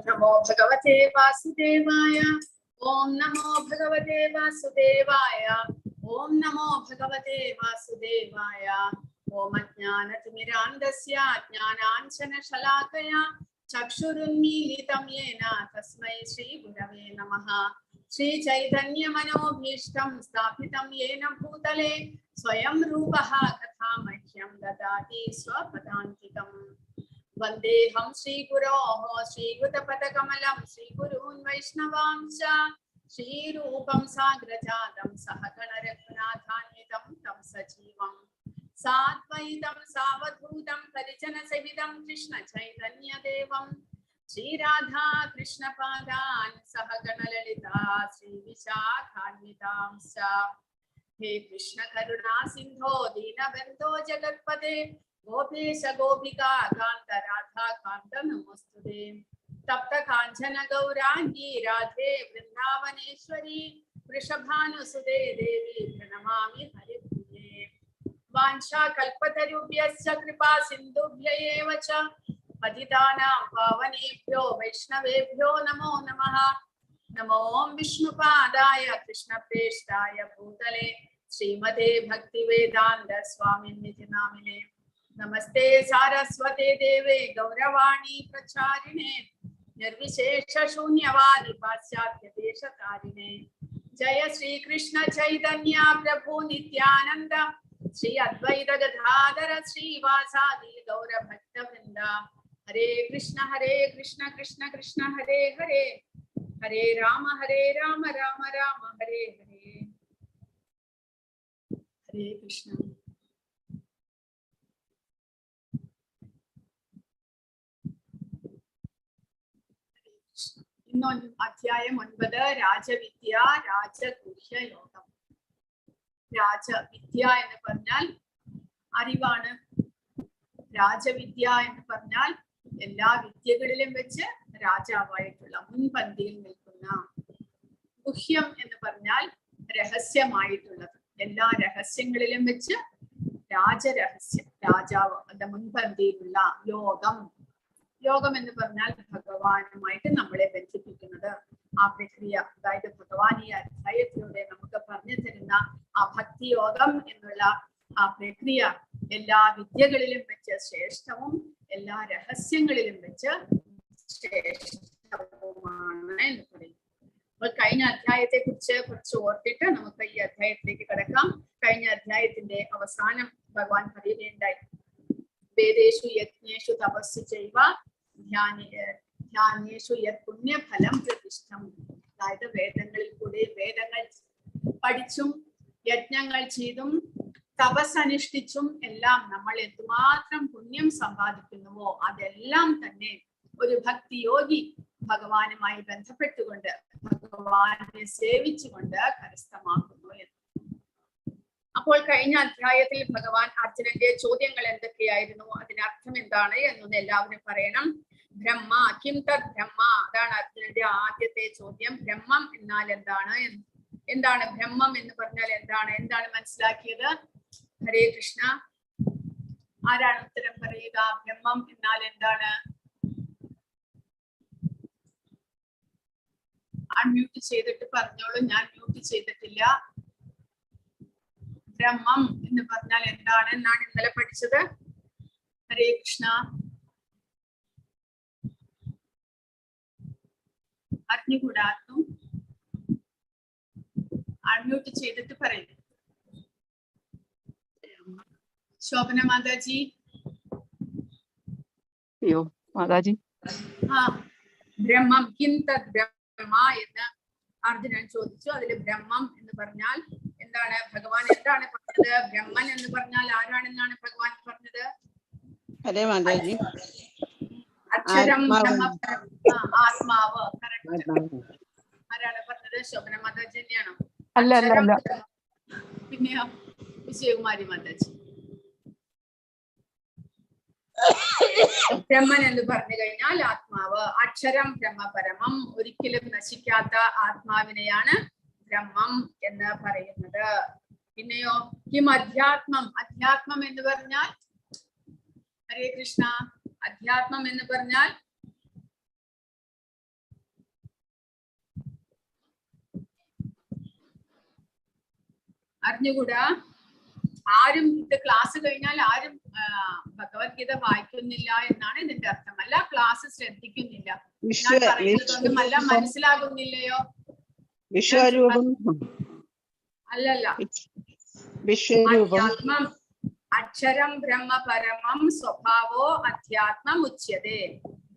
नमो भगवते वासुदेवाय। ओम नमो भगवते वासुदेवाय। ओम नमो भगवते वासुदेवाय। ओम अज्ञानतिमिरान्धस्य ज्ञानाञ्जनशलाकया चक्षुरुन्मीलितं येन तस्मै श्रीगुरवे नमः। श्रीचैतन्यमनोभीष्टं स्थापितं येन भूतले स्वयं रूपः तथा मह्यं ददाति स्वपदान्तिकम्। वन्देऽहं श्रीगुरोः श्रीयुतपदकमलं श्रीगुरून् वैष्णवांश्च श्रीरूपं साग्रजातं सहगणरघुनाथान्वितं तं सजीवम् साद्वैतं सावधूतं परिजनसहितं कृष्णचैतन्यदेवं श्रीराधा कृष्णपादान् सहगणललिता श्रीविशाखान्वितांश्च। हे कृष्ण करुणा सिन्धो दीनबन्धो जगत्पते गोपेश गोपिका कान्त राधा कान्त नमोस्तुते। तप्त काञ्चन गौराङ्गी राधे वृन्दावनेश्वरी वृषभानुसुते देवी प्रणमामि हरिप्रिये। वाञ्छा कल्पतरुभ्यश्च कृपा सिन्धुभ्य एव च पतितानां पावनेभ्यो वैष्णवेभ्यो नमो नमः। नमो विष्णुपादाय कृष्णप्रेष्ठाय भूतले श्रीमते भक्तिवेदान्त स्वामिन्निति नामिने। नमस्ते सारस्वते देवे गौरवाणी प्रचारिणे निर्विशेष शून्यवादी पाश्चात्य देशतारिणे। जय श्री कृष्ण चैतन्य प्रभु नित्यानंद श्री अद्वैत गदाधर श्रीवासादि गौर भक्तवृंद। हरे कृष्ण कृष्ण कृष्ण हरे हरे हरे राम राम राम हरे हरे। हरे कृष्ण। ഇന്നൊന്ന് അധ്യായം 9 രാജവിദ്യ രാജഗുഹ്യ യോഗം. രാജവിദ്യ എന്ന് പറഞ്ഞാൽ അറിവാണ്. രാജവിദ്യ എന്ന് പറഞ്ഞാൽ എല്ലാ വിദ്യകളിലും വെച്ച് രാജാവായിട്ടുള്ള മുൻപന്തിയിൽ നിൽക്കുന്ന. ഗുഹ്യം എന്ന് പറഞ്ഞാൽ രഹസ്യമായിട്ടുള്ളത്. എല്ലാ രഹസ്യങ്ങളിലും വെച്ച് രാജരഹസ്യം, രാജാവ് അത് മുൻപന്തിയിലുള്ള യോഗം. യോഗം എന്ന് പറഞ്ഞാൽ ഭഗവാനുമായിട്ട് നമ്മളെ ബന്ധിപ്പിക്കുന്നത്. ആ പ്രക്രിയ, അതായത് ഭഗവാൻ ഈ അധ്യായത്തിലൂടെ നമുക്ക് പറഞ്ഞു തരുന്ന ആ ഭക്തിയോഗം എന്നുള്ള ആ പ്രക്രിയ എല്ലാ വിദ്യകളിലും വെച്ച് ശ്രേഷ്ഠവും എല്ലാ രഹസ്യങ്ങളിലും വെച്ച് ശ്രേഷ്ഠവുമാണ് എന്ന് പറയും. അപ്പോൾ കഴിഞ്ഞ അധ്യായത്തെ കുറിച്ച് കുറച്ച് ഓർത്തിട്ട് നമുക്ക് ഈ അധ്യായത്തിലേക്ക് കടക്കാം. കഴിഞ്ഞ അധ്യായത്തിന്റെ അവസാനം ഭഗവാൻ പറയുകയുണ്ടായി, വേദേഷു യജ്ഞേഷു തപസ്സു ചെയ്വ ധ്യാനേഷു യത് പുണ്യഫലം പ്രതിഷ്ഠം. അതായത് വേദങ്ങളിൽ കൂടി, വേദങ്ങൾ പഠിച്ചും യജ്ഞങ്ങൾ ചെയ്തും തപസ്സനുഷ്ഠിച്ചും എല്ലാം നമ്മൾ എന്തുമാത്രം പുണ്യം സമ്പാദിക്കുന്നുവോ അതെല്ലാം തന്നെ ഒരു ഭക്തിയോഗി ഭഗവാനുമായി ബന്ധപ്പെട്ടുകൊണ്ട് ഭഗവാനെ സേവിച്ചുകൊണ്ട് കരസ്ഥമാക്കുന്നു എന്ന്. അപ്പോൾ കഴിഞ്ഞ അധ്യായത്തിൽ ഭഗവാൻ അർജുനന്റെ ചോദ്യങ്ങൾ എന്തൊക്കെയായിരുന്നു, അതിനർത്ഥം എന്താണ് എന്നൊന്ന് എല്ലാവരും പറയണം. ബ്രഹ്മ കിം തദ് ബ്രഹ്മ, അതാണ് അർജുനന്റെ ആദ്യത്തെ ചോദ്യം. ബ്രഹ്മം എന്നാൽ എന്താണ്, എന്താണ് ബ്രഹ്മം എന്ന് പറഞ്ഞാൽ എന്താണ്, എന്താണ് മനസ്സിലാക്കിയത്? ഹരേ കൃഷ്ണ. ആരാണ് ഉത്തരം പറയുക? ബ്രഹ്മം എന്നാൽ എന്താണ്? അൺമ്യൂട്ട് ചെയ്തിട്ട് പറഞ്ഞോളൂ, ഞാൻ മ്യൂട്ട് ചെയ്തിട്ടില്ല. ബ്രഹ്മം എന്ന് പറഞ്ഞാൽ എന്താണ് എന്നാണ് ഇന്നലെ പഠിച്ചത്. ഹരേ കൃഷ്ണ. അറിഞ്ഞുകൂടാത്തും അൺമ്യൂട്ട് ചെയ്തിട്ട് പറയും. ശോഭന മാതാജി. അയ്യോ മാതാജി. ബ്രഹ്മം കിം തദ് ബ്രഹ്മ എന്ന് അർജുനൻ ചോദിച്ചു. അതിൽ ബ്രഹ്മം എന്ന് പറഞ്ഞാൽ എന്താണ്? ഭഗവാൻ എന്താണ് പറഞ്ഞത്? ബ്രഹ്മൻ എന്ന് പറഞ്ഞാൽ ആരാണെന്നാണ് ഭഗവാൻ പറഞ്ഞത്? അക്ഷരം ആത്മാവ്. ആരാണ് പറഞ്ഞത്? ശോഭന മാതാജി തന്നെയാണോ? പിന്നെയോ വിജയകുമാരി മാതാജി. ബ്രഹ്മൻ എന്ന് പറഞ്ഞു കഴിഞ്ഞാൽ ആത്മാവ്. അക്ഷരം ബ്രഹ്മപരമം, ഒരിക്കലും നശിക്കാത്ത ആത്മാവിനെയാണ് ബ്രഹ്മം എന്ന് പറയുന്നത്. പിന്നെയോ കിം അധ്യാത്മം. അധ്യാത്മം എന്ന് പറഞ്ഞാൽ, ഹരേ കൃഷ്ണ, അധ്യാത്മം എന്ന് പറഞ്ഞാൽ അറിഞ്ഞുകൂടാ? ആരും ഇത് ക്ലാസ് കഴിഞ്ഞാൽ ആരും ഭഗവത്ഗീത വായിക്കുന്നില്ല എന്നാണ് ഇതിന്റെ അർത്ഥം. അല്ല, ക്ലാസ് ശ്രദ്ധിക്കുന്നില്ല, ഞാൻ പറയുന്നതൊന്നും അല്ല, മനസ്സിലാകുന്നില്ലയോ? അല്ലല്ല, അധ്യാത്മം അക്ഷരം ബ്രഹ്മ പരമം സ്വഭാവോ അധ്യാത്മം ഉച്യതേ.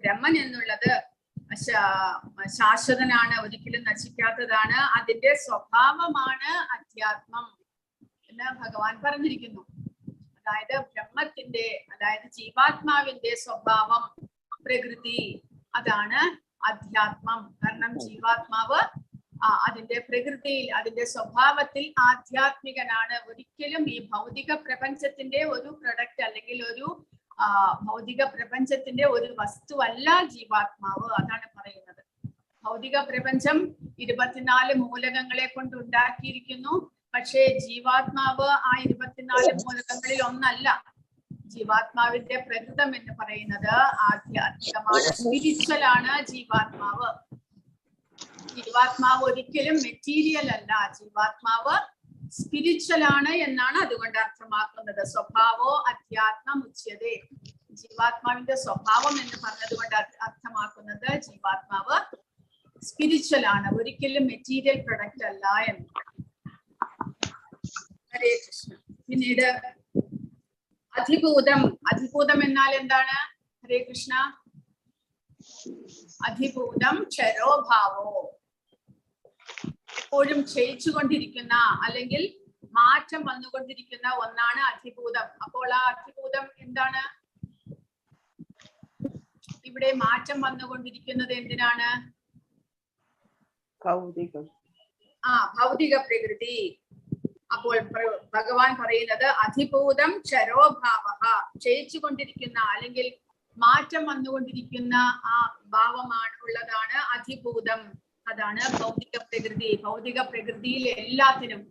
ബ്രഹ്മൻ എന്നുള്ളത് ശാശ്വതനാണ്, ഒരിക്കലും നശിക്കാത്തതാണ്, അതിന്റെ സ്വഭാവമാണ് അധ്യാത്മം എന്ന് ഭഗവാൻ പറഞ്ഞിരിക്കുന്നു. അതായത് ബ്രഹ്മത്തിന്റെ, അതായത് ജീവാത്മാവിന്റെ സ്വഭാവം, പ്രകൃതി, അതാണ് അധ്യാത്മം. കാരണം ജീവാത്മാവ് അതിന്റെ പ്രകൃതിയിൽ, അതിന്റെ സ്വഭാവത്തിൽ ആധ്യാത്മികനാണ്. ഒരിക്കലും ഈ ഭൗതിക പ്രപഞ്ചത്തിന്റെ ഒരു പ്രൊഡക്റ്റ് അല്ലെങ്കിൽ ഒരു ഭൗതിക പ്രപഞ്ചത്തിന്റെ ഒരു വസ്തുവല്ല ജീവാത്മാവ്. അതാണ് പറയുന്നത്. ഭൗതിക പ്രപഞ്ചം 24 മൂലകങ്ങളെ കൊണ്ട് ഉണ്ടാക്കിയിരിക്കുന്നു. പക്ഷേ ജീവാത്മാവ് ആ 24 മൂലകങ്ങളിൽ ഒന്നല്ല. ജീവാത്മാവിന്റെ പ്രകൃതം എന്ന് പറയുന്നത് ആധ്യാത്മികമാണ്, സ്പിരിച്വൽ ആണ് ജീവാത്മാവ്. ജീവാത്മാവ് ഒരിക്കലും മെറ്റീരിയൽ അല്ല, ജീവാത്മാവ് സ്പിരിച്വൽ ആണ് എന്നാണ് അതുകൊണ്ട് അർത്ഥമാക്കുന്നത്. സ്വഭാവോ അധ്യാത്മം ഉച്യതേ. ജീവാത്മാവിന്റെ സ്വഭാവം എന്ന് പറഞ്ഞതുകൊണ്ട് അർത്ഥമാക്കുന്നത് ജീവാത്മാവ് സ്പിരിച്വൽ ആണ്, ഒരിക്കലും മെറ്റീരിയൽ പ്രൊഡക്റ്റ് അല്ല എന്ന്. ഹരേ കൃഷ്ണ. പിന്നീട് അധിഭൂതം. അധിഭൂതം എന്നാൽ എന്താണ്? ഹരേ കൃഷ്ണ. അധിഭൂതം ക്ഷരോഭാവോ, എപ്പോഴും ക്ഷയിച്ചുകൊണ്ടിരിക്കുന്ന അല്ലെങ്കിൽ മാറ്റം വന്നുകൊണ്ടിരിക്കുന്ന ഒന്നാണ് അധിഭൂതം. അപ്പോൾ ആ അധിഭൂതം എന്താണ്? ഇവിടെ മാറ്റം വന്നുകൊണ്ടിരിക്കുന്നത് എന്തിനാണ്? ഭൗതിക പ്രകൃതി. അപ്പോൾ ഭഗവാൻ പറയുന്നത് അധിഭൂതം ക്ഷരോഭാവ, ക്ഷയിച്ചുകൊണ്ടിരിക്കുന്ന അല്ലെങ്കിൽ മാറ്റം വന്നുകൊണ്ടിരിക്കുന്ന ആ ഭാവമാണ് ഉള്ളതാണ് അധിഭൂതം. അതാണ് ഭൗതിക പ്രകൃതി. ഭൗതിക പ്രകൃതിയിൽ എല്ലാത്തിനും,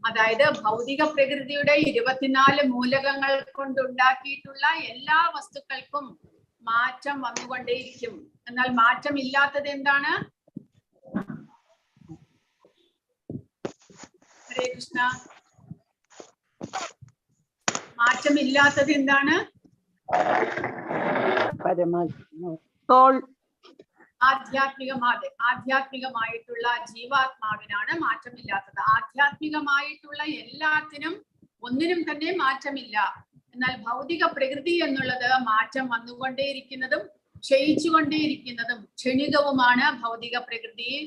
അതായത് ഭൗതിക പ്രകൃതിയുടെ 24 മൂലകങ്ങൾ കൊണ്ടുണ്ടാക്കിയിട്ടുള്ള എല്ലാ വസ്തുക്കൾക്കും മാറ്റം വന്നുകൊണ്ടേയിരിക്കും. എന്നാൽ മാറ്റം ഇല്ലാത്തത് എന്താണ്? ഹരേ കൃഷ്ണ. മാറ്റമില്ലാത്തത് എന്താണ്? ആധ്യാത്മികമായിട്ടുള്ള ജീവാത്മാവിനാണ് മാറ്റമില്ലാത്തത്. ആധ്യാത്മികമായിട്ടുള്ള എല്ലാത്തിനും ഒന്നിനും തന്നെ മാറ്റമില്ല. എന്നാൽ ഭൗതിക പ്രകൃതി എന്നുള്ളത് മാറ്റം വന്നുകൊണ്ടേയിരിക്കുന്നതും ക്ഷയിച്ചുകൊണ്ടേയിരിക്കുന്നതും ക്ഷണികവുമാണ്. ഭൗതിക പ്രകൃതിയിൽ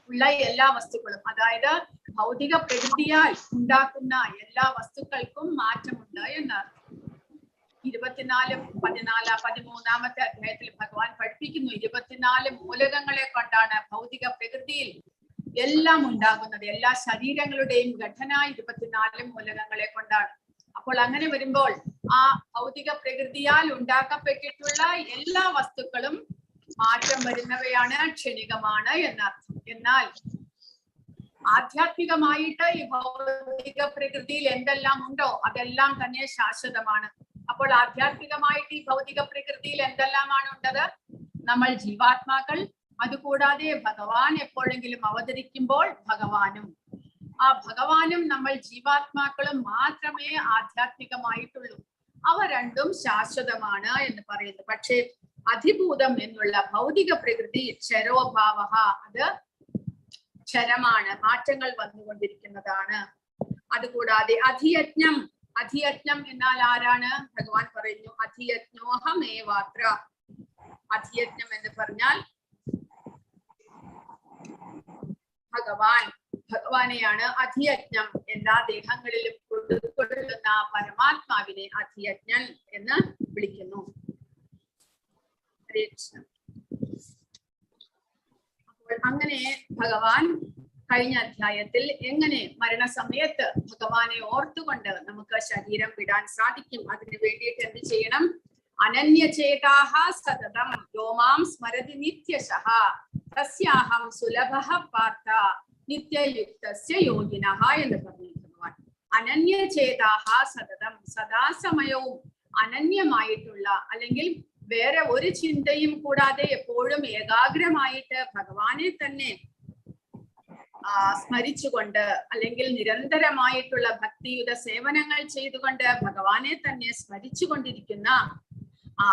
ഉള്ള എല്ലാ വസ്തുക്കളും, അതായത് ഭൗതിക പ്രകൃതിയാൽ ഉണ്ടാക്കുന്ന എല്ലാ വസ്തുക്കൾക്കും മാറ്റമുണ്ട് എന്നർത്ഥം. 13-ാമത്തെ അധ്യായത്തിൽ ഭഗവാൻ പഠിപ്പിക്കുന്നു, 24 മൂലകങ്ങളെ കൊണ്ടാണ് ഭൗതിക പ്രകൃതിയിൽ എല്ലാം ഉണ്ടാകുന്നത്. എല്ലാ ശരീരങ്ങളുടെയും ഘടന 24 മൂലകങ്ങളെ കൊണ്ടാണ്. അപ്പോൾ അങ്ങനെ വരുമ്പോൾ ആ ഭൗതിക പ്രകൃതിയാൽ ഉണ്ടാക്കപ്പെട്ടിട്ടുള്ള എല്ലാ വസ്തുക്കളും മാറ്റം വരുന്നവയാണ്, ക്ഷണികമാണ് എന്നർത്ഥം. എന്നാൽ ആധ്യാത്മികമായിട്ട് ഈ ഭൗതിക പ്രകൃതിയിൽ എന്തെല്ലാം ഉണ്ടോ അതെല്ലാം തന്നെ ശാശ്വതമാണ്. അപ്പോൾ ആധ്യാത്മികമായിട്ട് ഈ ഭൗതിക പ്രകൃതിയിൽ എന്തെല്ലാമാണ് ഉണ്ടത്? നമ്മൾ ജീവാത്മാക്കൾ, അതുകൂടാതെ ഭഗവാൻ എപ്പോഴെങ്കിലും അവതരിക്കുമ്പോൾ ഭഗവാനും, ആ ഭഗവാനും നമ്മൾ ജീവാത്മാക്കളും മാത്രമേ ആധ്യാത്മികമായിട്ടുള്ളൂ. അവ രണ്ടും ശാശ്വതമാണ് എന്ന് പറയുന്നു. പക്ഷേ അധിഭൂതം എന്നുള്ള ഭൗതിക പ്രകൃതി ക്ഷരോഭാവ, അത് ക്ഷരമാണ്, മാറ്റങ്ങൾ വന്നുകൊണ്ടിരിക്കുന്നതാണ്. അതുകൂടാതെ അധിയജ്ഞം. അധിയജ്ഞം എന്നാൽ ആരാണ്? ഭഗവാൻ പറയുന്നു അധിയജ്ഞോഹമേവാത്ര. അധിയജ്ഞം എന്ന് പറഞ്ഞാൽ ഭഗവാനെയാണ് അധിയജ്ഞം. എല്ലാ ദേഹങ്ങളിലും കൊള്ളുന്ന പരമാത്മാവിനെ അധിയജ്ഞൻ എന്ന് വിളിക്കുന്നു. ഹരേ കൃഷ്ണ. അപ്പോൾ അങ്ങനെ ഭഗവാൻ കഴിഞ്ഞ അധ്യായത്തിൽ എങ്ങനെ മരണസമയത്ത് ഭഗവാനെ ഓർത്തുകൊണ്ട് നമുക്ക് ശരീരം വിടാൻ സാധിക്കും, അതിനു വേണ്ടിയിട്ട് എന്ത് ചെയ്യണം? അനന്യചേതാഹ സതതം യോമാം സ്മരതി നിത്യശഃ തസ്യാഹം സുലഭഃ പാർത്ഥ നിത്യയുക്തസ്യ യോഗിനഃ എന്ന് പറഞ്ഞു ഭഗവാൻ. അനന്യചേതാഹ സതതം, സദാസമയവും അനന്യമായിട്ടുള്ള അല്ലെങ്കിൽ വേറെ ഒരു ചിന്തയും കൂടാതെ എപ്പോഴും ഏകാഗ്രമായിട്ട് ഭഗവാനെ തന്നെ സ്മരിച്ചുകൊണ്ട് അല്ലെങ്കിൽ നിരന്തരമായിട്ടുള്ള ഭക്തിയുത സേവനങ്ങൾ ചെയ്തുകൊണ്ട് ഭഗവാനെ തന്നെ സ്മരിച്ചുകൊണ്ടിരിക്കുന്ന ആ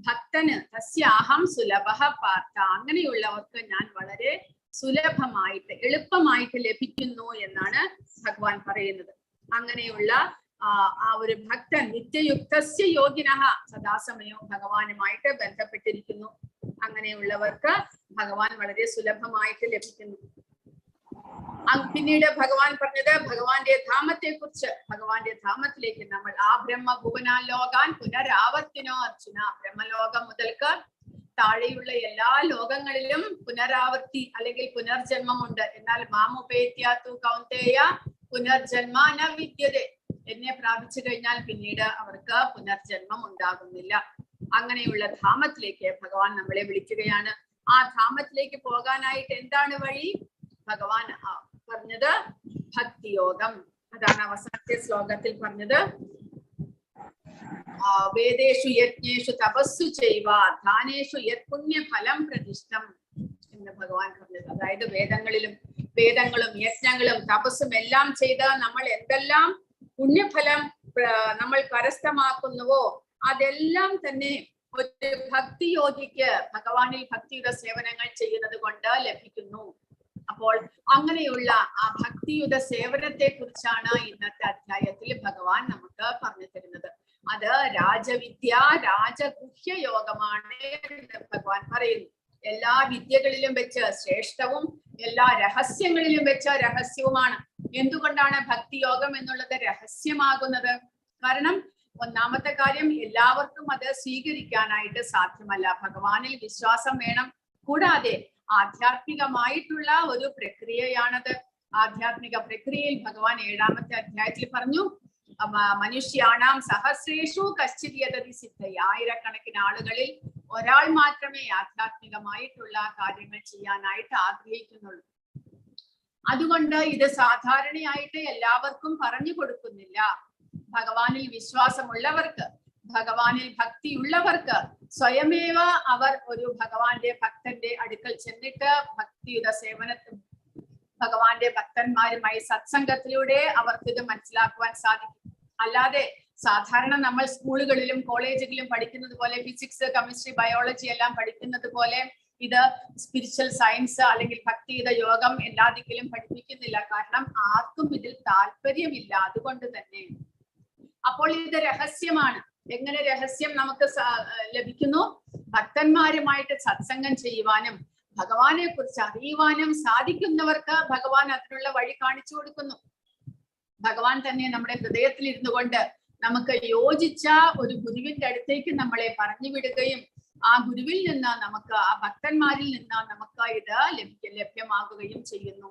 ഭക്തന് തസ്യാഹം സുലഭഃ പാർത്ഥ, അങ്ങനെയുള്ളവർക്ക് ഞാൻ വളരെ സുലഭമായിട്ട് എളുപ്പമായിട്ട് ലഭിക്കുന്നു എന്നാണ് ഭഗവാൻ പറയുന്നത്. അങ്ങനെയുള്ള ആ ഒരു ഭക്തൻ നിത്യയുക്തസ്യ യോഗിനഃ, സദാസമയവും ഭഗവാനുമായിട്ട് ബന്ധപ്പെട്ടിരിക്കുന്നു. അങ്ങനെയുള്ളവർക്ക് ഭഗവാൻ വളരെ സുലഭമായിട്ട് ലഭിക്കുന്നു. പിന്നീട് ഭഗവാൻ പറഞ്ഞത് ഭഗവാന്റെ ധാമത്തെ കുറിച്ച്. ഭഗവാന്റെ ധാമത്തിലേക്ക് നമ്മൾ ആ ബ്രഹ്മഭുവനാലോകാൻ പുനരാവർത്തിനോ അർജുന, ബ്രഹ്മലോകം മുതൽക്ക് താഴെയുള്ള എല്ലാ ലോകങ്ങളിലും പുനരാവർത്തി അല്ലെങ്കിൽ പുനർജന്മമുണ്ട്. എന്നാൽ മാമുപേത്യാതു കൗന്തേയ പുനർജന്മ ന വിദ്യതേ, എന്നെ പ്രാപിച്ചു കഴിഞ്ഞാൽ പിന്നീട് അവർക്ക് പുനർജന്മം ഉണ്ടാകുന്നില്ല. അങ്ങനെയുള്ള ധാമത്തിലേക്ക് ഭഗവാൻ നമ്മളെ വിളിക്കുകയാണ്. ആ ധാമത്തിലേക്ക് പോകാനായിട്ട് എന്താണ് വഴി? ഭഗവാൻ പറഞ്ഞത് ഭക്തിയോഗം. അതാണ് അവസാനത്തെ ശ്ലോകത്തിൽ പറഞ്ഞത്. വേദേഷു യജ്ഞേഷു തപസ്സു ചെയ്വ ധാനേഷു യത് പുണ്യഫലം പ്രതിഷ്ഠം എന്ന് ഭഗവാൻ പറഞ്ഞത്. അതായത് വേദങ്ങളും യജ്ഞങ്ങളും തപസ്സും എല്ലാം ചെയ്ത് നമ്മൾ എന്തെല്ലാം പുണ്യഫലം നമ്മൾ കരസ്ഥമാക്കുന്നുവോ അതെല്ലാം തന്നെ ഒരു ഭക്തിയോഗിക്ക് ഭഗവാനിൽ ഭക്തിയുടെ സേവനങ്ങൾ ചെയ്യുന്നത് കൊണ്ട് ലഭിക്കുന്നു. അപ്പോൾ അങ്ങനെയുള്ള ആ ഭക്തിയുടെ സേവനത്തെ കുറിച്ചാണ് ഇന്നത്തെ അധ്യായത്തിൽ ഭഗവാൻ നമുക്ക് പറഞ്ഞു തരുന്നത്. അത് രാജവിദ്യ രാജഗുഹ്യ യോഗമാണ് എന്ന് ഭഗവാൻ പറയുന്നു. എല്ലാ വിദ്യകളിലും വെച്ച് ശ്രേഷ്ഠവും എല്ലാ രഹസ്യങ്ങളിലും വെച്ച് രഹസ്യവുമാണ്. എന്തുകൊണ്ടാണ് ഭക്തിയോഗം എന്നുള്ളത് രഹസ്യമാകുന്നത്? കാരണം ഒന്നാമത്തെ കാര്യം, എല്ലാവർക്കും അത് സ്വീകരിക്കാനായിട്ട് സാധ്യമല്ല. ഭഗവാനിൽ വിശ്വാസം വേണം. കൂടാതെ ആധ്യാത്മികമായിട്ടുള്ള ഒരു പ്രക്രിയയാണത്. ആധ്യാത്മിക പ്രക്രിയയിൽ ഭഗവാൻ 7ാമത്തെ അധ്യായത്തിൽ പറഞ്ഞു, മനുഷ്യാണാം സഹസ്രേഷു കശ്ചിത് യതതി സിദ്ധൈ, ആയിരക്കണക്കിന് ആളുകളിൽ ഒരാൾ മാത്രമേ ആധ്യാത്മികമായിട്ടുള്ള കാര്യങ്ങൾ ചെയ്യാനായിട്ട് ആഗ്രഹിക്കുന്നുള്ളൂ. അതുകൊണ്ട് ഇത് സാധാരണയായിട്ട് എല്ലാവർക്കും പറഞ്ഞു കൊടുക്കുന്നില്ല. ഭഗവാനിൽ വിശ്വാസമുള്ളവർക്ക്, ഭഗവാനിൽ ഭക്തിയുള്ളവർക്ക് സ്വയമേവ അവർ ഒരു ഭഗവാന്റെ ഭക്തന്റെ അടുക്കൽ ചെന്നിട്ട് ഭക്തിയുടെ സേവനത്തിൽ ഭഗവാന്റെ ഭക്തന്മാരുമായി സത്സംഗത്തിലൂടെ അവർക്ക് ഇത് മനസ്സിലാക്കുവാൻ സാധിക്കും. അല്ലാതെ സാധാരണ നമ്മൾ സ്കൂളുകളിലും കോളേജുകളിലും പഠിക്കുന്നത് പോലെ ഫിസിക്സ്, കെമിസ്ട്രി, ബയോളജി എല്ലാം പഠിക്കുന്നത് പോലെ ഇത് സ്പിരിച്വൽ സയൻസ് അല്ലെങ്കിൽ ഭക്തിയുടെ യോഗം എല്ലാ ദിക്കിലും പഠിപ്പിക്കുന്നില്ല. കാരണം ആർക്കും ഇതിൽ താല്പര്യമില്ല. അതുകൊണ്ട് തന്നെ അപ്പോൾ ഇത് രഹസ്യമാണ്. എങ്ങനെ രഹസ്യം നമുക്ക് ലഭിക്കുന്നു? ഭക്തന്മാരുമായിട്ട് സത്സംഗം ചെയ്യുവാനും ഭഗവാനെ കുറിച്ച് അറിയുവാനും സാധിക്കുന്നവർക്ക് ഭഗവാൻ അതിനുള്ള വഴി കാണിച്ചു കൊടുക്കുന്നു. ഭഗവാൻ തന്നെ നമ്മുടെ ഹൃദയത്തിൽ ഇരുന്നു കൊണ്ട് നമുക്ക് യോജിച്ച ഒരു ഗുരുവിന്റെ അടുത്തേക്ക് നമ്മളെ പറഞ്ഞു വിടുകയും ആ ഗുരുവിൽ നിന്ന് നമുക്ക്, ആ ഭക്തന്മാരിൽ നിന്ന് നമുക്ക് ഇത് ലഭ്യമാകുകയും ചെയ്യുന്നു.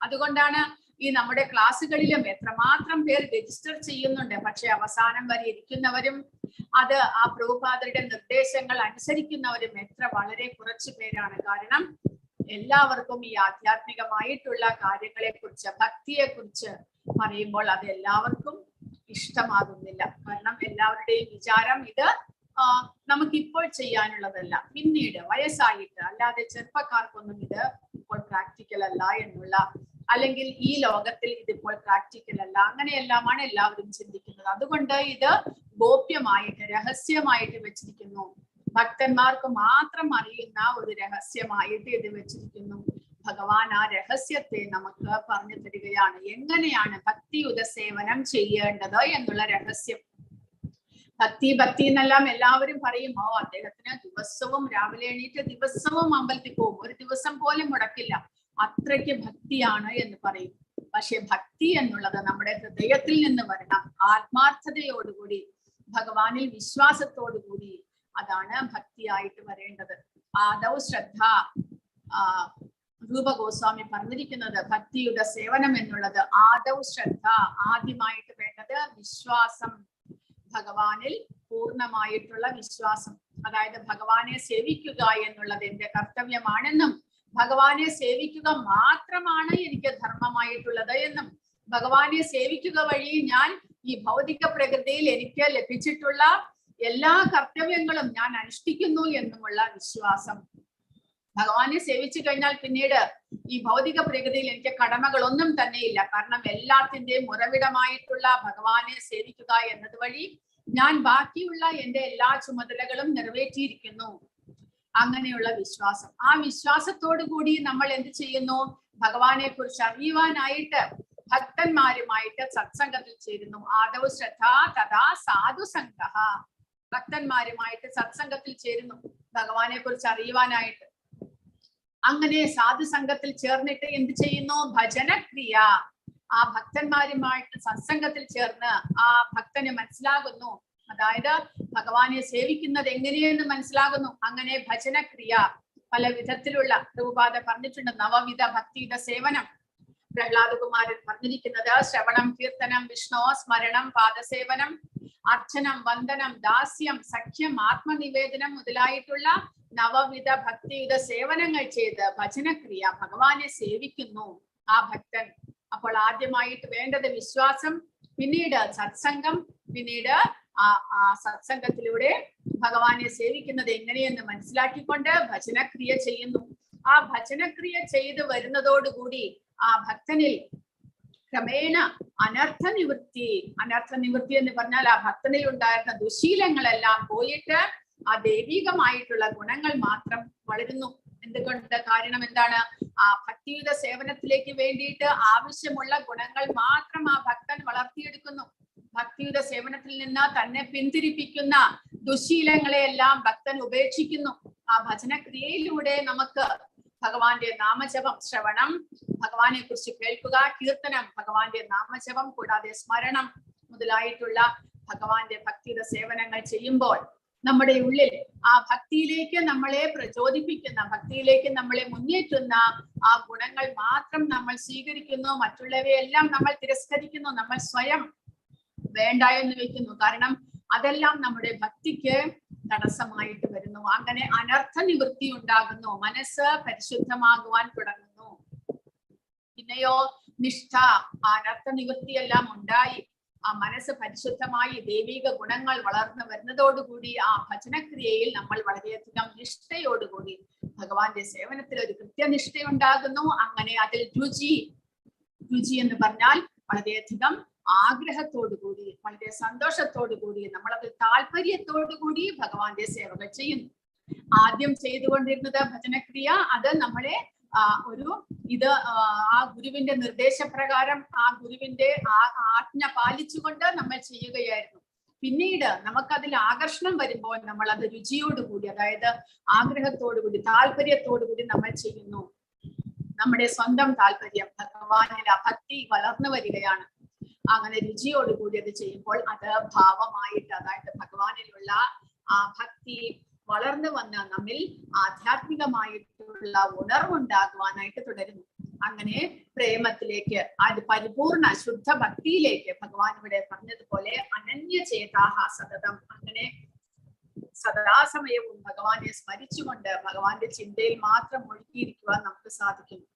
അതുകൊണ്ടാണ് ഈ നമ്മുടെ ക്ലാസ്സുകളിലും എത്രമാത്രം പേർ രജിസ്റ്റർ ചെയ്യുന്നുണ്ട്. പക്ഷെ അവസാനം വരെ ഇരിക്കുന്നവരും അത് ആ പ്രഭുപാദരുടെ നിർദ്ദേശങ്ങൾ അനുസരിക്കുന്നവരും വളരെ കുറച്ചു പേരാണ്. കാരണം എല്ലാവർക്കും ഈ ആധ്യാത്മികമായിട്ടുള്ള കാര്യങ്ങളെ കുറിച്ച്, ഭക്തിയെ കുറിച്ച് പറയുമ്പോൾ അത് എല്ലാവർക്കും ഇഷ്ടമാകുന്നില്ല. കാരണം എല്ലാവരുടെയും വിചാരം ഇത് നമുക്കിപ്പോൾ ചെയ്യാനുള്ളതല്ല, പിന്നീട് വയസ്സായിട്ട്, അല്ലാതെ ചെറുപ്പക്കാർക്കൊന്നും ഇത് ഇപ്പോൾ പ്രാക്ടിക്കൽ അല്ല എന്നുള്ള, അല്ലെങ്കിൽ ഈ ലോകത്തിൽ ഇതിപ്പോൾ പ്രാക്ടിക്കൽ അല്ല, അങ്ങനെയെല്ലാമാണ് എല്ലാവരും ചിന്തിക്കുന്നത്. അതുകൊണ്ട് ഇത് ഗോപ്യമായിട്ട് രഹസ്യമായിട്ട് വെച്ചിരിക്കുന്നു. ഭക്തന്മാർക്ക് മാത്രം അറിയുന്ന ഒരു രഹസ്യമായിട്ട് ഇത് വെച്ചിരിക്കുന്നു. ഭഗവാൻ ആ രഹസ്യത്തെ നമുക്ക് പറഞ്ഞു തരികയാണ്. എങ്ങനെയാണ് ഭക്തിയുത സേവനം ചെയ്യേണ്ടത് എന്നുള്ള രഹസ്യം. ഭക്തി എന്നെല്ലാം എല്ലാവരും പറയും, അദ്ദേഹത്തിന് ദിവസവും രാവിലെ എണീറ്റ് ദിവസവും അമ്പലത്തിൽ പോകും, ഒരു ദിവസം പോലും മുടക്കില്ല, അത്രയ്ക്ക് ഭക്തിയാണ് എന്ന് പറയും. പക്ഷെ ഭക്തി എന്നുള്ളത് നമ്മുടെ ഹൃദയത്തിൽ നിന്ന് വരണം, ആത്മാർത്ഥതയോടുകൂടി, ഭഗവാനിൽ വിശ്വാസത്തോടുകൂടി. അതാണ് ഭക്തിയായിട്ട് വരേണ്ടത്. ആദൗ ശ്രദ്ധ. രൂപഗോസ്വാമി പറഞ്ഞിരിക്കുന്നത് ഭക്തിയുടെ സേവനം എന്നുള്ളത് ആദൗ ശ്രദ്ധ, ആദ്യമായിട്ട് വേണ്ടത് വിശ്വാസം, ഭഗവാനിൽ പൂർണ്ണമായിട്ടുള്ള വിശ്വാസം. അതായത് ഭഗവാനെ സേവിക്കുക എന്നുള്ളത് എന്റെ കർത്തവ്യമാണെന്നും ഭഗവാനെ സേവിക്കുക മാത്രമാണ് എനിക്ക് ധർമ്മമായിട്ടുള്ളത് എന്നും ഭഗവാനെ സേവിക്കുക വഴി ഞാൻ ഈ ഭൗതിക പ്രകൃതിയിൽ എനിക്ക് ലഭിച്ചിട്ടുള്ള എല്ലാ കർത്തവ്യങ്ങളും ഞാൻ അനുഷ്ഠിക്കുന്നു എന്നുമുള്ള വിശ്വാസം. ഭഗവാനെ സേവിച്ചു കഴിഞ്ഞാൽ പിന്നീട് ഈ ഭൗതിക പ്രകൃതിയിൽ എനിക്ക് കടമകളൊന്നും തന്നെയില്ല. കാരണം എല്ലാത്തിന്റെയും ഉറവിടമായിട്ടുള്ള ഭഗവാനെ സേവിക്കുക എന്നത് വഴി ഞാൻ ബാക്കിയുള്ള എന്റെ എല്ലാ ചുമതലകളും നിറവേറ്റിയിരിക്കുന്നു. അങ്ങനെയുള്ള വിശ്വാസം, ആ വിശ്വാസത്തോടു കൂടി നമ്മൾ എന്ത് ചെയ്യുന്നു? ഭഗവാനെ കുറിച്ച് അറിയുവാനായിട്ട് ഭക്തന്മാരുമായിട്ട് സത്സംഗത്തിൽ ചേരുന്നു. ആദവ ശ്രദ്ധ തഥാ സാധു സംഘ. ഭക്തന്മാരുമായിട്ട് സത്സംഗത്തിൽ ചേരുന്നു ഭഗവാനെ കുറിച്ച് അറിയുവാനായിട്ട്. അങ്ങനെ സാധു സംഘത്തിൽ ചേർന്നിട്ട് എന്ത് ചെയ്യുന്നു? ഭജനക്രിയ. ആ ഭക്തന്മാരുമായിട്ട് സത്സംഗത്തിൽ ചേർന്ന് ആ ഭക്തന് മനസ്സിലാകുന്നു, അതായത് ഭഗവാനെ സേവിക്കുന്നത് എങ്ങനെയെന്ന് മനസ്സിലാകുന്നു. അങ്ങനെ ഭജനക്രിയ പല വിധത്തിലുള്ള പ്രഭുപാദ പറഞ്ഞിട്ടുണ്ട്. നവവിധ ഭക്തിയുടെ സേവനം പ്രഹ്ലാദ കുമാരൻ പറഞ്ഞിരിക്കുന്നത് ശ്രവണം, കീർത്തനം, വിഷ്ണു സ്മരണം, പാദസേവനം, അർച്ചനം, വന്ദനം, ദാസ്യം, സഖ്യം, ആത്മനിവേദനം മുതലായിട്ടുള്ള നവവിധ ഭക്തിയുടെ സേവനങ്ങൾ ചെയ്ത് ഭജനക്രിയ ഭഗവാനെ സേവിക്കുന്നു ആ ഭക്തൻ. അപ്പോൾ ആദ്യമായിട്ട് വേണ്ടത് വിശ്വാസം, പിന്നീട് സത്സംഗം, പിന്നീട് ആ സത്സംഗത്തിലൂടെ ഭഗവാനെ സേവിക്കുന്നത് എങ്ങനെയെന്ന് മനസ്സിലാക്കിക്കൊണ്ട് ഭജനക്രിയ ചെയ്യുന്നു. ആ ഭജനക്രിയ ചെയ്ത് വരുന്നതോടുകൂടി ആ ഭക്തനിൽ ക്രമേണ അനർത്ഥ നിവൃത്തി എന്ന് പറഞ്ഞാൽ ആ ഭക്തനിൽ ഉണ്ടായിരുന്ന ദുശീലങ്ങളെല്ലാം പോയിട്ട് ആ ദൈവികമായിട്ടുള്ള ഗുണങ്ങൾ മാത്രം വളരുന്നു. എന്തുകൊണ്ട്? കാരണം എന്താണ്? ആ ഭക്തിയുടെ സേവനത്തിലേക്ക് വേണ്ടിയിട്ട് ആവശ്യമുള്ള ഗുണങ്ങൾ മാത്രം ആ ഭക്തൻ വളർത്തിയെടുക്കുന്നു. ഭക്തിയുടെ സേവനത്തിൽ നിന്ന് തന്നെ പിന്തിരിപ്പിക്കുന്ന ദുശീലങ്ങളെയെല്ലാം ഭക്തൻ ഉപേക്ഷിക്കുന്നു. ആ ഭജനക്രിയയിലൂടെ നമുക്ക് ഭഗവാന്റെ നാമജപം, ശ്രവണം, ഭഗവാനെ കുറിച്ച് കേൾക്കുക, കീർത്തനം, ഭഗവാന്റെ നാമജപം, കൂടാതെ സ്മരണം മുതലായിട്ടുള്ള ഭഗവാന്റെ ഭക്തിയുടെ സേവനങ്ങൾ ചെയ്യുമ്പോൾ നമ്മുടെ ഉള്ളിൽ ആ ഭക്തിയിലേക്ക് നമ്മളെ പ്രചോദിപ്പിക്കുന്ന, ഭക്തിയിലേക്ക് നമ്മളെ മുന്നേറ്റുന്ന ആ ഗുണങ്ങൾ മാത്രം നമ്മൾ സ്വീകരിക്കുന്നു. മറ്റുള്ളവയെല്ലാം നമ്മൾ തിരസ്കരിക്കുന്നു, നമ്മൾ സ്വയം വേണ്ട എന്ന് വെക്കുന്നു. കാരണം അതെല്ലാം നമ്മുടെ ഭക്തിക്ക് തടസ്സമായിട്ട് വരുന്നു. അങ്ങനെ അനർത്ഥ നിവൃത്തി ഉണ്ടാകുന്നു, മനസ്സ് പരിശുദ്ധമാകുവാൻ തുടങ്ങുന്നു. പിന്നെയോ നിഷ്ഠ, അനർത്ഥ നിവൃത്തിയെല്ലാം ഉണ്ടായി ആ മനസ്സ് പരിശുദ്ധമായി ദൈവിക ഗുണങ്ങൾ വളർന്നു വരുന്നതോടുകൂടി ആ ഭജനക്രിയയിൽ നമ്മൾ വളരെയധികം നിഷ്ഠയോടുകൂടി ഭഗവാന്റെ സേവനത്തിൽ ഒരു കൃത്യനിഷ്ഠയുണ്ടാകുന്നു. അങ്ങനെ അതിൽ രുചി എന്ന് പറഞ്ഞാൽ വളരെയധികം ആഗ്രഹത്തോടുകൂടി, വളരെ സന്തോഷത്തോടുകൂടി, നമ്മളതിൽ താല്പര്യത്തോടുകൂടി ഭഗവാന്റെ സേവകൾ ചെയ്യുന്നു. ആദ്യം ചെയ്തുകൊണ്ടിരുന്നത് ഭജനക്രിയ, അത് നമ്മളെ ആ ഗുരുവിന്റെ നിർദ്ദേശപ്രകാരം, ആ ഗുരുവിന്റെ ആജ്ഞ പാലിച്ചുകൊണ്ട് നമ്മൾ ചെയ്യുകയായിരുന്നു. പിന്നീട് നമുക്കതിൽ ആകർഷണം വരുമ്പോൾ നമ്മൾ അത് രുചിയോടുകൂടി, അതായത് ആഗ്രഹത്തോടുകൂടി, താല്പര്യത്തോടുകൂടി നമ്മൾ ചെയ്യുന്നു. നമ്മുടെ സ്വന്തം താല്പര്യം, ഭഗവാനിൽ ഭക്തി വളർന്നു വരികയാണ്. അങ്ങനെ രുചിയോടുകൂടി അത് ചെയ്യുമ്പോൾ അത് ഭാവമായിട്ട്, അതായത് ഭഗവാനിലുള്ള ആ ഭക്തി വളർന്നു വന്ന് നമ്മിൽ ആധ്യാത്മികമായിട്ടുള്ള ഉണർവുണ്ടാകുവാനായിട്ട് തുടരുന്നു. അങ്ങനെ പ്രേമത്തിലേക്ക്, അത് പരിപൂർണ ശുദ്ധ ഭക്തിയിലേക്ക്, ഭഗവാൻ ഇവിടെ പറഞ്ഞതുപോലെ അനന്യചേതാഹ സതതം, അങ്ങനെ സദാസമയവും ഭഗവാനെ സ്മരിച്ചുകൊണ്ട് ഭഗവാന്റെ ചിന്തയിൽ മാത്രം ഒഴുകിയിരിക്കുവാൻ നമുക്ക് സാധിക്കുന്നു.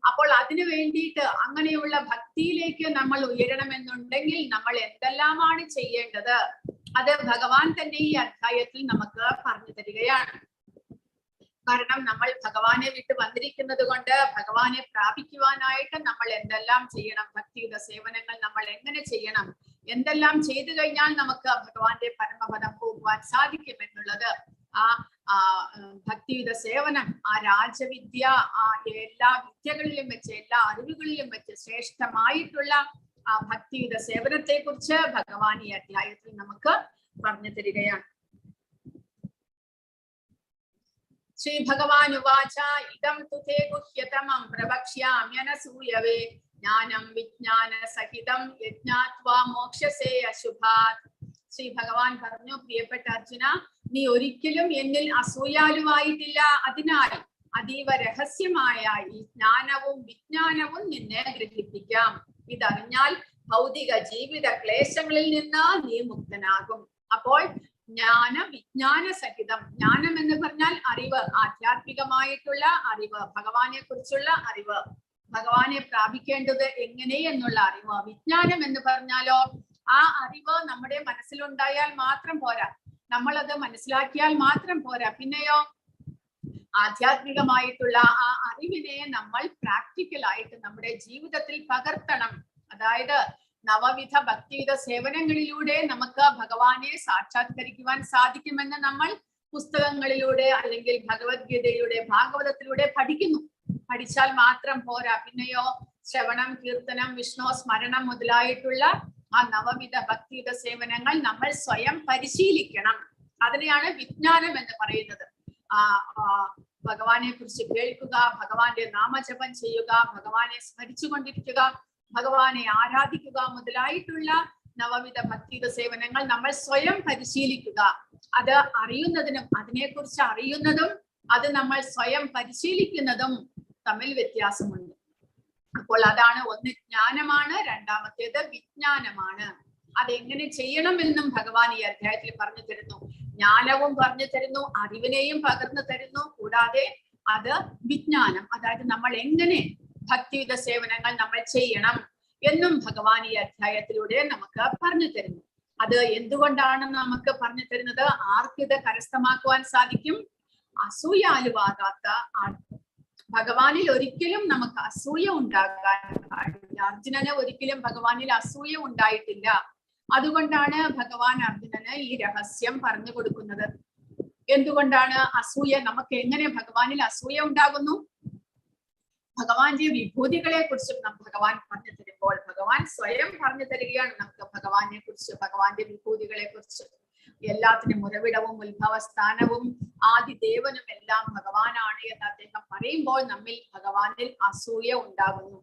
അപ്പോൾ അതിനു വേണ്ടിയിട്ട് അങ്ങനെയുള്ള ഭക്തിയിലേക്ക് നമ്മൾ ഉയരണമെന്നുണ്ടെങ്കിൽ നമ്മൾ എന്തെല്ലാമാണ് ചെയ്യേണ്ടത്? അത് ഭഗവാൻ തന്നെ ഈ അധ്യായത്തിൽ നമുക്ക് പറഞ്ഞു തരികയാണ്. കാരണം നമ്മൾ ഭഗവാനെ വിട്ട് വന്നിരിക്കുന്നത് കൊണ്ട് ഭഗവാനെ പ്രാപിക്കുവാനായിട്ട് നമ്മൾ എന്തെല്ലാം ചെയ്യണം, ഭക്തിയുടെ സേവനങ്ങൾ നമ്മൾ എങ്ങനെ ചെയ്യണം, എന്തെല്ലാം ചെയ്തു കഴിഞ്ഞാൽ നമുക്ക് ഭഗവാന്റെ പരമപദം പോകുവാൻ സാധിക്കും എന്നുള്ളത്, ആ ഭക്തിയുടെ സേവനം, ആ രാജവിദ്യ, ആ എല്ലാ വിദ്യകളിലും വെച്ച്, എല്ലാ അറിവുകളിലും വെച്ച് ശ്രേഷ്ഠമായിട്ടുള്ള ആ ഭക്തിയുടെ സേവനത്തെ കുറിച്ച് ഭഗവാൻ ഈ അധ്യായത്തിൽ നമുക്ക് പറഞ്ഞു തരികയാണ്. ശ്രീ ഭഗവാൻ ഉവാച ഇദം തുതേ ഗുഹ്യതമം പ്രവക്ഷ്യാമ്യനസൂയവേ ജ്ഞാനം വിജ്ഞാന സഹിതം യജ്ഞാത്വാ മോക്ഷസേ അശുഭാത്. ശ്രീ ഭഗവാൻ പറഞ്ഞു, പ്രിയപ്പെട്ട അർജുന, നീ ഒരിക്കലും എന്നിൽ അസൂയാലുവായിട്ടില്ല. അതിനാൽ അതീവ രഹസ്യമായ ഈ ജ്ഞാനവും വിജ്ഞാനവും നിന്നെ ഗ്രഹിപ്പിക്കാം. ഇതറിഞ്ഞാൽ ഭൗതിക ജീവിത ക്ലേശങ്ങളിൽ നിന്ന് നീ മുക്തനാകും. അപ്പോൾ ജ്ഞാന വിജ്ഞാന സഹിതം, ജ്ഞാനം എന്ന് പറഞ്ഞാൽ അറിവ്, ആധ്യാത്മികമായിട്ടുള്ള അറിവ്, ഭഗവാനെ കുറിച്ചുള്ള അറിവ്, ഭഗവാനെ പ്രാപിക്കേണ്ടത് എങ്ങനെ എന്നുള്ള അറിവ്. വിജ്ഞാനം എന്ന് പറഞ്ഞാലോ, ആ അറിവ് നമ്മുടെ മനസ്സിലുണ്ടായാൽ മാത്രം പോരാ, നമ്മളത് മനസ്സിലാക്കിയാൽ മാത്രം പോരാ. പിന്നെയോ ആധ്യാത്മികമായിട്ടുള്ള ആ അറിവിനെ നമ്മൾ പ്രാക്ടിക്കലായിട്ട് നമ്മുടെ ജീവിതത്തിൽ പകർത്തണം. അതായത് നവവിധ ഭക്തിയുത സേവനങ്ങളിലൂടെ നമുക്ക് ഭഗവാനെ സാക്ഷാത്കരിക്കുവാൻ സാധിക്കുമെന്ന് നമ്മൾ പുസ്തകങ്ങളിലൂടെ അല്ലെങ്കിൽ ഭഗവത്ഗീതയിലൂടെ ഭാഗവതത്തിലൂടെ പഠിച്ചാൽ മാത്രം പോരാ. പിന്നെയോ ശ്രവണം, കീർത്തനം, വിഷ്ണു സ്മരണം മുതലായിട്ടുള്ള ആ നവവിധ ഭക്തിയുത സേവനങ്ങൾ നമ്മൾ സ്വയം പരിശീലിക്കണം. അതിനെയാണ് വിജ്ഞാനം എന്ന് പറയുന്നത്. ഭഗവാനെ കുറിച്ച് കേൾക്കുക, ഭഗവാന്റെ നാമജപം ചെയ്യുക, ഭഗവാനെ സ്മരിച്ചുകൊണ്ടിരിക്കുക, ഭഗവാനെ ആരാധിക്കുക മുതലായിട്ടുള്ള നവവിധ ഭക്തിയുത സേവനങ്ങൾ നമ്മൾ സ്വയം പരിശീലിക്കുക. അത് അറിയുന്നതിനും അതിനെക്കുറിച്ച് അറിയുന്നതും അത് നമ്മൾ സ്വയം പരിശീലിക്കുന്നതും തമ്മിൽ വ്യത്യാസമുണ്ട്. അപ്പോൾ അതാണ്, ഒന്ന് ജ്ഞാനമാണ്, രണ്ടാമത്തേത് വിജ്ഞാനമാണ്. അതെങ്ങനെ ചെയ്യണമെന്നും ഭഗവാൻ ഈ അധ്യായത്തിൽ പറഞ്ഞു തരുന്നു. ജ്ഞാനവും പറഞ്ഞു തരുന്നു, അറിവിനെയും പകർന്നു തരുന്നു. കൂടാതെ അത് വിജ്ഞാനം, അതായത് നമ്മൾ എങ്ങനെ ഭക്തിയുത സേവനങ്ങൾ നമ്മൾ ചെയ്യണം എന്നും ഭഗവാൻ ഈ അധ്യായത്തിലൂടെ നമുക്ക് പറഞ്ഞു തരുന്നു. അത് എന്തുകൊണ്ടാണ് നമുക്ക് പറഞ്ഞു തരുന്നത്? ആർക്കിത് കരസ്ഥമാക്കുവാൻ സാധിക്കും? അസൂയാലുവാകാത്ത ആൾക്ക്. ഭഗവാനിൽ ഒരിക്കലും നമുക്ക് അസൂയ ഉണ്ടാകാൻ പാടില്ല. അർജുനന് ഒരിക്കലും ഭഗവാനിൽ അസൂയ ഉണ്ടായിട്ടില്ല. അതുകൊണ്ടാണ് ഭഗവാൻ അർജുനന് ഈ രഹസ്യം പറഞ്ഞു കൊടുക്കുന്നത്. എന്തുകൊണ്ടാണ് അസൂയ? നമുക്ക് എങ്ങനെ ഭഗവാനിൽ അസൂയ ഉണ്ടാകുന്നു? ഭഗവാന്റെ വിഭൂതികളെ കുറിച്ചും ഭഗവാൻ പറഞ്ഞു തരുമ്പോൾ ഭഗവാൻ സ്വയം പറഞ്ഞു തരികയാണ് നമുക്ക് ഭഗവാനെ കുറിച്ച്, ഭഗവാന്റെ വിഭൂതികളെ കുറിച്ച്. എല്ലാത്തിനും ഉറവിടവും ഉത്ഭവസ്ഥാനവും ആദിദേവനും എല്ലാം ഭഗവാനാണ് എന്ന് അദ്ദേഹം പറയുമ്പോൾ നമ്മിൽ ഭഗവാനിൽ അസൂയ ഉണ്ടാകുന്നു.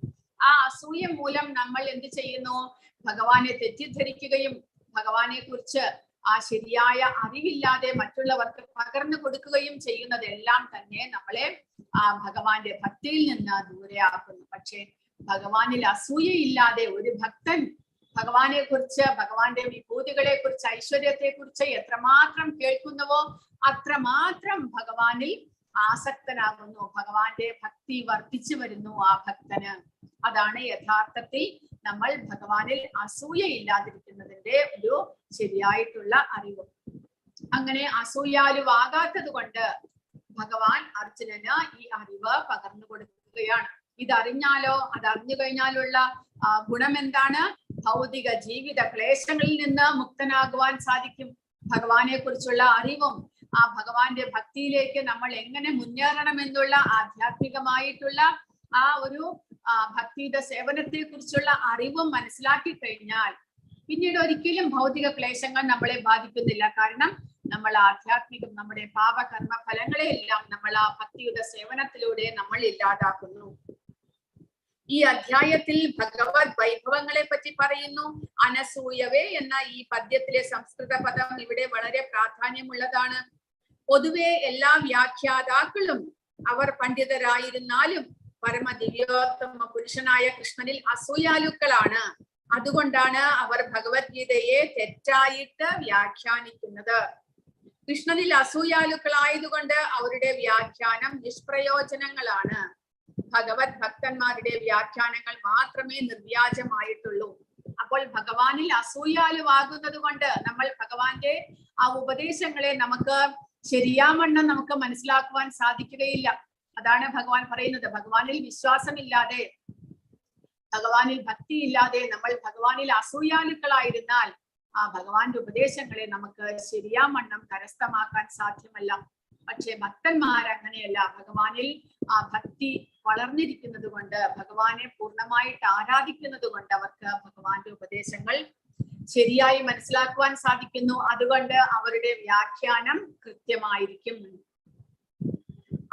ആ അസൂയ മൂലം നമ്മൾ എന്ത് ചെയ്യുന്നു? ഭഗവാനെ തെറ്റിദ്ധരിക്കുകയും ഭഗവാനെ കുറിച്ച് ആ ശരിയായ അറിവില്ലാതെ മറ്റുള്ളവർക്ക് പകർന്നു കൊടുക്കുകയും ചെയ്യുന്നതെല്ലാം തന്നെ നമ്മളെ ഭഗവാന്റെ ഭക്തിയിൽ നിന്ന് ദൂരെയാക്കുന്നു. പക്ഷെ ഭഗവാനിൽ അസൂയയില്ലാതെ ഒരു ഭക്തൻ ഭഗവാനെ കുറിച്ച്, ഭഗവാന്റെ വിഭൂതികളെ കുറിച്ച്, ഐശ്വര്യത്തെ കുറിച്ച് എത്രമാത്രം കേൾക്കുന്നുവോ അത്രമാത്രം ഭഗവാനിൽ ആസക്തനാകുന്നു. ഭഗവാന്റെ ഭക്തി വർദ്ധിച്ചു വരുന്നു ആ ഭക്തന്. അതാണ് യഥാർത്ഥത്തിൽ നമ്മൾ ഭഗവാനിൽ അസൂയയില്ലാതിരിക്കുന്നതിന്റെ ഒരു ശരിയായിട്ടുള്ള അറിവ്. അങ്ങനെ അസൂയാലുവാകാത്തത് കൊണ്ട് ഭഗവാൻ അർജുനന് ഈ അറിവ് പകർന്നു കൊടുക്കുകയാണ്. ഇതറിഞ്ഞാലോ, അതറിഞ്ഞു കഴിഞ്ഞാലുള്ള ഗുണം എന്താണ്? ഭൗതിക ജീവിത ക്ലേശങ്ങളിൽ നിന്ന് മുക്തനാകുവാൻ സാധിക്കും. ഭഗവാനെ കുറിച്ചുള്ള അറിവും ആ ഭഗവാന്റെ ഭക്തിയിലേക്ക് നമ്മൾ എങ്ങനെ മുന്നേറണം എന്നുള്ള ആധ്യാത്മികമായിട്ടുള്ള ആ ഒരു ഭക്തിയുടെ സേവനത്തെ കുറിച്ചുള്ള അറിവും മനസ്സിലാക്കി കഴിഞ്ഞാൽ പിന്നീട് ഒരിക്കലും ഭൗതിക ക്ലേശങ്ങൾ നമ്മളെ ബാധിക്കുന്നില്ല. കാരണം നമ്മൾ ആധ്യാത്മികം, നമ്മുടെ പാപകർമ്മ ഫലങ്ങളെ എല്ലാം നമ്മൾ ആ ഭക്തിയുടെ സേവനത്തിലൂടെ നമ്മൾ ഇല്ലാതാക്കുന്നു. ഈ അധ്യായത്തിൽ ഭഗവത് വൈഭവങ്ങളെ പറ്റി പറയുന്നു. അനസൂയവേ എന്ന ഈ പദ്യത്തിലെ സംസ്കൃത പദം ഇവിടെ വളരെ പ്രാധാന്യമുള്ളതാണ്. പൊതുവെ എല്ലാ വ്യാഖ്യാതാക്കളും അവർ പണ്ഡിതരായിരുന്നാലും പരമദിവ്യോത്തമ പുരുഷനായ കൃഷ്ണനിൽ അസൂയാലുക്കളാണ്. അതുകൊണ്ടാണ് അവർ ഭഗവത്ഗീതയെ തെറ്റായിട്ട് വ്യാഖ്യാനിക്കുന്നത്. കൃഷ്ണനിൽ അസൂയാലുക്കളായതുകൊണ്ട് അവരുടെ വ്യാഖ്യാനം നിഷ്പ്രയോജനങ്ങളാണ്. ഭഗവത് ഭക്തന്മാരുടെ വ്യാഖ്യാനങ്ങൾ മാത്രമേ നിർവ്യാജമായിട്ടുള്ളൂ. അപ്പോൾ ഭഗവാനിൽ അസൂയാലുവാകുന്നത് കൊണ്ട് നമ്മൾ ഭഗവാന്റെ ആ ഉപദേശങ്ങളെ നമുക്ക് ശരിയാവണ്ണം നമുക്ക് മനസ്സിലാക്കുവാൻ സാധിക്കുകയില്ല. അതാണ് ഭഗവാൻ പറയുന്നത്. ഭഗവാനിൽ വിശ്വാസമില്ലാതെ, ഭഗവാനിൽ ഭക്തിയില്ലാതെ നമ്മൾ ഭഗവാനിൽ അസൂയാലുക്കളായിരുന്നാൽ ആ ഭഗവാന്റെ ഉപദേശങ്ങളെ നമുക്ക് ശരിയാവണ്ണം കരസ്ഥമാക്കാൻ സാധ്യമല്ല. പക്ഷെ ഭക്തന്മാർ അങ്ങനെയല്ല. ഭഗവാനിൽ ആ ഭക്തി വളർന്നിരിക്കുന്നത് കൊണ്ട്, ഭഗവാനെ പൂർണ്ണമായിട്ട് ആരാധിക്കുന്നത് കൊണ്ട് അവർക്ക് ഭഗവാന്റെ ഉപദേശങ്ങൾ ശരിയായി മനസ്സിലാക്കുവാൻ സാധിക്കുന്നു. അതുകൊണ്ട് അവരുടെ വ്യാഖ്യാനം കൃത്യമായിരിക്കും.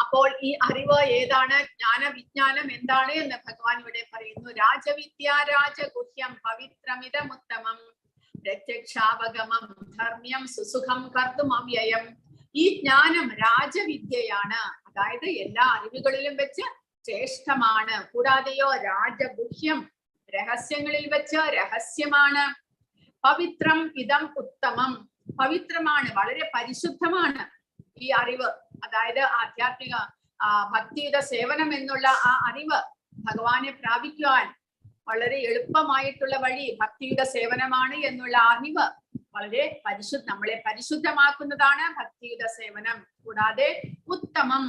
അപ്പോൾ ഈ അറിവ് ഏതാണ്? ജ്ഞാനവിജ്ഞാനം എന്താണ് എന്ന് ഭഗവാൻ ഇവിടെ പറയുന്നു. രാജവിദ്യ രാജഗുഹ്യം പവിത്രമിതമുത്തമം പ്രത്യക്ഷാവഗമം ധർമ്മ്യം സുസുഖം കർത്തും അവ്യയം. ഈ ജ്ഞാനം രാജവിദ്യയാണ്, അതായത് എല്ലാ അറിവുകളിലും വെച്ച് ശ്രേഷ്ഠമാണ്. കൂടാതെയോ രാജഗുഹ്യം, രഹസ്യങ്ങളിൽ വെച്ച് രഹസ്യമാണ്. പവിത്രം ഇതം ഉത്തമം, പവിത്രമാണ്, വളരെ പരിശുദ്ധമാണ് ഈ അറിവ്. അതായത് ആധ്യാത്മിക ഭക്തിയുടെ സേവനം എന്നുള്ള ആ അറിവ് ഭഗവാനെ പ്രാപിക്കുവാൻ വളരെ എളുപ്പമായിട്ടുള്ള വഴി ഭക്തിയുടെ സേവനമാണ് എന്നുള്ള അറിവ് വളരെ നമ്മളെ പരിശുദ്ധമാക്കുന്നതാണ് ഭക്തിയുടെ സേവനം. കൂടാതെ ഉത്തമം,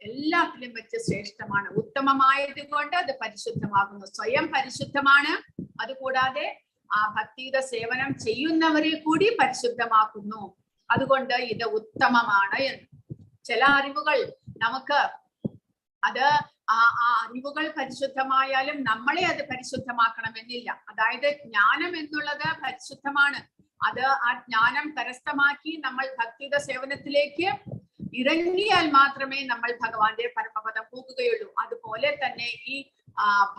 എല്ലാത്തിലും വെച്ച് ശ്രേഷ്ഠമാണ്. ഉത്തമമായത് കൊണ്ട് അത് പരിശുദ്ധമാകുന്നു. സ്വയം പരിശുദ്ധമാണ്. അതുകൂടാതെ ആ ഭക്തിയുടെ സേവനം ചെയ്യുന്നവരെ കൂടി പരിശുദ്ധമാക്കുന്നു. അതുകൊണ്ട് ഇത് ഉത്തമമാണ് എന്ന്. ചില അറിവുകൾ നമുക്ക് അത് ആ അറിവുകൾ പരിശുദ്ധമായാലും നമ്മളെ അത് പരിശുദ്ധമാക്കണമെന്നില്ല. അതായത് ജ്ഞാനം എന്നുള്ളത് പരിശുദ്ധമാണ്. അത് ആ ജ്ഞാനം കരസ്ഥമാക്കി നമ്മൾ ഭക്തിയുടെ സേവനത്തിലേക്ക് ഇറങ്ങിയാൽ മാത്രമേ നമ്മൾ ഭഗവാന്റെ പരമപദം പോകുകയുള്ളൂ. അതുപോലെ തന്നെ ഈ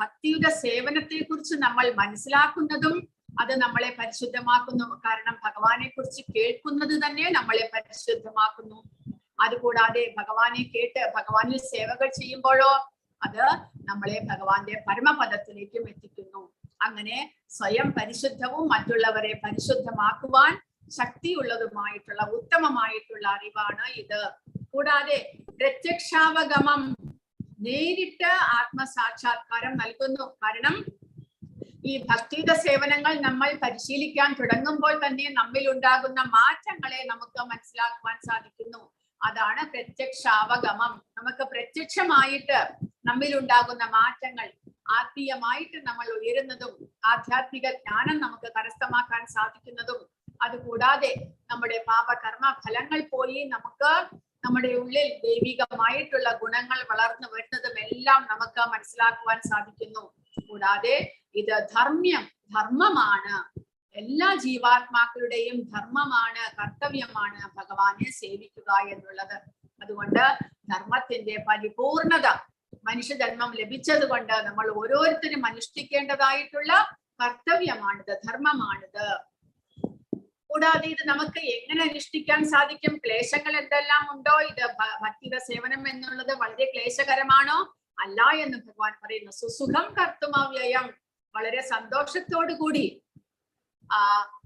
ഭക്തിയുടെ സേവനത്തെ കുറിച്ച് നമ്മൾ മനസ്സിലാക്കുന്നതും അത് നമ്മളെ പരിശുദ്ധമാക്കുന്നു. കാരണം ഭഗവാനെ കുറിച്ച് കേൾക്കുന്നത് തന്നെ നമ്മളെ പരിശുദ്ധമാക്കുന്നു. അതുകൂടാതെ ഭഗവാനെ കേട്ട് ഭഗവാനിൽ സേവകൾ ചെയ്യുമ്പോഴോ അത് നമ്മളെ ഭഗവാന്റെ പരമപദത്തിലേക്കും എത്തിക്കുന്നു. അങ്ങനെ സ്വയം പരിശുദ്ധവും മറ്റുള്ളവരെ പരിശുദ്ധമാക്കുവാൻ ശക്തിയുള്ളതുമായിട്ടുള്ള ഉത്തമമായിട്ടുള്ള അറിവാണ് ഇത്. കൂടാതെ പ്രത്യക്ഷാവഗമം, നേരിട്ട് ആത്മസാക്ഷാത്കാരം നൽകുന്നു. കാരണം ഈ ഭക്തിയുടെ സേവനങ്ങൾ നമ്മൾ പരിശീലിക്കാൻ തുടങ്ങുമ്പോൾ തന്നെ നമ്മിൽ ഉണ്ടാകുന്ന മാറ്റങ്ങളെ നമുക്ക് മനസ്സിലാക്കുവാൻ സാധിക്കുന്നു. അതാണ് പ്രത്യക്ഷാവഗമം. നമുക്ക് പ്രത്യക്ഷമായിട്ട് നമ്മിൽ ഉണ്ടാകുന്ന മാറ്റങ്ങൾ, ആത്മീയമായിട്ട് നമ്മൾ ഉയരുന്നതും ആധ്യാത്മിക ജ്ഞാനം നമുക്ക് കരസ്ഥമാക്കാൻ സാധിക്കുന്നതും, അതുകൂടാതെ നമ്മുടെ പാപകർമ്മ ഫലങ്ങൾ പോയി നമുക്ക് നമ്മുടെ ഉള്ളിൽ ദൈവികമായിട്ടുള്ള ഗുണങ്ങൾ വളർന്നു വരുന്നതും എല്ലാം നമുക്ക് മനസ്സിലാക്കുവാൻ സാധിക്കുന്നു. കൂടാതെ ഇത് ധർമ്മമാണ്. എല്ലാ ജീവാത്മാക്കളുടെയും ധർമ്മമാണ്, കർത്തവ്യമാണ് ഭഗവാനെ സേവിക്കുക എന്നുള്ളത്. അതുകൊണ്ട് ധർമ്മത്തിന്റെ പരിപൂർണത മനുഷ്യജന്മം ലഭിച്ചത് കൊണ്ട് നമ്മൾ ഓരോരുത്തരും അനുഷ്ഠിക്കേണ്ടതായിട്ടുള്ള കർത്തവ്യമാണിത്, ധർമ്മമാണിത്. കൂടാതെ ഇത് നമുക്ക് എങ്ങനെ അനുഷ്ഠിക്കാൻ സാധിക്കും? ക്ലേശങ്ങൾ എന്തെല്ലാം ഉണ്ടോ? ഇത് ഭക്തിയുടെ സേവനം എന്നുള്ളത് വളരെ ക്ലേശകരമാണോ? അല്ല എന്ന് ഭഗവാൻ പറയുന്നു. സുസുഖം കർത്തുമവ്യയം, വളരെ സന്തോഷത്തോടു കൂടി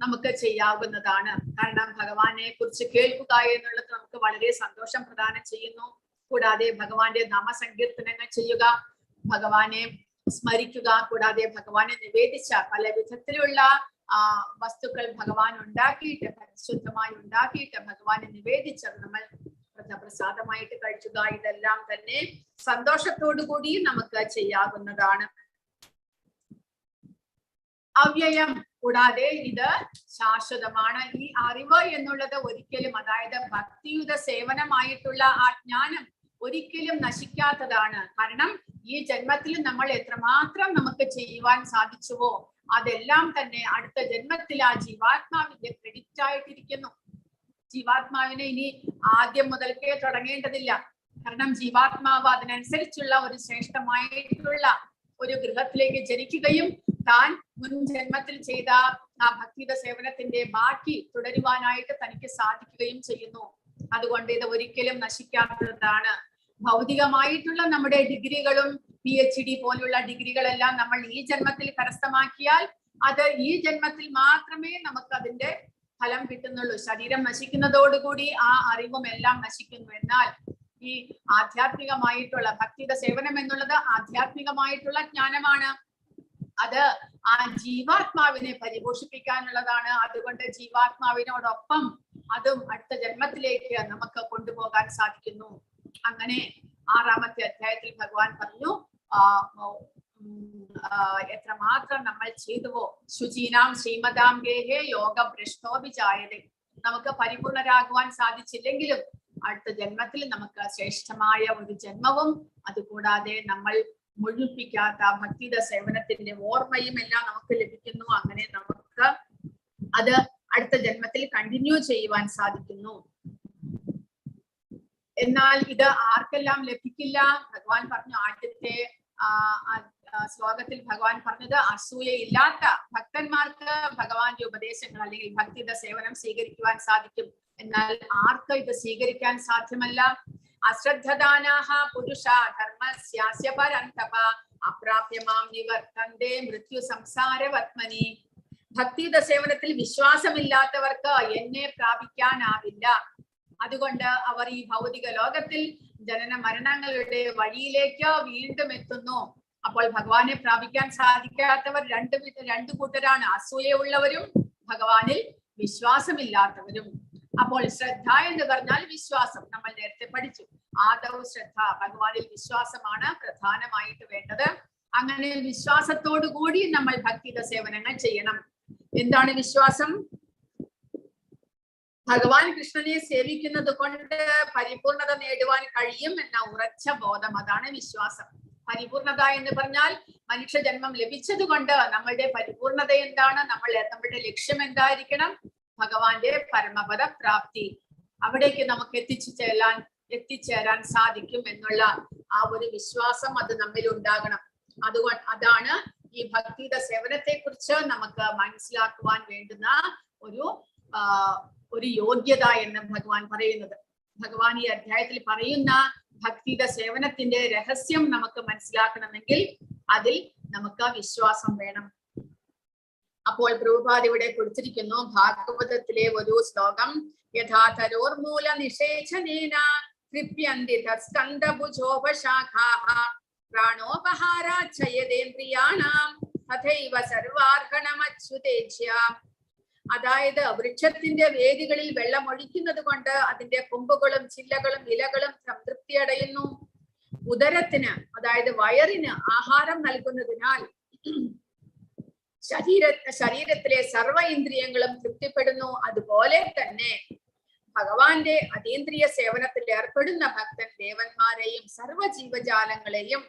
നമുക്ക് ചെയ്യാവുന്നതാണ്. കാരണം ഭഗവാനെ കുറിച്ച് കേൾക്കുക എന്നുള്ളത് നമുക്ക് വളരെ സന്തോഷം പ്രദാനം ചെയ്യുന്നു. കൂടാതെ ഭഗവാന്റെ നാമസങ്കീർത്തനങ്ങൾ ചെയ്യുക, ഭഗവാനെ സ്മരിക്കുക, കൂടാതെ ഭഗവാനെ നിവേദിച്ച പല വിധത്തിലുള്ള വസ്തുക്കൾ ഭഗവാൻ ഉണ്ടാക്കിയിട്ട്, പരിശുദ്ധമായി ഉണ്ടാക്കിയിട്ട് ഭഗവാനെ നിവേദിച്ചത് നമ്മൾ പ്രസാദമായിട്ട് കഴിക്കുക, ഇതെല്ലാം തന്നെ സന്തോഷത്തോടു കൂടി നമുക്ക് ചെയ്യാവുന്നതാണ്. അവ്യയം, കൂടാതെ ഇത് ശാശ്വതമാണ്. ഈ അറിവ് എന്നുള്ളത് ഒരിക്കലും, അതായത് ഭക്തിയുടെ സേവനമായിട്ടുള്ള ആ ജ്ഞാനം ഒരിക്കലും നശിക്കാത്തതാണ്. കാരണം ഈ ജന്മത്തിൽ നമ്മൾ എത്രമാത്രം നമുക്ക് ചെയ്യുവാൻ സാധിച്ചുവോ അതെല്ലാം തന്നെ അടുത്ത ജന്മത്തിൽ ആ ജീവാത്മാവിന്റെ ക്രെഡിറ്റ് ആയിട്ടിരിക്കുന്നു. ജീവാത്മാവിനെ ഇനി ആദ്യം മുതൽക്കേ തുടങ്ങേണ്ടതില്ല. കാരണം ജീവാത്മാവ് അതിനനുസരിച്ചുള്ള ഒരു ശ്രേഷ്ഠമായിട്ടുള്ള ഒരു ഗൃഹത്തിലേക്ക് ജനിക്കുകയും താൻ മുൻ ജന്മത്തിൽ ചെയ്ത ആ ഭക്തിയുടെ സേവനത്തിന്റെ ബാക്കി തുടരുവാനായിട്ട് തനിക്ക് സാധിക്കുകയും ചെയ്യുന്നു. അതുകൊണ്ട് ഇത് ഒരിക്കലും നശിക്കാത്തതാണ്. ഭൗതികമായിട്ടുള്ള നമ്മുടെ ഡിഗ്രികളും PhD പോലുള്ള ഡിഗ്രികളെല്ലാം നമ്മൾ ഈ ജന്മത്തിൽ കരസ്ഥമാക്കിയാൽ അത് ഈ ജന്മത്തിൽ മാത്രമേ നമുക്ക് അതിന്റെ ഫലം കിട്ടുന്നുള്ളൂ. ശരീരം നശിക്കുന്നതോടുകൂടി ആ അറിവും എല്ലാം നശിക്കുന്നു. എന്നാൽ ഈ ആധ്യാത്മികമായിട്ടുള്ള ഭക്തിയുടെ സേവനം എന്നുള്ളത് ആധ്യാത്മികമായിട്ടുള്ള ജ്ഞാനമാണ്. അത് ആ ജീവാത്മാവിനെ പരിപോഷിപ്പിക്കാനുള്ളതാണ്. അതുകൊണ്ട് ജീവാത്മാവിനോടൊപ്പം അതും അടുത്ത ജന്മത്തിലേക്ക് നമുക്ക് കൊണ്ടുപോകാൻ സാധിക്കുന്നു. അങ്ങനെ 6ാമത്തെ അധ്യായത്തിൽ ഭഗവാൻ പറഞ്ഞു, എത്രമാത്രം നമ്മൾ ചെയ്തുവോ ശുചീനാം ശ്രീമതാം ഗേഹേ യോഗ ഭ്രഷ്ടോഭിജായതേ. നമുക്ക് പരിപൂർണരാകുവാൻ സാധിച്ചില്ലെങ്കിലും അടുത്ത ജന്മത്തിൽ നമുക്ക് ശ്രേഷ്ഠമായ ഒരു ജന്മവും അതുകൂടാതെ നമ്മൾ മുഴുപ്പിക്കാത്ത ഭക്തിയുടെ സേവനത്തിന്റെ ഓർമ്മയും എല്ലാം നമുക്ക് ലഭിക്കുന്നു. അങ്ങനെ നമുക്ക് അത് അടുത്ത ജന്മത്തിൽ കണ്ടിന്യൂ ചെയ്യുവാൻ സാധിക്കുന്നു. എന്നാൽ ഇത് ആർക്കെല്ലാം ലഭിക്കില്ല? ഭഗവാൻ പറഞ്ഞു, ആദ്യത്തെ ശ്ലോകത്തിൽ ഭഗവാൻ പറഞ്ഞത് അസൂയയില്ലാത്ത ഭക്തന്മാർക്ക് ഭഗവാന്റെ ഉപദേശങ്ങൾ അല്ലെങ്കിൽ ഭക്തിയുടെ സേവനം സ്വീകരിക്കുവാൻ സാധിക്കും. എന്നാൽ ആർക്ക് ഇത് സ്വീകരിക്കാൻ സാധ്യമല്ല? അശ്രദ്ധദാനാഹ പുരുഷ ധർമ്മസ്യാസ്യ പരന്തപ അപ്രാപ്യമാം നിവർത്തന്തേ മൃത്യു സംസാരവത്മനി. ഭക്തിയുടെ സേവനത്തിൽ വിശ്വാസമില്ലാത്തവർക്ക് എന്നെ പ്രാപിക്കാനാവില്ല. അതുകൊണ്ട് അവർ ഈ ഭൗതിക ലോകത്തിൽ ജനന മരണങ്ങളുടെ വഴിയിലേക്ക് വീണ്ടും എത്തുന്നു. അപ്പോൾ ഭഗവാനെ പ്രാപിക്കാൻ സാധിക്കാത്തവർ രണ്ടു കൂട്ടരാണ്, അസൂയയുള്ളവരും ഭഗവാനിൽ വിശ്വാസമില്ലാത്തവരും. അപ്പോൾ ശ്രദ്ധ എന്ന് പറഞ്ഞാൽ വിശ്വാസം. നമ്മൾ നേരത്തെ പഠിച്ചു. ആദൗ ശ്രദ്ധ, ഭഗവാനിൽ വിശ്വാസമാണ് പ്രധാനമായിട്ട് വേണ്ടത്. അങ്ങനെ വിശ്വാസത്തോടു കൂടി നമ്മൾ ഭക്തിയുടെ സേവനങ്ങൾ ചെയ്യണം. എന്താണ് വിശ്വാസം? ഭഗവാൻ കൃഷ്ണനെ സേവിക്കുന്നത് കൊണ്ട് പരിപൂർണത നേടുവാൻ കഴിയും എന്ന ഉറച്ച ബോധം, അതാണ് വിശ്വാസം. പരിപൂർണത എന്ന് പറഞ്ഞാൽ മനുഷ്യജന്മം ലഭിച്ചത് കൊണ്ട് നമ്മളുടെ പരിപൂർണത എന്താണ്, നമ്മുടെ ലക്ഷ്യം എന്തായിരിക്കണം? ഭഗവാന്റെ പരമപദ പ്രാപ്തി. അവിടേക്ക് നമുക്ക് എത്തിച്ചേരാൻ സാധിക്കും എന്നുള്ള ആ ഒരു വിശ്വാസം അത് നമ്മിൽ ഉണ്ടാകണം. അതാണ് ഈ ഭക്തിയുടെ സേവനത്തെ കുറിച്ച് നമുക്ക് മനസ്സിലാക്കുവാൻ വേണ്ടുന്ന ഒരു യോഗ്യത എന്ന് ഭഗവാൻ പറയുന്നത്. ഭഗവാൻ ഈ അധ്യായത്തിൽ പറയുന്ന ഭക്തിയുടെ സേവനത്തിന്റെ രഹസ്യം നമുക്ക് മനസ്സിലാക്കണമെങ്കിൽ അതിൽ നമുക്ക് വിശ്വാസം വേണം. അപ്പോൾ പ്രഭുപാദ് ഇവിടെ കൊടുത്തിരിക്കുന്നു ഭാഗവതത്തിലെ ഒരു ശ്ലോകം. യഥാതരോർമൂല നിഷേചനേന തൃപ്യന്തി തസ്കന്ധഭുജോപശാഖാഃ പ്രാണോപഹാരാച്ഛയേന്ദ്രിയാണാം തഥൈവ സർവാർഹണമച്യുതേച്ഛ്യ. അതായത് വൃക്ഷത്തിന്റെ വേദികളിൽ വെള്ളം ഒഴിക്കുന്നത് കൊണ്ട് അതിന്റെ കൊമ്പുകളും ചില്ലകളും ഇലകളും സംതൃപ്തിയടയുന്നു. ഉദരത്തിന് വയറിന് ആഹാരം നൽകുന്നതിനാൽ ശരീരത്തിലെ സർവ ഇന്ദ്രിയങ്ങളും തൃപ്തിപ്പെടുന്നു. അതുപോലെ തന്നെ ഭഗവാന്റെ അതീന്ദ്രിയ സേവനത്തിൽ ഏർപ്പെടുന്ന ഭക്തൻ ദേവന്മാരെയും സർവ ജീവജാലങ്ങളെയും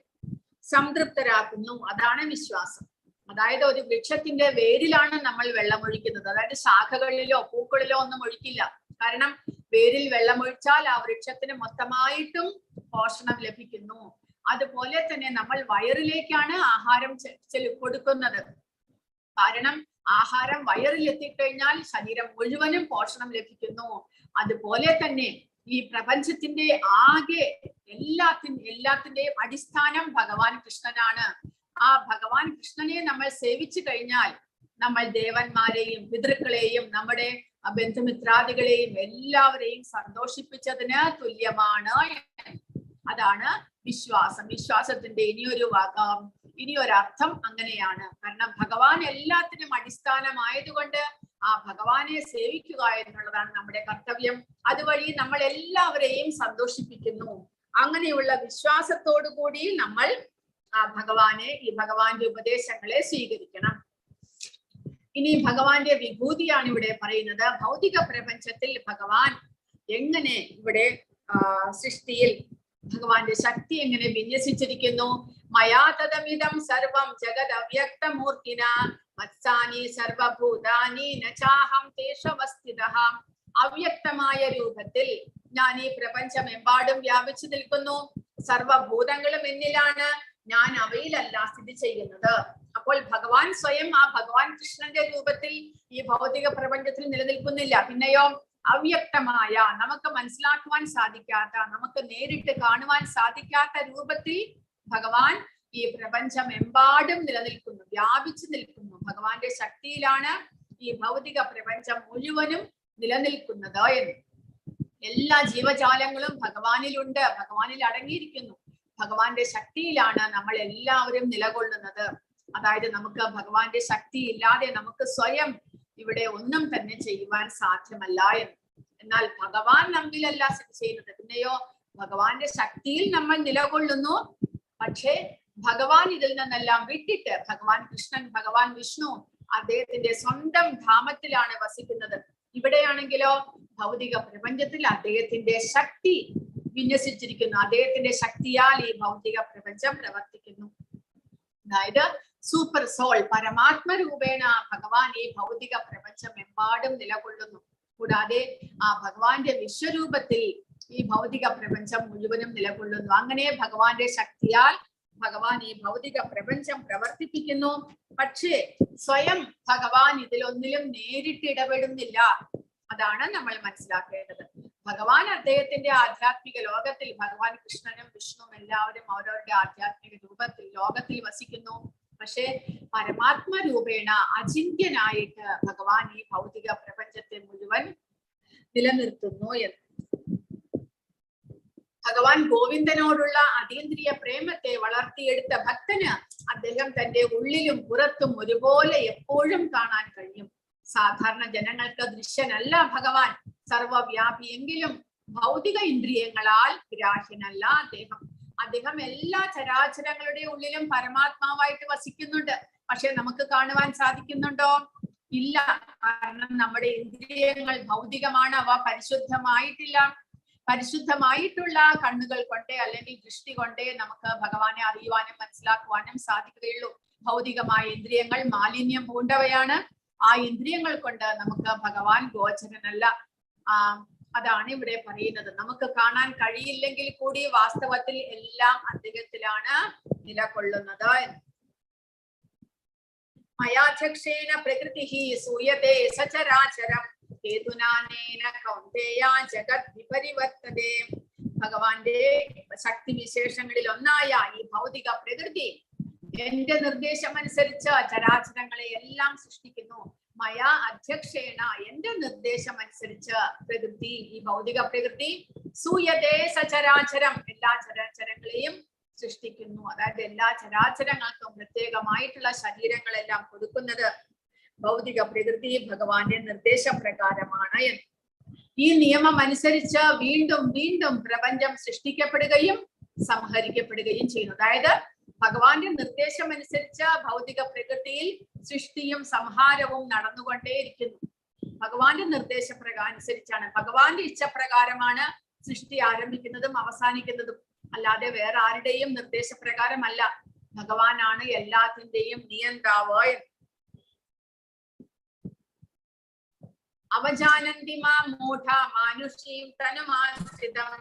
സംതൃപ്തരാക്കുന്നു. അതാണ് വിശ്വാസം. അതായത് ഒരു വൃക്ഷത്തിന്റെ വേരിലാണ് നമ്മൾ വെള്ളം ഒഴിക്കുന്നത്. അതായത് ശാഖകളിലോ പൂക്കളിലോ ഒന്നും ഒഴിക്കില്ല. കാരണം വേരിൽ വെള്ളമൊഴിച്ചാൽ ആ വൃക്ഷത്തിന് മൊത്തമായിട്ടും പോഷണം ലഭിക്കുന്നു. അതുപോലെ തന്നെ നമ്മൾ വയറിലേക്കാണ് ആഹാരം കൊടുക്കുന്നത്. കാരണം ആഹാരം വയറിൽ എത്തിക്കഴിഞ്ഞാൽ ശരീരം മുഴുവനും പോഷണം ലഭിക്കുന്നു. അതുപോലെ തന്നെ ഈ പ്രപഞ്ചത്തിന്റെ ആകെ എല്ലാത്തിന്റെയും അടിസ്ഥാനം ഭഗവാൻ കൃഷ്ണനാണ്. ആ ഭഗവാൻ കൃഷ്ണനെ നമ്മൾ സേവിച്ചു കഴിഞ്ഞാൽ നമ്മൾ ദേവന്മാരെയും പിതൃക്കളെയും നമ്മുടെ ബന്ധുമിത്രാദികളെയും എല്ലാവരെയും സന്തോഷിപ്പിച്ചതിന് തുല്യമാണ്. അതാണ് വിശ്വാസം. വിശ്വാസത്തിന്റെ ഇനിയൊരർത്ഥം അങ്ങനെയാണ്. കാരണം ഭഗവാൻ എല്ലാത്തിനും അടിസ്ഥാനമായതുകൊണ്ട് ആ ഭഗവാനെ സേവിക്കുക എന്നുള്ളതാണ് നമ്മുടെ കർത്തവ്യം. അതുവഴി നമ്മൾ എല്ലാവരെയും സന്തോഷിപ്പിക്കുന്നു. അങ്ങനെയുള്ള വിശ്വാസത്തോടു കൂടി നമ്മൾ ഭഗവാന്റെ ഉപദേശങ്ങളെ സ്വീകരിക്കണം. ഇനി ഭഗവാന്റെ വിഭൂതിയാണ് ഇവിടെ പറയുന്നത്. ഭൗതിക പ്രപഞ്ചത്തിൽ ഭഗവാൻ എങ്ങനെ ഇവിടെ സൃഷ്ടിയിൽ ഭഗവാന്റെ ശക്തി എങ്ങനെ വിന്യസിച്ചിരിക്കുന്നു. മയാതദമിദം സർവം ജഗത് അവ്യക്തമൂർത്തിന മത്സാനി സർവഭൂതാനി നചാഹം തേഷവസ്ഥിതഃ. അവ്യക്തമായ രൂപത്തിൽ ഞാൻ ഈ പ്രപഞ്ചമെമ്പാടും വ്യാപിച്ചു നിൽക്കുന്നു. സർവഭൂതങ്ങളും എന്നിലാണ്, ഞാൻ അവയിലല്ല സ്ഥിതി ചെയ്യുന്നത്. അപ്പോൾ ഭഗവാൻ സ്വയം ആ ഭഗവാൻ കൃഷ്ണന്റെ രൂപത്തിൽ ഈ ഭൗതിക പ്രപഞ്ചത്തിൽ നിലനിൽക്കുന്നില്ല. പിന്നെയോ അവ്യക്തമായ, നമുക്ക് മനസ്സിലാക്കുവാൻ സാധിക്കാത്ത, നമുക്ക് നേരിട്ട് കാണുവാൻ സാധിക്കാത്ത രൂപത്തിൽ ഭഗവാൻ ഈ പ്രപഞ്ചമെമ്പാടും നിലനിൽക്കുന്നു, വ്യാപിച്ചു നിൽക്കുന്നു. ഭഗവാന്റെ ശക്തിയിലാണ് ഈ ഭൗതിക പ്രപഞ്ചം മുഴുവനും നിലനിൽക്കുന്നത് എന്ന്. എല്ലാ ജീവജാലങ്ങളും ഭഗവാനിലുണ്ട്, ഭഗവാനിൽ അടങ്ങിയിരിക്കുന്നു. ഭഗവാന്റെ ശക്തിയിലാണ് നമ്മൾ എല്ലാവരും നിലകൊള്ളുന്നത്. അതായത് നമുക്ക് ഭഗവാന്റെ ശക്തി ഇല്ലാതെ നമുക്ക് സ്വയം ഇവിടെ ഒന്നും തന്നെ ചെയ്യുവാൻ സാധ്യമല്ല എന്ന്. എന്നാൽ ഭഗവാൻ നമ്മിലല്ല സ്ഥിതി ചെയ്യുന്നത്. പിന്നെയോ ഭഗവാന്റെ ശക്തിയിൽ നമ്മൾ നിലകൊള്ളുന്നു. പക്ഷേ ഭഗവാൻ ഇതിൽ നിന്നെല്ലാം വിട്ടിട്ട് ഭഗവാൻ കൃഷ്ണൻ, ഭഗവാൻ വിഷ്ണു അദ്ദേഹത്തിന്റെ സ്വന്തം ധാമത്തിലാണ് വസിക്കുന്നത്. ഇവിടെയാണെങ്കിലോ ഭൗതിക പ്രപഞ്ചത്തിൽ അദ്ദേഹത്തിന്റെ ശക്തി വിന്യസിച്ചിരിക്കുന്നു. അദ്ദേഹത്തിന്റെ ശക്തിയാൽ ഈ ഭൗതിക പ്രപഞ്ചം പ്രവർത്തിക്കുന്നു. അതായത് സൂപ്പർ സോൾ, പരമാത്മരൂപേണ ഭഗവാൻ ഈ ഭൗതിക പ്രപഞ്ചം എമ്പാടും നിലകൊള്ളുന്നു. കൂടാതെ ആ ഭഗവാന്റെ വിശ്വരൂപത്തിൽ ഈ ഭൗതിക പ്രപഞ്ചം മുഴുവനും നിലകൊള്ളുന്നു. അങ്ങനെ ഭഗവാന്റെ ശക്തിയാൽ ഭഗവാൻ ഈ ഭൗതിക പ്രപഞ്ചം പ്രവർത്തിപ്പിക്കുന്നു. പക്ഷേ സ്വയം ഭഗവാൻ ഇതിലൊന്നിലും നേരിട്ട് ഇടപെടുന്നില്ല. അതാണ് നമ്മൾ മനസ്സിലാക്കേണ്ടത്. ഭഗവാൻ അദ്ദേഹത്തിന്റെ ആധ്യാത്മിക ലോകത്തിൽ, ഭഗവാൻ കൃഷ്ണനും വിഷ്ണുവും എല്ലാവരും അവരവരുടെ ആധ്യാത്മിക രൂപത്തിൽ ലോകത്തിൽ വസിക്കുന്നു. പക്ഷെ പരമാത്മരൂപേണ അചിന്യനായിട്ട് ഭഗവാൻ ഈ ഭൗതിക പ്രപഞ്ചത്തെ മുഴുവൻ നിലനിർത്തുന്നു എന്ന്. ഭഗവാൻ ഗോവിന്ദനോടുള്ള അതീന്ദ്രിയ പ്രേമത്തെ വളർത്തിയെടുത്ത ഭക്തന് അദ്ദേഹം തന്റെ ഉള്ളിലും പുറത്തും ഒരുപോലെ എപ്പോഴും കാണാൻ കഴിയും. സാധാരണ ജനങ്ങൾക്ക് ദൃശ്യനല്ല ഭഗവാൻ. സർവവ്യാപിയെങ്കിലും ഭൗതിക ഇന്ദ്രിയങ്ങളാൽ ഗ്രാഹ്യനല്ല അദ്ദേഹം. അദ്ദേഹം എല്ലാ ചരാചരങ്ങളുടെ ഉള്ളിലും പരമാത്മാവായിട്ട് വസിക്കുന്നുണ്ട്. പക്ഷെ നമുക്ക് കാണുവാൻ സാധിക്കുന്നുണ്ടോ? ഇല്ല. കാരണം നമ്മുടെ ഇന്ദ്രിയങ്ങൾ ഭൗതികമാണ്, അവ പരിശുദ്ധമായിട്ടില്ല. പരിശുദ്ധമായിട്ടുള്ള കണ്ണുകൾ കൊണ്ടേ അല്ലെങ്കിൽ ദൃഷ്ടി കൊണ്ടേ നമുക്ക് ഭഗവാനെ അറിയുവാനും മനസ്സിലാക്കുവാനും സാധിക്കുകയുള്ളൂ. ഭൗതികമായ ഇന്ദ്രിയങ്ങൾ മാലിന്യം പൂണ്ടവയാണ്. ആ ഇന്ദ്രിയങ്ങൾ കൊണ്ട് നമുക്ക് ഭഗവാൻ ഗോചരനല്ല. അതാണ് ഇവിടെ പറയുന്നത്. നമുക്ക് കാണാൻ കഴിയില്ലെങ്കിൽ കൂടി വാസ്തവത്തിൽ എല്ലാം അദ്ദേഹത്തിലാണ് നിലകൊള്ളുന്നത്. മയാധ്യക്ഷേന പ്രകൃതിഃ സൂയതേ സചരാചരം ഹേതുനാനേന കൗന്ദേയ ജഗത് വിപരിവർത്തതേ. ഭഗവാന്റെ ശക്തി വിശേഷങ്ങളിൽ ഒന്നായ ഈ ഭൗതിക പ്രകൃതി എന്റെ നിർദ്ദേശം അനുസരിച്ച് ചരാചരങ്ങളെ എല്ലാം സൃഷ്ടിക്കുന്നു. മയ അധ്യക്ഷേണ, എന്റെ നിർദ്ദേശം അനുസരിച്ച് പ്രകൃതി, ഈ ഭൗതിക പ്രകൃതി സൂയതേ സചരാചരം, എല്ലാ ചരാചരങ്ങളെയും സൃഷ്ടിക്കുന്നു. അതായത് എല്ലാ ചരാചരങ്ങൾക്കും പ്രത്യേകമായിട്ടുള്ള ശരീരങ്ങളെല്ലാം കൊടുക്കുന്നത് ഭൗതിക പ്രകൃതി ഭഗവാന്റെ നിർദ്ദേശപ്രകാരമാണ്. ഈ നിയമം അനുസരിച്ച് വീണ്ടും വീണ്ടും പ്രപഞ്ചം സൃഷ്ടിക്കപ്പെടുകയും സംഹരിക്കപ്പെടുകയും ചെയ്യുന്നു. അതായത് ഭഗവാന്റെ നിർദ്ദേശം അനുസരിച്ച് ഭൗതിക പ്രകൃതിയിൽ സൃഷ്ടിയും സംഹാരവും നടന്നുകൊണ്ടേയിരിക്കുന്നു. ഭഗവാന്റെ നിർദ്ദേശപ്രകാരം അനുസരിച്ചാണ്, ഭഗവാന്റെ ഇച്ഛപ്രകാരമാണ് സൃഷ്ടി ആരംഭിക്കുന്നതും അവസാനിക്കുന്നതും. അല്ലാതെ വേറെ ആരുടെയും നിർദ്ദേശപ്രകാരമല്ല. ഭഗവാനാണ് എല്ലാത്തിന്റെയും നിയന്താവ്. അവജാനന്തി മാം മൂഢ മാനുഷീം തനുമാശ്രിതം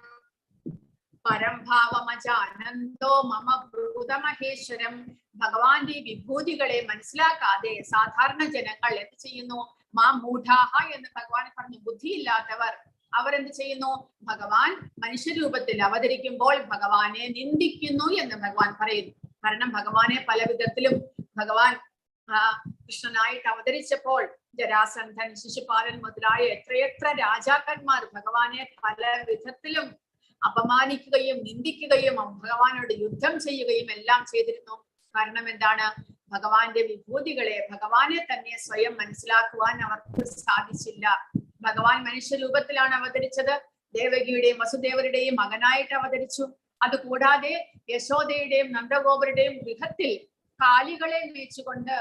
പരംഭാവമജാനന്ദോ മമ ഭൂതമഹേശ്വരം. ഭഗവാന്റെ വിഭൂതികളെ മനസ്സിലാക്കാതെ സാധാരണ ജനങ്ങൾ എന്ത് ചെയ്യുന്നു? മാം മൂഢാഹ എന്ന് ഭഗവാൻ പറഞ്ഞു. ബുദ്ധിയില്ലാത്തവർ അവർ എന്ത് ചെയ്യുന്നു? ഭഗവാൻ മനുഷ്യരൂപത്തിൽ അവതരിക്കുമ്പോൾ ഭഗവാനെ നിന്ദിക്കുന്നു എന്ന് ഭഗവാൻ പറയുന്നു. കാരണം ഭഗവാനെ പല വിധത്തിലും ഭഗവാൻ കൃഷ്ണനായിട്ട് അവതരിച്ചപ്പോൾ ജരാസന്ധൻ, ശിശുപാലൻ മുതലായ എത്രയെത്ര രാജാക്കന്മാർ ഭഗവാനെ പല വിധത്തിലും അപമാനിക്കുകയും നിന്ദിക്കുകയും ഭഗവാനോട് യുദ്ധം ചെയ്യുകയും എല്ലാം ചെയ്തിരുന്നു. കാരണം എന്താണ്? ഭഗവാന്റെ വിഭൂതികളെ, ഭഗവാനെ തന്നെ സ്വയം മനസ്സിലാക്കുവാൻ അവർക്ക് സാധിച്ചില്ല. ഭഗവാൻ മനുഷ്യരൂപത്തിലാണ് അവതരിച്ചത്. ദേവകിയുടെയും വസുദേവരുടെയും മകനായിട്ട് അവതരിച്ചു. അതുകൂടാതെ യശോദയുടെയും നന്ദഗോപരുടെയും ഗൃഹത്തിൽ കാലികളെ മേയിച്ചുകൊണ്ട്,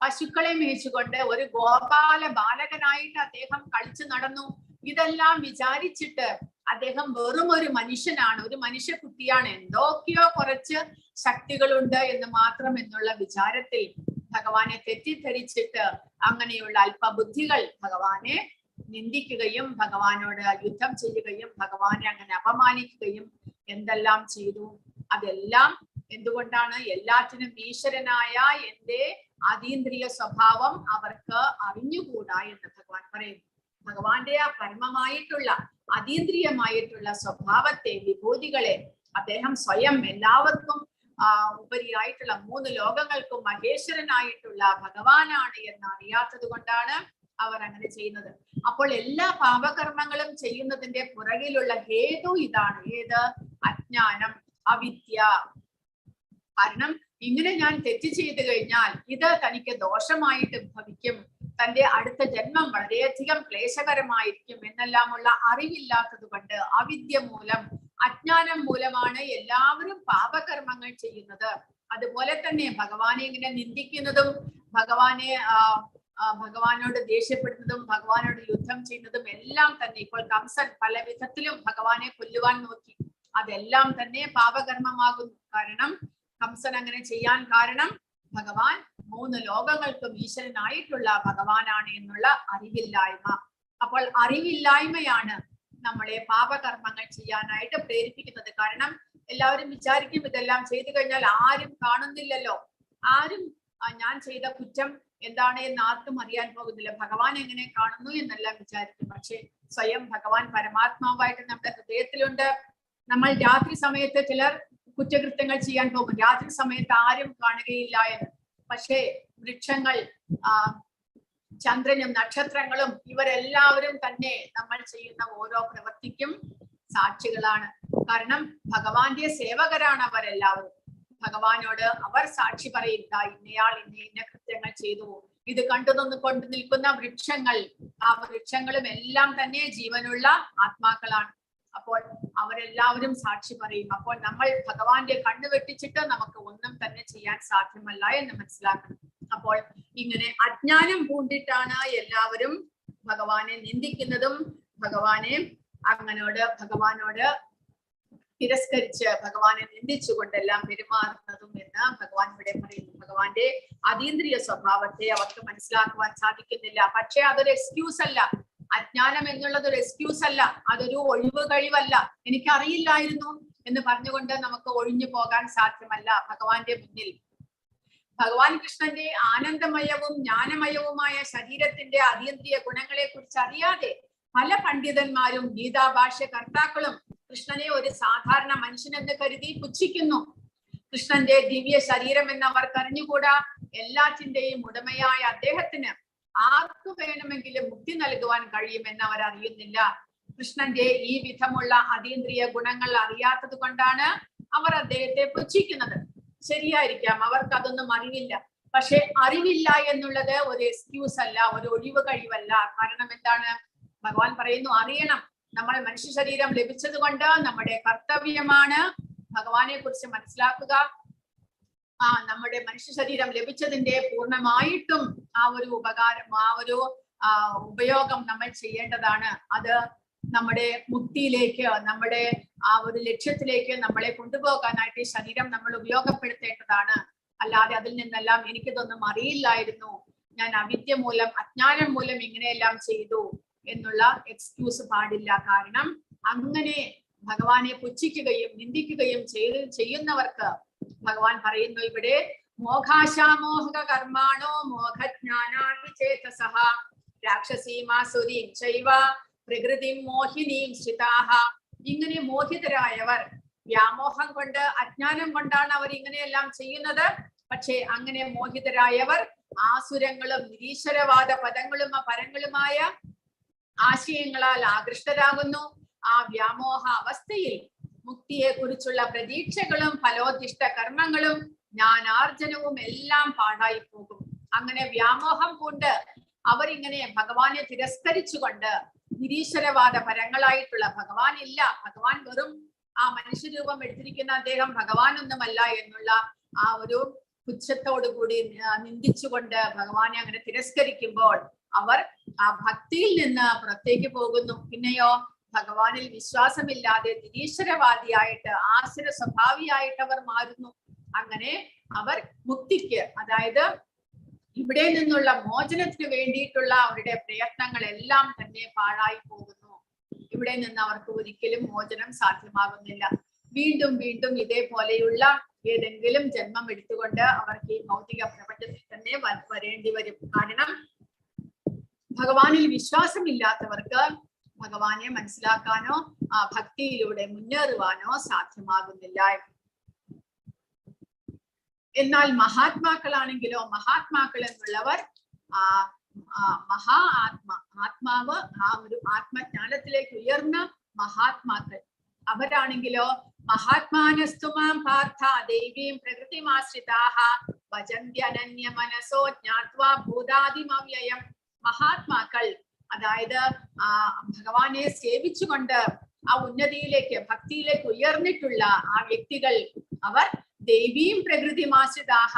പശുക്കളെ മേയിച്ചുകൊണ്ട് ഒരു ഗോപാല ബാലകനായിട്ട് അദ്ദേഹം കളിച്ചു നടന്നു. ഇതെല്ലാം വിചാരിച്ചിട്ട് അദ്ദേഹം വെറും ഒരു മനുഷ്യനാണ്, ഒരു മനുഷ്യക്കുട്ടിയാണ്, എന്തൊക്കെയോ കുറച്ച് ശക്തികളുണ്ട് എന്ന് മാത്രം എന്നുള്ള വിചാരത്തിൽ ഭഗവാനെ തെറ്റിദ്ധരിച്ചിട്ട് അങ്ങനെയുള്ള അല്പബുദ്ധികൾ ഭഗവാനെ നിന്ദിക്കുകയും ഭഗവാനോട് യുദ്ധം ചെയ്യുകയും ഭഗവാനെ അങ്ങനെ അപമാനിക്കുകയും എന്തെല്ലാം ചെയ്തു. അതെല്ലാം എന്തുകൊണ്ടാണ്? എല്ലാറ്റിനും ഈശ്വരനായ എന്റെ അതീന്ദ്രിയ സ്വഭാവം അവർക്ക് അറിഞ്ഞുകൂടാ എന്ന് ഭഗവാൻ പറയുന്നു. ഭഗവാന്റെ ആ പരമമായിട്ടുള്ള അതീന്ദ്രിയമായിട്ടുള്ള സ്വഭാവത്തെ, വിഭൂതികളെ അദ്ദേഹം സ്വയം എല്ലാവർക്കും ഉപരിയായിട്ടുള്ള മൂന്ന് ലോകങ്ങൾക്കും മഹേശ്വരനായിട്ടുള്ള ഭഗവാനാണ് എന്ന് അറിയാത്തത് കൊണ്ടാണ് അവർ അങ്ങനെ ചെയ്യുന്നത്. അപ്പോൾ എല്ലാ പാപകർമ്മങ്ങളും ചെയ്യുന്നതിന്റെ പുറകിലുള്ള ഹേതു ഇതാണ്. ഏത്? അജ്ഞാനം, അവിദ്യ. കാരണം ഇങ്ങനെ ഞാൻ തെറ്റ് ചെയ്തു കഴിഞ്ഞാൽ ഇത് തനിക്ക് ദോഷമായിട്ട് ഭവിക്കും, തന്റെ അടുത്ത ജന്മം വളരെയധികം ക്ലേശകരമായിരിക്കും എന്നെല്ലാമുള്ള അറിവില്ലാത്തത് കൊണ്ട്, അവിദ്യ മൂലം, അജ്ഞാനം മൂലമാണ് എല്ലാവരും പാപകർമ്മങ്ങൾ ചെയ്യുന്നത്. അതുപോലെ തന്നെ ഭഗവാനെ ഇങ്ങനെ നിന്ദിക്കുന്നതും ഭഗവാനോട് ദേഷ്യപ്പെടുന്നതും ഭഗവാനോട് യുദ്ധം ചെയ്യുന്നതും എല്ലാം തന്നെ ഇപ്പോൾ കംസൻ പല വിധത്തിലും ഭഗവാനെ കൊല്ലുവാൻ നോക്കി. അതെല്ലാം തന്നെ പാപകർമ്മമാകുന്നു. കാരണം കംസൻ അങ്ങനെ ചെയ്യാൻ കാരണം ഭഗവാൻ മൂന്ന് ലോകങ്ങൾക്കും ഈശ്വരനായിട്ടുള്ള ഭഗവാനാണ് എന്നുള്ള അറിവില്ലായ്മ. അപ്പോൾ അറിവില്ലായ്മയാണ് നമ്മളെ പാപകർമ്മങ്ങൾ ചെയ്യാനായിട്ട് പ്രേരിപ്പിക്കുന്നത്. കാരണം എല്ലാവരും വിചാരിക്കും ഇതെല്ലാം ചെയ്തു കഴിഞ്ഞാൽ ആരും കാണുന്നില്ലല്ലോ, ആരും ഞാൻ ചെയ്ത കുറ്റം എന്താണ് എന്ന് ആർക്കും അറിയാൻ പോകുന്നില്ല, ഭഗവാൻ എങ്ങനെ കാണുന്നു എന്നെല്ലാം വിചാരിക്കും. പക്ഷെ സ്വയം ഭഗവാൻ പരമാത്മാവായിട്ട് നമ്മുടെ ഹൃദയത്തിലുണ്ട്. നമ്മൾ രാത്രി സമയത്ത് ചിലർ കുറ്റകൃത്യങ്ങൾ ചെയ്യാൻ പോകും, രാത്രി സമയത്ത് ആരും കാണുകയില്ല എന്ന്. പക്ഷേ വൃക്ഷങ്ങൾ, ചന്ദ്രനും നക്ഷത്രങ്ങളും ഇവരെല്ലാവരും തന്നെ നമ്മൾ ചെയ്യുന്ന ഓരോ പ്രവൃത്തിക്കും സാക്ഷികളാണ്. കാരണം ഭഗവാന്റെ സേവകരാണ് അവരെല്ലാവരും. ഭഗവാനോട് അവർ സാക്ഷി പറയില്ല, ഇന്നയാൾ ഇന്ന കൃത്യങ്ങൾ ചെയ്തു, ഇത് കൊണ്ട് നിൽക്കുന്ന വൃക്ഷങ്ങൾ, ആ വൃക്ഷങ്ങളും എല്ലാം തന്നെ ജീവനുള്ള ആത്മാക്കളാണ്. അപ്പോൾ അവരെല്ലാവരും സാക്ഷി പറയും. അപ്പോൾ നമ്മൾ ഭഗവാന്റെ കണ്ണ് വെട്ടിച്ചിട്ട് നമുക്ക് ഒന്നും തന്നെ ചെയ്യാൻ സാധ്യമല്ല എന്ന് മനസ്സിലാക്കണം. അപ്പോൾ ഇങ്ങനെ അജ്ഞാനം പൂണ്ടിട്ടാണ് എല്ലാവരും ഭഗവാനെ നിന്ദിക്കുന്നതും ഭഗവാനോട് തിരസ്കരിച്ച് ഭഗവാനെ നിന്ദിച്ചുകൊണ്ടെല്ലാം പെരുമാറുന്നതും എന്ന് ഭഗവാൻ ഇവിടെ പറയുന്നു. ഭഗവാന്റെ അതീന്ദ്രിയ സ്വഭാവത്തെ അവർക്ക് മനസ്സിലാക്കുവാൻ സാധിക്കുന്നില്ല. പക്ഷെ അതൊരു എക്സ്ക്യൂസ് അല്ല. അജ്ഞാനം എന്നുള്ളത് ഒരു എക്സ്ക്യൂസ് അല്ല, അതൊരു ഒഴിവ് കഴിവല്ല. എനിക്കറിയില്ലായിരുന്നു എന്ന് പറഞ്ഞുകൊണ്ട് നമുക്ക് ഒഴിഞ്ഞു പോകാൻ സാധ്യമല്ല ഭഗവാന്റെ മുന്നിൽ. ഭഗവാൻ കൃഷ്ണന്റെ ആനന്ദമയവും ജ്ഞാനമയവുമായ ശരീരത്തിന്റെ അതീന്ദ്രിയ ഗുണങ്ങളെ കുറിച്ച് അറിയാതെ പല പണ്ഡിതന്മാരും ഗീതാഭാഷ്യകർത്താക്കളും കൃഷ്ണനെ ഒരു സാധാരണ മനുഷ്യനെന്ന് കരുതി പുച്ഛിക്കുന്നു. കൃഷ്ണന്റെ ദിവ്യ ശരീരം എന്ന് അവർക്ക് അറിഞ്ഞുകൂടാ. എല്ലാറ്റിന്റെയും ഉടമയായ അദ്ദേഹത്തിന് ആർക്കു വേണമെങ്കിലും മുക്തി നൽകുവാൻ കഴിയുമെന്ന് അവർ അറിയുന്നില്ല. കൃഷ്ണന്റെ ഈ വിധമുള്ള അതീന്ദ്രിയ ഗുണങ്ങൾ അറിയാത്തത് കൊണ്ടാണ് അവർ അദ്ദേഹത്തെ പുച്ഛിക്കുന്നത്. ശരിയായിരിക്കാം, അവർക്ക് അതൊന്നും അറിവില്ല. പക്ഷെ അറിവില്ല എന്നുള്ളത് ഒരു എക്സ്ക്യൂസ് അല്ല, ഒരു ഒഴിവ് കഴിവല്ല. കാരണം എന്താണ്? ഭഗവാൻ പറയുന്നു, അറിയണം. നമ്മൾ മനുഷ്യ ശരീരം ലഭിച്ചത് കൊണ്ട് നമ്മുടെ കർത്തവ്യമാണ് ഭഗവാനെ കുറിച്ച് മനസ്സിലാക്കുക. നമ്മുടെ മനുഷ്യ ശരീരം ലഭിച്ചതിന്റെ പൂർണ്ണമായിട്ടും ആ ഒരു ഉപയോഗം നമ്മൾ ചെയ്യേണ്ടതാണ്. അത് നമ്മുടെ മുക്തിയിലേക്ക്, നമ്മുടെ ആ ഒരു ലക്ഷ്യത്തിലേക്ക് നമ്മളെ കൊണ്ടുപോകാനായിട്ട് ഈ ശരീരം നമ്മൾ ഉപയോഗപ്പെടുത്തേണ്ടതാണ്. അല്ലാതെ അതിൽ നിന്നെല്ലാം എനിക്കിതൊന്നും അറിയില്ലായിരുന്നു, ഞാൻ അവിദ്യ മൂലം അജ്ഞാനം മൂലം ഇങ്ങനെയെല്ലാം ചെയ്തു എന്നുള്ള എക്സ്ക്യൂസ് പാടില്ല. കാരണം അങ്ങനെ ഭഗവാനെ പുച്ഛിക്കുകയും നിന്ദിക്കുകയും ചെയ്യുന്നവർക്ക് ഭഗവാൻ പറയുന്നു ഇവിടെ, മോഘാശാമോഹക കർമാണോ മോഹജ്ഞാനാനി ചേതസഃ രാക്ഷസീമാസുരീം ചൈവ പ്രകൃതിം മോഹിനീം സ്ഥിതാഃ. ഇങ്ങനെ മോഹിതരായവർ, വ്യാമോഹം കൊണ്ട് അജ്ഞാനം കൊണ്ടാണ് അവർ ഇങ്ങനെയെല്ലാം ചെയ്യുന്നത്. പക്ഷേ അങ്ങനെ മോഹിതരായവർ ആസുരങ്ങളും നിരീശ്വരവാദ പരങ്ങളുമായ ആശയങ്ങളാൽ ആകൃഷ്ടരാകുന്നു. ആ വ്യാമോഹ അവസ്ഥയിൽ മുക്തിയെ കുറിച്ചുള്ള പ്രതീക്ഷകളും ഫലോദിഷ്ട കർമ്മങ്ങളും ജ്ഞാനാർജനവും എല്ലാം പാഴായി പോകും. അങ്ങനെ വ്യാമോഹം കൊണ്ട് അവരിങ്ങനെ ഭഗവാനെ തിരസ്കരിച്ചുകൊണ്ട് നിരീശ്വരവാദ പരങ്ങളായിട്ടുള്ള ഭഗവാൻ ഇല്ല, ഭഗവാൻ വെറും ആ മനുഷ്യരൂപം എടുത്തിരിക്കുന്ന അദ്ദേഹം ഭഗവാനൊന്നുമല്ല എന്നുള്ള ആ ഒരു പുച്ഛത്തോടുകൂടി നിന്ദിച്ചുകൊണ്ട് ഭഗവാനെ അങ്ങനെ തിരസ്കരിക്കുമ്പോൾ അവർ ആ ഭക്തിയിൽ നിന്ന് പുറത്തേക്ക് പോകുന്നു. പിന്നെയോ ഭഗവാനിൽ വിശ്വാസമില്ലാതെ നിരീശ്വരവാദിയായിട്ട് ആസുര സ്വഭാവിയായിട്ട് അവർ മാറുന്നു. അങ്ങനെ അവർ മുക്തിക്ക്, അതായത് ഇവിടെ നിന്നുള്ള മോചനത്തിന് വേണ്ടിയിട്ടുള്ള അവരുടെ പ്രയത്നങ്ങളെല്ലാം തന്നെ പാഴായി പോകുന്നു. ഇവിടെ നിന്ന് അവർക്ക് ഒരിക്കലും മോചനം സാധ്യമാകുന്നില്ല. വീണ്ടും വീണ്ടും ഇതേപോലെയുള്ള ഏതെങ്കിലും ജന്മം എടുത്തുകൊണ്ട് അവർക്ക് ഈ ഭൗതിക പ്രപഞ്ചത്തിൽ തന്നെ വരേണ്ടി വരും. കാരണം ഭഗവാനിൽ വിശ്വാസമില്ലാത്തവർക്ക് ഭഗവാനെ മനസ്സിലാക്കാനോ ആ ഭക്തിയിലൂടെ മുന്നേറുവാനോ സാധ്യമാകുന്നില്ല. എന്നാൽ മഹാത്മാക്കളാണെങ്കിലോ, മഹാത്മാക്കൾ എന്നുള്ളവർ ആത്മാവ് ആ ഒരു ആത്മജ്ഞാനത്തിലേക്ക് ഉയർന്ന മഹാത്മാക്കൾ. അവരാണെങ്കിലോ മഹാത്മാനസ്തുമാം പാർത്ഥ ദൈവീം പ്രകൃതിമാശ്രിതാഃ ഭജന്ത്യനന്യ മനസോ ജ്ഞാത്വാ ഭൂതാദിമവ്യയം. മഹാത്മാക്കൾ, അതായത് ഭഗവാനെ സേവിച്ചുകൊണ്ട് ആ ഉന്നതിയിലേക്ക്, ഭക്തിയിലേക്ക് ഉയർന്നിട്ടുള്ള ആ വ്യക്തികൾ, അവർ ദൈവീം പ്രകൃതിമാശ്രിതാഃ.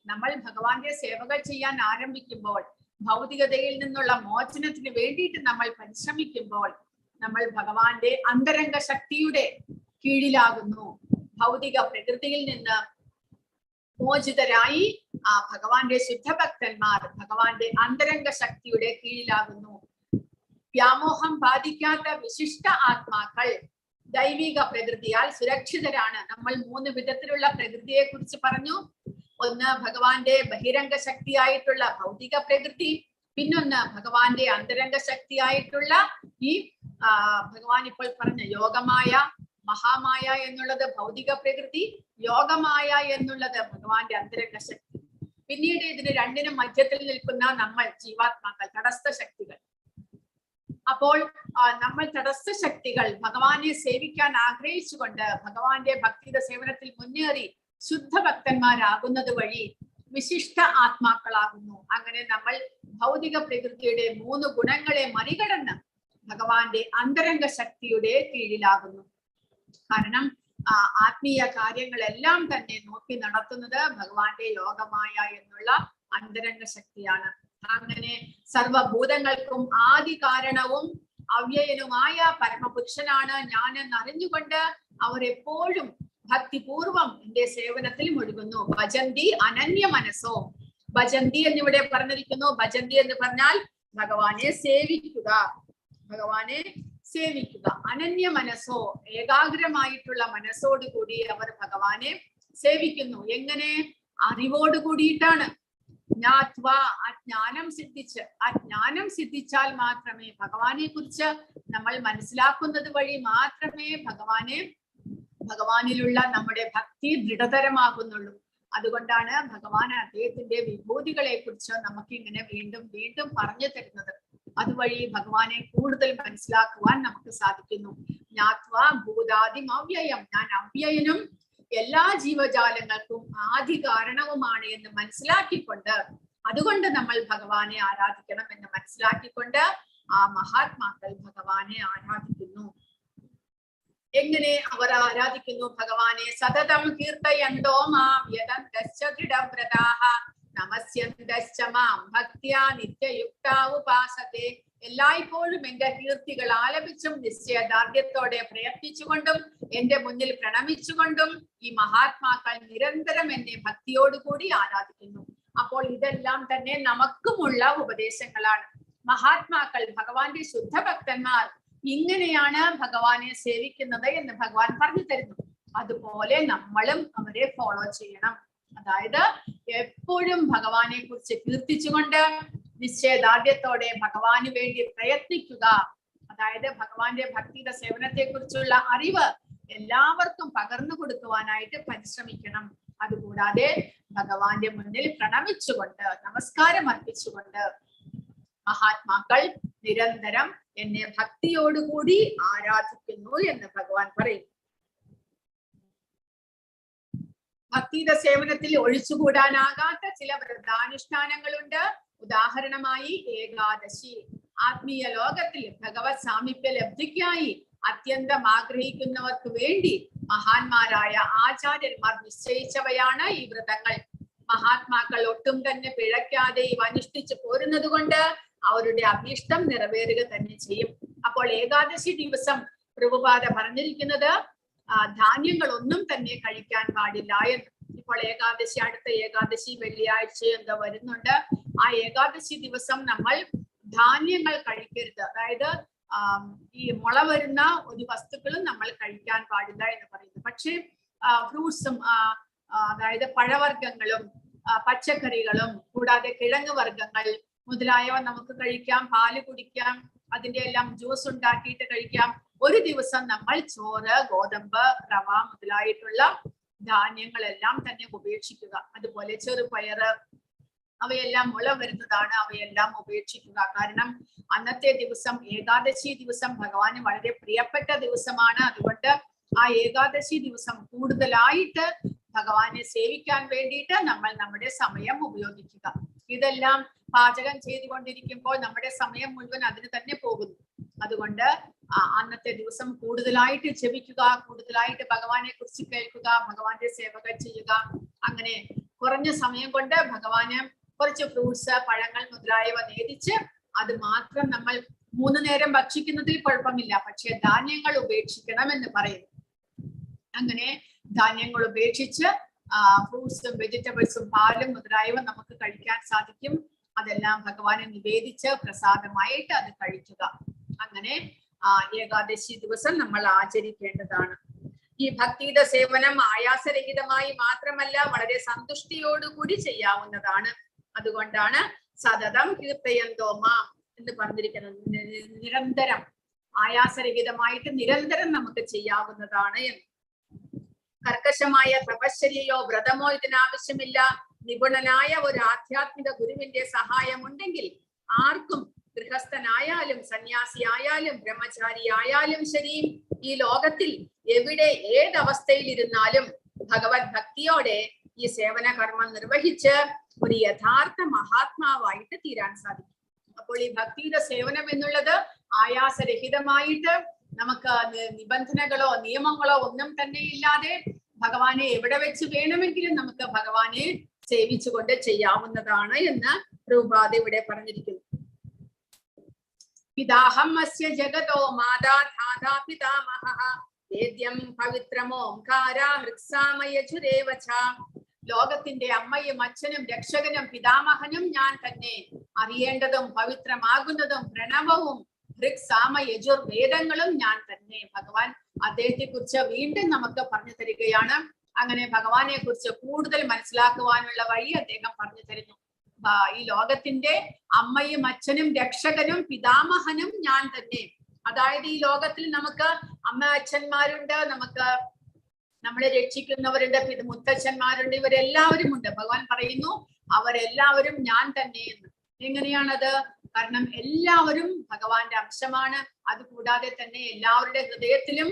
നമ്മൾ ഭഗവാന്റെ സേവകൾ ചെയ്യാൻ ആരംഭിക്കുമ്പോൾ, ഭൗതികതയിൽ നിന്നുള്ള മോചനത്തിന് വേണ്ടിയിട്ട് നമ്മൾ പരിശ്രമിക്കുമ്പോൾ, നമ്മൾ ഭഗവാന്റെ അന്തരംഗ ശക്തിയുടെ കീഴിലാകുന്നു. ഭൗതിക പ്രകൃതിയിൽ നിന്ന് മോചിതരായി ആ ഭഗവാന്റെ ശുദ്ധഭക്തന്മാർ ഭഗവാന്റെ അന്തരംഗ ശക്തിയുടെ കീഴിലാകുന്നു. വ്യാമോഹം ബാധിക്കാത്ത വിശിഷ്ട ആത്മാക്കൾ ദൈവിക പ്രകൃതിയാൽ സുരക്ഷിതരാണ്. നമ്മൾ 3 വിധത്തിലുള്ള പ്രകൃതിയെ കുറിച്ച് പറഞ്ഞു. ഒന്ന് ഭഗവാന്റെ ബഹിരംഗ ശക്തിയായിട്ടുള്ള ഭൗതിക പ്രകൃതി, പിന്നൊന്ന് ഭഗവാന്റെ അന്തരംഗ ശക്തിയായിട്ടുള്ള ഈ ഭഗവാൻ ഇപ്പോൾ പറഞ്ഞ യോഗമായ, മഹാമായ എന്നുള്ളത് ഭൗതിക പ്രകൃതി, യോഗമായ എന്നുള്ളത് ഭഗവാന്റെ അന്തരംഗ ശക്തി. പിന്നീട് ഇതിന് രണ്ടിനും മധ്യത്തിൽ നിൽക്കുന്ന നമ്മൾ ജീവാത്മാക്കൾ, തടസ്ഥ ശക്തികൾ. അപ്പോൾ നമ്മൾ തടസ്ഥ ശക്തികൾ ഭഗവാനെ സേവിക്കാൻ ആഗ്രഹിച്ചുകൊണ്ട് ഭഗവാന്റെ ഭക്തിയുടെ സേവനത്തിൽ മുന്നേറി ശുദ്ധഭക്തന്മാരാകുന്നത് വഴി വിശിഷ്ട ആത്മാക്കളാകുന്നു. അങ്ങനെ നമ്മൾ ഭൗതിക പ്രകൃതിയുടെ 3 ഗുണങ്ങളെ മറികടന്ന് ഭഗവാന്റെ അന്തരംഗ ശക്തിയുടെ കീഴിലാകുന്നു. കാരണം ആത്മീയ കാര്യങ്ങളെല്ലാം തന്നെ നോക്കി നടത്തുന്നത് ഭഗവാന്റെ യോഗമായ എന്നുള്ള അന്തരംഗ ശക്തിയാണ്. അങ്ങനെ സർവഭൂതങ്ങൾക്കും ആദി കാരണവും അവ്യയനുമായ പരമപുരുഷനാണ് ഞാൻ എന്നറിഞ്ഞുകൊണ്ട് അവർ എപ്പോഴും ഭക്തിപൂർവം എന്റെ സേവനത്തിൽ മുഴുകുന്നു. ഭജന്തി അനന്യ മനസ്സോ. ഭജന്തി എന്നിവിടെ പറഞ്ഞിരിക്കുന്നു. ഭജന്തി എന്ന് പറഞ്ഞാൽ ഭഗവാനെ സേവിക്കുക, ഭഗവാനെ സേവിക്കുക. അനന്യ മനസ്സോ, ഏകാഗ്രമായിട്ടുള്ള മനസ്സോടുകൂടി അവർ ഭഗവാനെ സേവിക്കുന്നു. എങ്ങനെ? അറിവോട് കൂടിയിട്ടാണ്. ജ്ഞാത്വ, അജ്ഞാനം സിദ്ധിച്ച്. അജ്ഞാനം സിദ്ധിച്ചാൽ മാത്രമേ ഭഗവാനെ കുറിച്ച് നമ്മൾ മനസ്സിലാക്കുന്നത് വഴി മാത്രമേ ഭഗവാനിലുള്ള നമ്മുടെ ഭക്തി ദൃഢതരമാകുന്നുള്ളൂ. അതുകൊണ്ടാണ് ഭഗവാൻ അദ്ദേഹത്തിന്റെ വിഭൂതികളെ കുറിച്ച് നമുക്ക് ഇങ്ങനെ വീണ്ടും വീണ്ടും പറഞ്ഞു തരുന്നത്. അതുവഴി ഭഗവാനെ കൂടുതൽ മനസ്സിലാക്കുവാൻ നമുക്ക് സാധിക്കുന്നു. ജ്ഞാത്വ ഭൂതാദിം അവ്യയം. ഞാൻ അവ്യയനും എല്ലാ ജീവജാലങ്ങൾക്കും ആദി കാരണവുമാണ് എന്ന് മനസ്സിലാക്കിക്കൊണ്ട്, അതുകൊണ്ട് നമ്മൾ ഭഗവാനെ ആരാധിക്കണം എന്ന് മനസ്സിലാക്കിക്കൊണ്ട് ആ മഹാത്മാക്കൾ ഭഗവാനെ ആരാധിക്കുന്നു. എങ്ങനെ അവർ ആരാധിക്കുന്നു ഭഗവാനെ? സതതം കീർത്തയന്തോ മാം യദന്തശ്ച ദൃഢവ്രതാഃ നമസ്യന്തശ്ച മാം ഭക്ത്യാ നിത്യയുക്താ ഉപാസതേ. എല്ലായ്പ്പോഴും എന്റെ കീർത്തികൾ ആലപിച്ചും നിശ്ചയദാർഢ്യത്തോടെ പ്രയത്നിച്ചുകൊണ്ടും എന്റെ മുന്നിൽ പ്രണമിച്ചുകൊണ്ടും ഈ മഹാത്മാക്കൾ നിരന്തരം എന്നെ ഭക്തിയോടുകൂടി ആരാധിക്കുന്നു. അപ്പോൾ ഇതെല്ലാം തന്നെ നമുക്കുമുള്ള ഉപദേശങ്ങളാണ്. മഹാത്മാക്കൾ, ഭഗവാന്റെ ശുദ്ധഭക്തന്മാർ ഇങ്ങനെയാണ് ഭഗവാനെ സേവിക്കുന്നത് എന്ന് ഭഗവാൻ പറഞ്ഞു തരുന്നു. അതുപോലെ നമ്മളും അവരെ ഫോളോ ചെയ്യണം. അതായത് എപ്പോഴും ഭഗവാനെ കുറിച്ച് കീർത്തിച്ചുകൊണ്ട് നിശ്ചയദാർഢ്യത്തോടെ ഭഗവാന് വേണ്ടി പ്രയത്നിക്കുക. അതായത് ഭഗവാന്റെ ഭക്തിയുടെ സേവനത്തെ കുറിച്ചുള്ള അറിവ് എല്ലാവർക്കും പകർന്നു കൊടുക്കുവാനായിട്ട് പരിശ്രമിക്കണം. അതുകൂടാതെ ഭഗവാന്റെ മുന്നിൽ പ്രണമിച്ചുകൊണ്ട്, നമസ്കാരം അർപ്പിച്ചുകൊണ്ട് മഹാത്മാക്കൾ നിരന്തരം എന്നെ ഭക്തിയോടുകൂടി ആരാധിക്കുന്നു എന്ന് ഭഗവാൻ പറയും. ഭക്തിയുടെ സേവനത്തിൽ ഒഴിച്ചുകൂടാനാകാത്ത ചില വ്രതാനുഷ്ഠാനങ്ങളുണ്ട്. ഉദാഹരണമായി ഏകാദശി. ആത്മീയ ലോകത്തിൽ ഭഗവത് സാമീപ്യ ലബ്ധിക്കായി അത്യന്തം ആഗ്രഹിക്കുന്നവർക്ക് വേണ്ടി മഹാന്മാരായ ആചാര്യന്മാർ നിശ്ചയിച്ചവയാണ് ഈ വ്രതങ്ങൾ. മഹാത്മാക്കൾ ഒട്ടും തന്നെ പിഴയ്ക്കാതെ ഇവ അനുഷ്ഠിച്ചു പോരുന്നത് കൊണ്ട് അവരുടെ അഭീഷ്ടം നിറവേറുക തന്നെ ചെയ്യും. അപ്പോൾ ഏകാദശി ദിവസം പ്രഭുപാദ പറഞ്ഞിരിക്കുന്നത് ധാന്യങ്ങളൊന്നും തന്നെ കഴിക്കാൻ പാടില്ല എന്ന്. ഇപ്പോൾ ഏകാദശി, അടുത്ത ഏകാദശി വെള്ളിയാഴ്ച എന്താ വരുന്നുണ്ട്. ആ ഏകാദശി ദിവസം നമ്മൾ ധാന്യങ്ങൾ കഴിക്കരുത്. അതായത് ഈ മുള വരുന്ന ഒരു വസ്തുക്കളും നമ്മൾ കഴിക്കാൻ പാടില്ല എന്ന് പറയുന്നു. പക്ഷേ ഫ്രൂട്ട്സും, അതായത് പഴവർഗ്ഗങ്ങളും പച്ചക്കറികളും കൂടാതെ കിഴങ്ങ് വർഗ്ഗങ്ങൾ മുതലായവ നമുക്ക് കഴിക്കാം. പാല് കുടിക്കാം, അതിന്റെ എല്ലാം ജ്യൂസ് ഉണ്ടാക്കിയിട്ട് കഴിക്കാം. ഒരു ദിവസം നമ്മൾ ചോറ്, ഗോതമ്പ്, റവ മുതലായിട്ടുള്ള ധാന്യങ്ങളെല്ലാം തന്നെ ഉപേക്ഷിക്കുക. അതുപോലെ ചെറുപയറ്, അവയെല്ലാം മുള വരുന്നതാണ്, അവയെല്ലാം ഉപേക്ഷിക്കുക. കാരണം അന്നത്തെ ദിവസം, ഏകാദശി ദിവസം ഭഗവാന് വളരെ പ്രിയപ്പെട്ട ദിവസമാണ്. അതുകൊണ്ട് ആ ഏകാദശി ദിവസം കൂടുതലായിട്ട് ഭഗവാനെ സേവിക്കാൻ വേണ്ടിയിട്ട് നമ്മൾ നമ്മുടെ സമയം ഉപയോഗിക്കുക. ഇതെല്ലാം പാചകം ചെയ്തുകൊണ്ടിരിക്കുമ്പോൾ നമ്മുടെ സമയം മുഴുവൻ അതിന് തന്നെ പോകുന്നു. അതുകൊണ്ട് അന്നത്തെ ദിവസം കൂടുതലായിട്ട് ജപിക്കുക, കൂടുതലായിട്ട് ഭഗവാനെ കുറിച്ച് കേൾക്കുക, ഭഗവാന്റെ സേവകൾ ചെയ്യുക. അങ്ങനെ കുറഞ്ഞ സമയം കൊണ്ട് ഭഗവാന് കുറച്ച് ഫ്രൂട്ട്സ്, പഴങ്ങൾ മുതലായവ നേദിച്ച് അത് മാത്രം നമ്മൾ 3 നേരം ഭക്ഷിക്കുന്നതിൽ കുഴപ്പമില്ല. പക്ഷെ ധാന്യങ്ങൾ ഉപേക്ഷിക്കണം എന്ന് പറയുന്നു. അങ്ങനെ ധാന്യങ്ങൾ ഉപേക്ഷിച്ച് ഫ്രൂട്ട്സും വെജിറ്റബിൾസും പാലും മുതലായവ നമുക്ക് കഴിക്കാൻ സാധിക്കും. അതെല്ലാം ഭഗവാനെ നിവേദിച്ച് പ്രസാദമായിട്ട് അത് കഴിക്കുക. അങ്ങനെ ഏകാദശി ദിവസം നമ്മൾ ആചരിക്കേണ്ടതാണ്. ഈ ഭക്തിയുടെ സേവനം ആയാസരഹിതമായി മാത്രമല്ല, വളരെ സന്തുഷ്ടിയോടുകൂടി ചെയ്യാവുന്നതാണ്. അതുകൊണ്ടാണ് സതതം കീർത്തയന്തോ മാം എന്ന് പറഞ്ഞിരിക്കുന്നത്. നിരന്തരം, ആയാസരഹിതമായിട്ട് നിരന്തരം നമുക്ക് ചെയ്യാവുന്നതാണ് എന്ന്. കർക്കശമായ തപശ്ചര്യയോ വ്രതമോ ഇതിനാവശ്യമില്ല. നിപുണനായ ഒരു ആധ്യാത്മിക ഗുരുവിന്റെ സഹായം ഉണ്ടെങ്കിൽ ആർക്കും, ഗൃഹസ്ഥനായാലും സന്യാസിയായാലും ബ്രഹ്മചാരിയായാലും ശരി, ഈ ലോകത്തിൽ എവിടെ ഏതവസ്ഥയിൽ ഇരുന്നാലും ഭഗവത് ഭക്തിയോടെ ഈ സേവന കർമ്മം നിർവഹിച്ച് ഒരു യഥാർത്ഥ മഹാത്മാവായിട്ട് തീരാൻ സാധിക്കും. അപ്പോൾ ഈ ഭക്തിയുടെ സേവനം എന്നുള്ളത് ആയാസരഹിതമായിട്ട് നമുക്ക് നിബന്ധനകളോ നിയമങ്ങളോ ഒന്നും തന്നെ ഇല്ലാതെ ഭഗവാനെ എവിടെ വെച്ച് വേണമെങ്കിലും നമുക്ക് ഭഗവാനെ സേവിച്ചുകൊണ്ട് ചെയ്യാവുന്നതാണ് എന്ന് പ്രഭുപാദ ഇവിടെ പറഞ്ഞിരിക്കുന്നു. പിതാഹം അസ്യ ജഗതോ മാതാ ധാതാ പിതാമഹഃ വേദ്യം പവിത്രമോംകാര ഹൃത്സാമയജുരേവ ച. ലോകത്തിന്റെ അമ്മയും അച്ഛനും രക്ഷകനും പിതാമഹനും ഞാൻ തന്നെ. അറിയേണ്ടതും പവിത്രമാകുന്നതും പ്രണവവും ഹൃത്സാമയജുർ വേദങ്ങളും ഞാൻ തന്നെ. ഭഗവാൻ അദ്ദേഹത്തെ കുറിച്ച് വീണ്ടും നമുക്ക് പറഞ്ഞു തരികയാണ്. അങ്ങനെ ഭഗവാനെ കുറിച്ച് കൂടുതൽ മനസ്സിലാക്കുവാനുള്ള വഴി അദ്ദേഹം പറഞ്ഞു തരുന്നു. ഈ ലോകത്തിന്റെ അമ്മയും അച്ഛനും രക്ഷകനും പിതാമഹനും ഞാൻ തന്നെ. അതായത് ഈ ലോകത്തിൽ നമുക്ക് അമ്മ അച്ഛന്മാരുണ്ട്, നമുക്ക് നമ്മളെ രക്ഷിക്കുന്നവരുണ്ട്, മുത്തച്ഛന്മാരുണ്ട്, ഇവരെല്ലാവരും ഉണ്ട്. ഭഗവാൻ പറയുന്നു അവരെല്ലാവരും ഞാൻ തന്നെ എന്ന്. എങ്ങനെയാണത്? കാരണം എല്ലാവരും ഭഗവാന്റെ അംശമാണ്. അതുകൂടാതെ തന്നെ എല്ലാവരുടെ ഹൃദയത്തിലും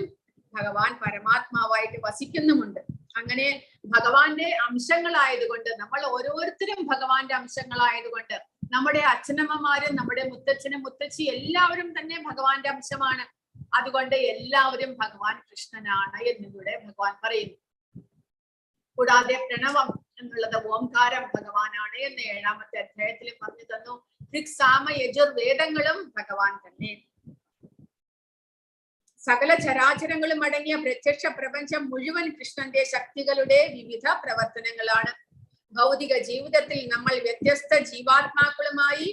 ഭഗവാൻ പരമാത്മാവായിട്ട് വസിക്കുന്നുമുണ്ട്. അങ്ങനെ ഭഗവാന്റെ അംശങ്ങളായതുകൊണ്ട്, നമ്മൾ ഓരോരുത്തരും ഭഗവാന്റെ അംശങ്ങളായതുകൊണ്ട്, നമ്മുടെ അച്ഛനമ്മമാരും നമ്മുടെ മുത്തച്ഛനും മുത്തച്ഛി എല്ലാവരും തന്നെ ഭഗവാന്റെ അംശമാണ്. അതുകൊണ്ട് എല്ലാവരും ഭഗവാൻ കൃഷ്ണനാണ് എന്നിവിടെ ഭഗവാൻ പറയുന്നു. കൂടാതെ പ്രണവം എന്നുള്ളത് ഓംകാരം ഭഗവാനാണ് എന്ന് 7ാമത്തെ അധ്യായത്തിൽ പറഞ്ഞു തന്നു. ഹൃത്സാമ യജുർ വേദങ്ങളും ഭഗവാൻ തന്നെ. സകല ചരാചരങ്ങളും അടങ്ങിയ പ്രത്യക്ഷ പ്രപഞ്ചം മുഴുവൻ കൃഷ്ണന്റെ ശക്തികളുടെ വിവിധ പ്രവർത്തനങ്ങളാണ്. ഭൗതിക ജീവിതത്തിൽ നമ്മൾ വ്യത്യസ്ത ജീവാത്മാക്കളുമായി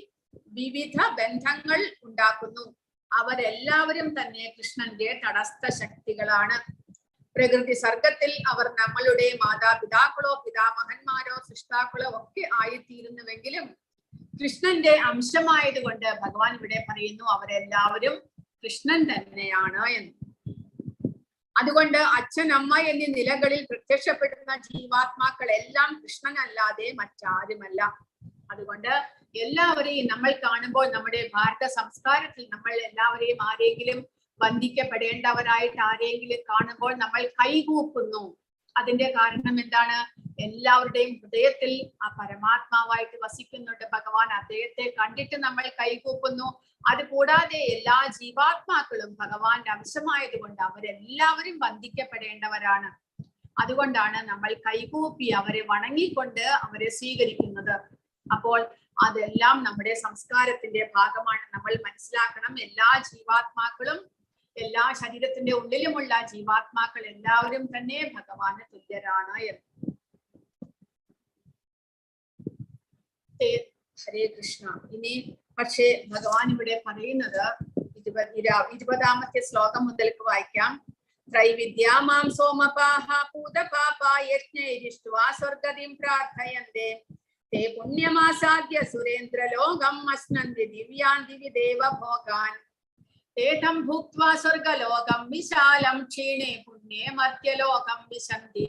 വിവിധ ബന്ധങ്ങൾ ഉണ്ടാക്കുന്നു. അവരെല്ലാവരും തന്നെ കൃഷ്ണന്റെ തടസ്ഥ ശക്തികളാണ്. പ്രകൃതി സർഗത്തിൽ അവർ നമ്മളുടെ മാതാപിതാക്കളോ പിതാമഹന്മാരോ സൃഷ്ടാക്കളോ ഒക്കെ ആയിത്തീരുന്നുവെങ്കിലും കൃഷ്ണന്റെ അംശമായതുകൊണ്ട് ഭഗവാൻ ഇവിടെ പറയുന്നു അവരെല്ലാവരും കൃഷ്ണൻ തന്നെയാണ് എന്ന്. അതുകൊണ്ട് അച്ഛൻ അമ്മ എന്നീ നിലകളിൽ പ്രത്യക്ഷപ്പെടുന്ന ജീവാത്മാക്കൾ എല്ലാം കൃഷ്ണനല്ലാതെ മറ്റാരുമല്ല. അതുകൊണ്ട് എല്ലാവരെയും നമ്മൾ കാണുമ്പോൾ നമ്മുടെ ഭാരത സംസ്കാരത്തിൽ നമ്മൾ എല്ലാവരെയും ആരെങ്കിലും വന്ദിക്കപ്പെടേണ്ടവരായിട്ട് ആരെങ്കിലും കാണുമ്പോൾ നമ്മൾ കൈകൂപ്പുന്നു. അതിന്റെ കാരണം എന്താണ്? എല്ലാവരുടെയും ഹൃദയത്തിൽ ആ പരമാത്മാവായിട്ട് വസിക്കുന്നുണ്ട് ഭഗവാൻ. അദ്ദേഹത്തെ കണ്ടിട്ട് നമ്മൾ കൈകൂപ്പുന്നു. അതുകൂടാതെ എല്ലാ ജീവാത്മാക്കളും ഭഗവാന്റെ അംശമായതുകൊണ്ട് അവരെല്ലാവരും വന്ദിക്കപ്പെടേണ്ടവരാണ്. അതുകൊണ്ടാണ് നമ്മൾ കൈകൂപ്പി അവരെ വണങ്ങിക്കൊണ്ട് അവരെ സ്വീകരിക്കുന്നത്. അപ്പോൾ അതെല്ലാം നമ്മുടെ സംസ്കാരത്തിന്റെ ഭാഗമാണ്. നമ്മൾ മനസ്സിലാക്കണം, എല്ലാ ജീവാത്മാക്കളും, എല്ലാ ശരീരത്തിന്റെ ഉള്ളിലുമുള്ള ജീവാത്മാക്കൾ എല്ലാവരും തന്നെ ഭഗവാന് തുല്യരാണ് എന്ന്. ഹരേ കൃഷ്ണ. ഇനി പക്ഷേ ഭഗവാൻ ഇവിടെ പറയുന്നത് 20ാമത്തെ ശ്ലോകം മുതൽക്ക് വായിക്കാം. ത്രൈവിദ്യാമാം സോമപാഹ പൂതപാപാ യജ്ഞൈരിഷ്ട്വാ സ്വർഗതിം പ്രാർത്ഥയന്തേ തേ പുണ്യമാസാദ്യ സുരേന്ദ്രലോകം അശ്നന്തി ദിവ്യാൻ ദിവിദേവ ഭോഗാൻ തേതം ഭുക്ത്വാ സ്വർഗലോകം വിശാലം ക്ഷീണേ പുണ്യേ മർത്യലോകം വിശന്തി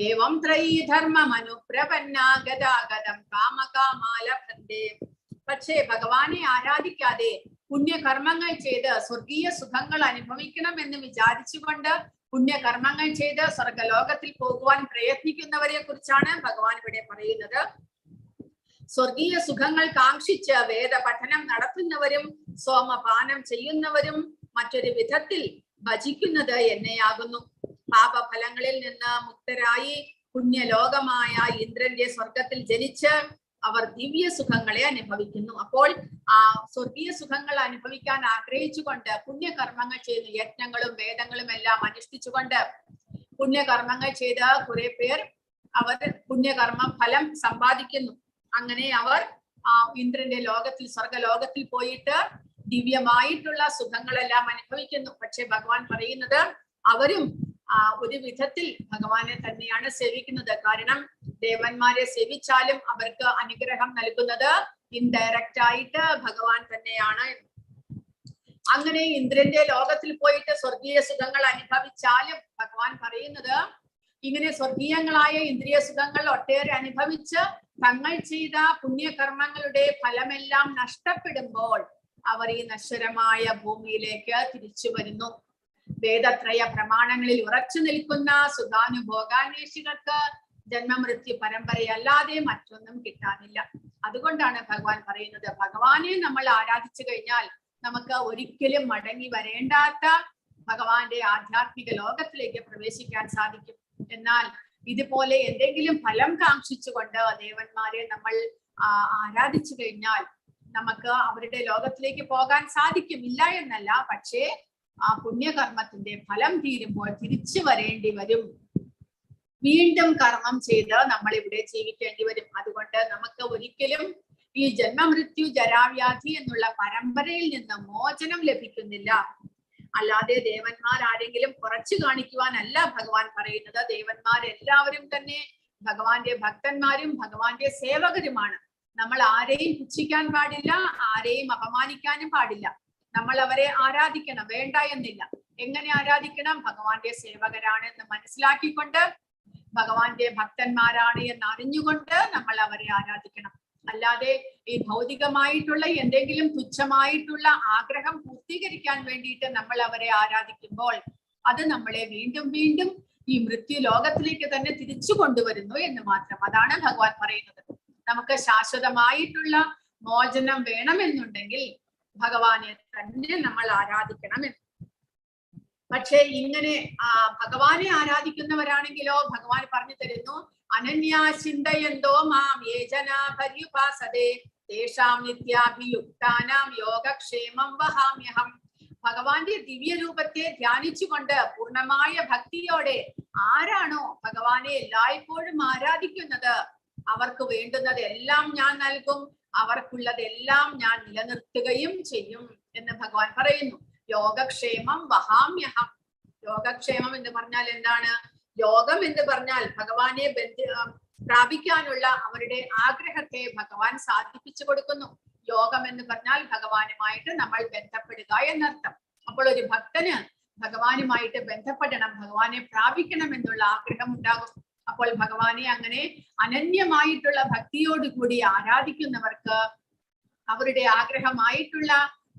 ഏവം ത്രയീ ധർമ്മമനുപ്രപന്നാ ഗതാഗതം കാമകാമാലഭന്തേ. പക്ഷേ ഭഗവാനെ ആരാധിക്കാതെ പുണ്യകർമ്മങ്ങൾ ചെയ്ത് സ്വർഗീയ സുഖങ്ങൾ അനുഭവിക്കണം എന്ന് വിചാരിച്ചുകൊണ്ട് പുണ്യകർമ്മങ്ങൾ ചെയ്ത് സ്വർഗലോകത്തിൽ പോകുവാൻ പ്രയത്നിക്കുന്നവരെ കുറിച്ചാണ് ഭഗവാൻ ഇവിടെ പറയുന്നത്. സ്വർഗീയ സുഖങ്ങൾ കാക്ഷിച്ച് വേദ പഠനം നടത്തുന്നവരും സോമപാനം ചെയ്യുന്നവരും മറ്റൊരു വിധത്തിൽ ഭജിക്കുന്നത് എന്നെയാകുന്നു. പാപഫലങ്ങളിൽ നിന്ന് മുക്തരായി പുണ്യലോകമായ ഇന്ദ്രന്റെ സ്വർഗത്തിൽ ജനിച്ച് അവർ ദിവ്യ സുഖങ്ങളെ അനുഭവിക്കുന്നു. അപ്പോൾ ആ സ്വർഗീയ സുഖങ്ങൾ അനുഭവിക്കാൻ ആഗ്രഹിച്ചുകൊണ്ട് പുണ്യകർമ്മങ്ങൾ ചെയ്ത് യജ്ഞങ്ങളും വേദങ്ങളും എല്ലാം അനുഷ്ഠിച്ചുകൊണ്ട് പുണ്യകർമ്മങ്ങൾ ചെയ്ത് കുറെ പേർ അവർ പുണ്യകർമ്മ ഫലം സമ്പാദിക്കുന്നു. അങ്ങനെ അവർ ഇന്ദ്രന്റെ ലോകത്തിൽ സ്വർഗലോകത്തിൽ പോയിട്ട് ദിവ്യമായിട്ടുള്ള സുഖങ്ങളെല്ലാം അനുഭവിക്കുന്നു. പക്ഷെ ഭഗവാൻ പറയുന്നത് അവരും ഒരു വിധത്തിൽ ഭഗവാനെ തന്നെയാണ് സേവിക്കുന്നത്. കാരണം ദേവന്മാരെ സേവിച്ചാലും അവർക്ക് അനുഗ്രഹം നൽകുന്നത് ഇൻഡയറക്റ്റ് ആയിട്ട് ഭഗവാൻ തന്നെയാണ്. അങ്ങനെ ഇന്ദ്രന്റെ ലോകത്തിൽ പോയിട്ട് സ്വർഗീയ സുഖങ്ങൾ അനുഭവിച്ചാലും ഭഗവാൻ പറയുന്നത് ഇങ്ങനെ സ്വർഗീയങ്ങളായ ഇന്ദ്രിയ സുഖങ്ങൾ ഒട്ടേറെ അനുഭവിച്ച് തങ്ങൾ ചെയ്ത പുണ്യകർമ്മങ്ങളുടെ ഫലമെല്ലാം നഷ്ടപ്പെടുമ്പോൾ അവർ ഈ നശ്വരമായ ഭൂമിയിലേക്ക് തിരിച്ചു വരുന്നു. വേദത്രയ പ്രമാണങ്ങളിൽ ഉറച്ചു നിൽക്കുന്ന സുഖാനുഭോഗാന്വേഷികൾക്ക് ജന്മമൃത്യു പരമ്പരയല്ലാതെ മറ്റൊന്നും കിട്ടാനില്ല. അതുകൊണ്ടാണ് ഭഗവാൻ പറയുന്നത്, ഭഗവാനെ നമ്മൾ ആരാധിച്ചു കഴിഞ്ഞാൽ നമുക്ക് ഒരിക്കലും മടങ്ങി വരേണ്ടാത്ത ഭഗവാന്റെ ആധ്യാത്മിക ലോകത്തിലേക്ക് പ്രവേശിക്കാൻ സാധിക്കും. എന്നാൽ ഇതുപോലെ എന്തെങ്കിലും ഫലം കാക്ഷിച്ചുകൊണ്ട് ദേവന്മാരെ നമ്മൾ ആരാധിച്ചു കഴിഞ്ഞാൽ നമുക്ക് അവരുടെ ലോകത്തിലേക്ക് പോകാൻ സാധിക്കുമില്ല എന്നല്ല, പക്ഷേ ആ പുണ്യകർമ്മത്തിന്റെ ഫലം തീരുമ്പോൾ തിരിച്ചു വരേണ്ടി വരും. വീണ്ടും കർമ്മം ചെയ്ത് നമ്മൾ ഇവിടെ ജീവിക്കേണ്ടി വരും. അതുകൊണ്ട് നമുക്ക് ഒരിക്കലും ഈ ജന്മമൃത്യു ജരാവ്യാധി എന്നുള്ള പരമ്പരയിൽ നിന്ന് മോചനം ലഭിക്കുന്നില്ല. അല്ലാതെ ദേവന്മാർ ആരെങ്കിലും കുറച്ചു കാണിക്കുവാനല്ല ഭഗവാൻ പറയുന്നത്. ദേവന്മാരെല്ലാവരും തന്നെ ഭഗവാന്റെ ഭക്തന്മാരും ഭഗവാന്റെ സേവകരുമാണ്. നമ്മൾ ആരെയും പുച്ഛിക്കാൻ പാടില്ല, ആരെയും അപമാനിക്കാനും പാടില്ല. നമ്മൾ അവരെ ആരാധിക്കണം, വേണ്ട എന്നില്ല. എങ്ങനെ ആരാധിക്കണം? ഭഗവാന്റെ സേവകരാണ് എന്ന് മനസ്സിലാക്കിക്കൊണ്ട്, ഭഗവാന്റെ ഭക്തന്മാരാണ് എന്ന് അറിഞ്ഞുകൊണ്ട് നമ്മൾ അവരെ ആരാധിക്കണം. അല്ലാതെ ഈ ഭൗതികമായിട്ടുള്ള എന്തെങ്കിലും തുച്ഛമായിട്ടുള്ള ആഗ്രഹം പൂർത്തീകരിക്കാൻ വേണ്ടിയിട്ട് നമ്മൾ അവരെ ആരാധിക്കുമ്പോൾ അത് നമ്മളെ വീണ്ടും വീണ്ടും ഈ മൃത്യു ലോകത്തിലേക്ക് തന്നെ തിരിച്ചു കൊണ്ടുവരുന്നു എന്ന് മാത്രം. അതാണ് ഭഗവാൻ പറയുന്നത്. നമുക്ക് ശാശ്വതമായിട്ടുള്ള മോചനം വേണമെന്നുണ്ടെങ്കിൽ ഭഗവാനെ തന്നെ നമ്മൾ ആരാധിക്കണമെന്ന്. പക്ഷെ ഇങ്ങനെ ഭഗവാനെ ആരാധിക്കുന്നവരാണെങ്കിലോ ഭഗവാൻ പറഞ്ഞു തരുന്നു, അനന്യാചിന്തയന്തോ മാം യേ ജനാ പര്യുപാസതേ തേഷാം നിത്യാഭിയുക്താനാം യോഗക്ഷേമം വഹാമ്യഹം. ഭഗവാന്റെ ദിവ്യരൂപത്തെ ധ്യാനിച്ചുകൊണ്ട് പൂർണ്ണമായ ഭക്തിയോടെ ആരാണോ ഭഗവാനെ എല്ലായ്പ്പോഴും ആരാധിക്കുന്നത് അവർക്ക് വേണ്ടുന്നത് എല്ലാം ഞാൻ നൽകും, അവർക്കുള്ളതെല്ലാം ഞാൻ നിലനിർത്തുകയും ചെയ്യും എന്ന് ഭഗവാൻ പറയുന്നു. യോഗക്ഷേമം വഹാമ്യഹം. യോഗക്ഷേമം എന്ന് പറഞ്ഞാൽ എന്താണ്? യോഗം എന്ന് പറഞ്ഞാൽ ഭഗവാനെ പ്രാപിക്കാനുള്ള അവരുടെ ആഗ്രഹത്തെ ഭഗവാൻ സാധിപ്പിച്ചു കൊടുക്കുന്നു. യോഗം എന്ന് പറഞ്ഞാൽ ഭഗവാനുമായിട്ട് നമ്മൾ ബന്ധപ്പെടുക എന്നർത്ഥം. അപ്പോൾ ഒരു ഭക്തന് ഭഗവാനുമായിട്ട് ബന്ധപ്പെടണം, ഭഗവാനെ പ്രാപിക്കണം എന്നുള്ള ആഗ്രഹം ഉണ്ടാകും. അപ്പോൾ ഭഗവാനെ അങ്ങനെ അനന്യമായിട്ടുള്ള ഭക്തിയോടുകൂടി ആരാധിക്കുന്നവർക്ക് അവരുടെ ആഗ്രഹമായിട്ടുള്ള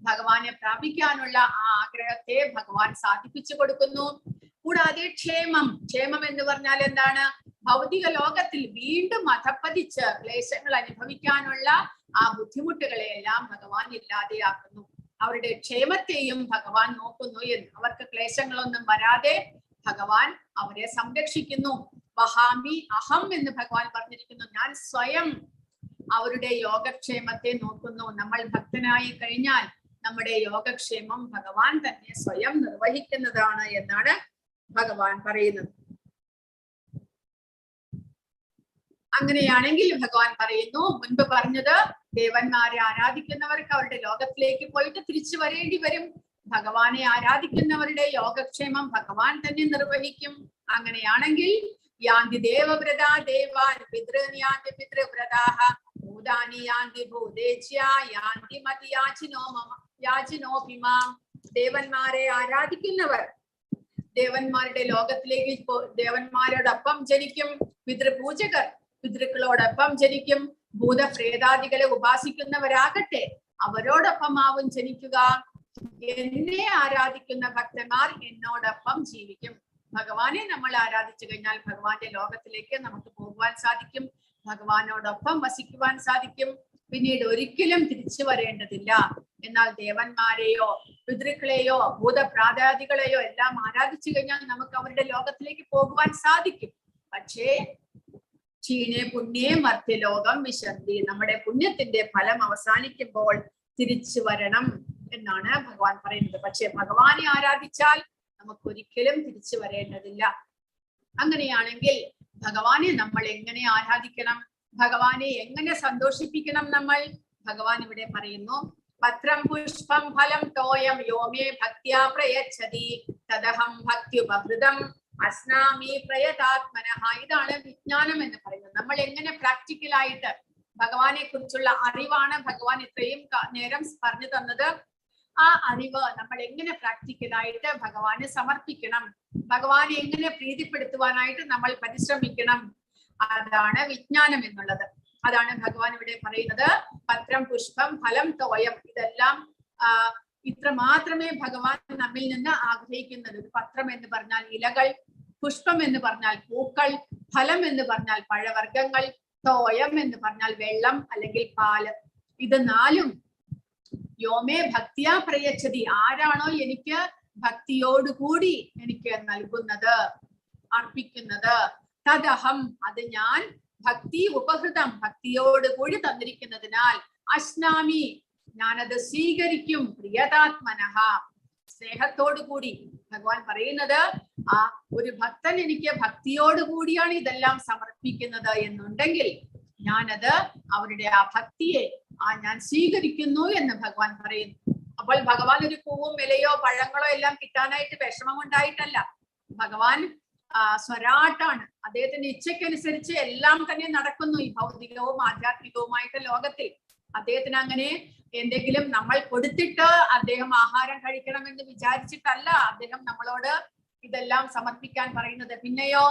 ഭഗവാനെ പ്രാപിക്കാനുള്ള ആ ആഗ്രഹത്തെ ഭഗവാൻ സാധിപ്പിച്ചു കൊടുക്കുന്നു. കൂടാതെ ക്ഷേമം. ക്ഷേമം എന്ന് പറഞ്ഞാൽ എന്താണ്? ഭൗതിക ലോകത്തിൽ വീണ്ടും അധപ്പതിച്ച് ക്ലേശങ്ങൾ അനുഭവിക്കാനുള്ള ആ ബുദ്ധിമുട്ടുകളെയെല്ലാം ഭഗവാൻ ഇല്ലാതെയാക്കുന്നു. അവരുടെ ക്ഷേമത്തെയും ഭഗവാൻ നോക്കുന്നു എന്ന്. അവർക്ക് ക്ലേശങ്ങളൊന്നും വരാതെ ഭഗവാൻ അവരെ സംരക്ഷിക്കുന്നു. വഹാമി അഹം എന്ന് ഭഗവാൻ പറഞ്ഞിരിക്കുന്നു. ഞാൻ സ്വയം അവരുടെ യോഗക്ഷേമത്തെ നോക്കുന്നു. നമ്മൾ ഭക്തനായി കഴിഞ്ഞാൽ നമ്മുടെ യോഗക്ഷേമം ഭഗവാൻ തന്നെ സ്വയം നിർവഹിക്കുന്നതാണ് എന്നാണ് ഭഗവാൻ പറയുന്നത്. അങ്ങനെയാണെങ്കിൽ ഭഗവാൻ പറയുന്നു, മുൻപ് പറഞ്ഞത് ദേവന്മാരെ ആരാധിക്കുന്നവർക്ക് അവരുടെ ലോകത്തിലേക്ക് പോയിട്ട് തിരിച്ചു വരേണ്ടി വരും. ഭഗവാനെ ആരാധിക്കുന്നവരുടെ യോഗക്ഷേമം ഭഗവാൻ തന്നെ നിർവഹിക്കും. അങ്ങനെയാണെങ്കിൽ യാന്തി ദേവവ്രതാ ദേവാൻ പിതൃൻ യാന്തി പിതൃവ്രതാഹ ഭൂതാനി യാന്തി ഭൂതേച്യാ യാന്തി മതി യാചിനോഭിമാം. ദേവന്മാരെ ആരാധിക്കുന്നവർ ദേവന്മാരുടെ ലോകത്തിലേക്ക് ദേവന്മാരോടൊപ്പം ജനിക്കും. പിതൃപൂജകർ പിതൃക്കളോടൊപ്പം ജനിക്കും. ഭൂതപ്രേതാദികളെ ഉപാസിക്കുന്നവരാകട്ടെ അവരോടൊപ്പമാവും ജനിക്കുക. എന്നെ ആരാധിക്കുന്ന ഭക്തന്മാർ എന്നോടൊപ്പം ജീവിക്കും. ഭഗവാനെ നമ്മൾ ആരാധിച്ചു കഴിഞ്ഞാൽ ഭഗവാന്റെ ലോകത്തിലേക്ക് നമുക്ക് പോകുവാൻ സാധിക്കും, ഭഗവാനോടൊപ്പം വസിക്കുവാൻ സാധിക്കും. പിന്നീട് ഒരിക്കലും തിരിച്ചു വരേണ്ടതില്ല. എന്നാൽ ദേവന്മാരെയോ പിതൃക്കളെയോ ഭൂതപ്രാതാദികളെയോ എല്ലാം ആരാധിച്ചു കഴിഞ്ഞാൽ നമുക്ക് അവരുടെ ലോകത്തിലേക്ക് പോകുവാൻ സാധിക്കും. പക്ഷേ ക്ഷീണേ പുണ്യേ മർത്യലോകം വിശന്തി. നമ്മുടെ പുണ്യത്തിന്റെ ഫലം അവസാനിക്കുമ്പോൾ തിരിച്ചു വരണം എന്നാണ് ഭഗവാൻ പറയുന്നത്. പക്ഷെ ഭഗവാനെ ആരാധിച്ചാൽ നമുക്ക് ഒരിക്കലും തിരിച്ചു വരേണ്ടതില്ല. അങ്ങനെയാണെങ്കിൽ ഭഗവാനെ നമ്മൾ എങ്ങനെ ആരാധിക്കണം? ഭഗവാനെ എങ്ങനെ സന്തോഷിപ്പിക്കണം നമ്മൾ? ഭഗവാൻ ഇവിടെ പറയുന്നു, പത്രം പുഷ്പം ഫലം തോയം യോമേ ഭക്ത്യാ പ്രയച്ഛതി തദഹം ഭക്ത്യുപഹൃതം അസ്നാമി പ്രയതാത്മനഃ. ഇതാണ് വിജ്ഞാനം എന്ന് പറയുന്നത്. നമ്മൾ എങ്ങനെ പ്രാക്ടിക്കലായിട്ട് ഭഗവാനെ കുറിച്ചുള്ള അറിവാണ് ഭഗവാൻ ഇത്രയും നേരം പറഞ്ഞു തന്നത്. ആ അറിവ് നമ്മൾ എങ്ങനെ പ്രാക്ടിക്കലായിട്ട് ഭഗവാനെ സമർപ്പിക്കണം, ഭഗവാനെ എങ്ങനെ പ്രീതിപ്പെടുത്തുവാനായിട്ട് നമ്മൾ പരിശ്രമിക്കണം, അതാണ് വിജ്ഞാനം എന്നുള്ളത്. അതാണ് ഭഗവാൻ ഇവിടെ പറയുന്നത്. പത്രം പുഷ്പം ഫലം തോയം, ഇതെല്ലാം ഇത്ര മാത്രമേ ഭഗവാൻ നമ്മിൽ നിന്ന് ആഗ്രഹിക്കുന്നത്. പത്രം എന്ന് പറഞ്ഞാൽ ഇലകൾ, പുഷ്പം എന്ന് പറഞ്ഞാൽ പൂക്കൾ, ഫലം എന്ന് പറഞ്ഞാൽ പഴവർഗ്ഗങ്ങൾ, തോയം എന്ന് പറഞ്ഞാൽ വെള്ളം അല്ലെങ്കിൽ പാല്. ഇത് നാലും യോമേ ഭക്തിയാ പ്രയച്ഛതി, ആരാണോ എനിക്ക് ഭക്തിയോടുകൂടി എനിക്ക് നൽകുന്നത്, അർപ്പിക്കുന്നത്, തദഹം അത് ഞാൻ, ഭക്തി ഉപഹൃതം ഭക്തിയോടുകൂടി തന്നിരിക്കുന്നതിനാൽ, അശ്നാമി ഞാനത് സ്വീകരിക്കും, പ്രിയതാത്മനഃ സ്നേഹത്തോടുകൂടി. ഭഗവാൻ പറയുന്നത് ആ ഒരു ഭക്തൻ എനിക്ക് ഭക്തിയോടുകൂടിയാണ് ഇതെല്ലാം സമർപ്പിക്കുന്നത് എന്നുണ്ടെങ്കിൽ ഞാനത് അവരുടെ ആ ഭക്തിയെ ഞാൻ സ്വീകരിക്കുന്നു എന്ന് ഭഗവാൻ പറയുന്നു. അപ്പോൾ ഭഗവാൻ ഒരു പൂവും ഇലയോ പഴങ്ങളോ എല്ലാം കിട്ടാനായിട്ട് വിഷമം ഉണ്ടായിട്ടല്ല. ഭഗവാൻ സ്വരാട്ടാണ്. അദ്ദേഹത്തിന്റെ ഇച്ഛയ്ക്കനുസരിച്ച് എല്ലാം തന്നെ നടക്കുന്നു ഈ ഭൗതികവും ആധ്യാത്മികവുമായിട്ട് ലോകത്തിൽ. അദ്ദേഹത്തിന് അങ്ങനെ എന്തെങ്കിലും നമ്മൾ കൊടുത്തിട്ട് അദ്ദേഹം ആഹാരം കഴിക്കണമെന്ന് വിചാരിച്ചിട്ടല്ല അദ്ദേഹം നമ്മളോട് ഇതെല്ലാം സമർപ്പിക്കാൻ പറയുന്നത്. പിന്നെയോ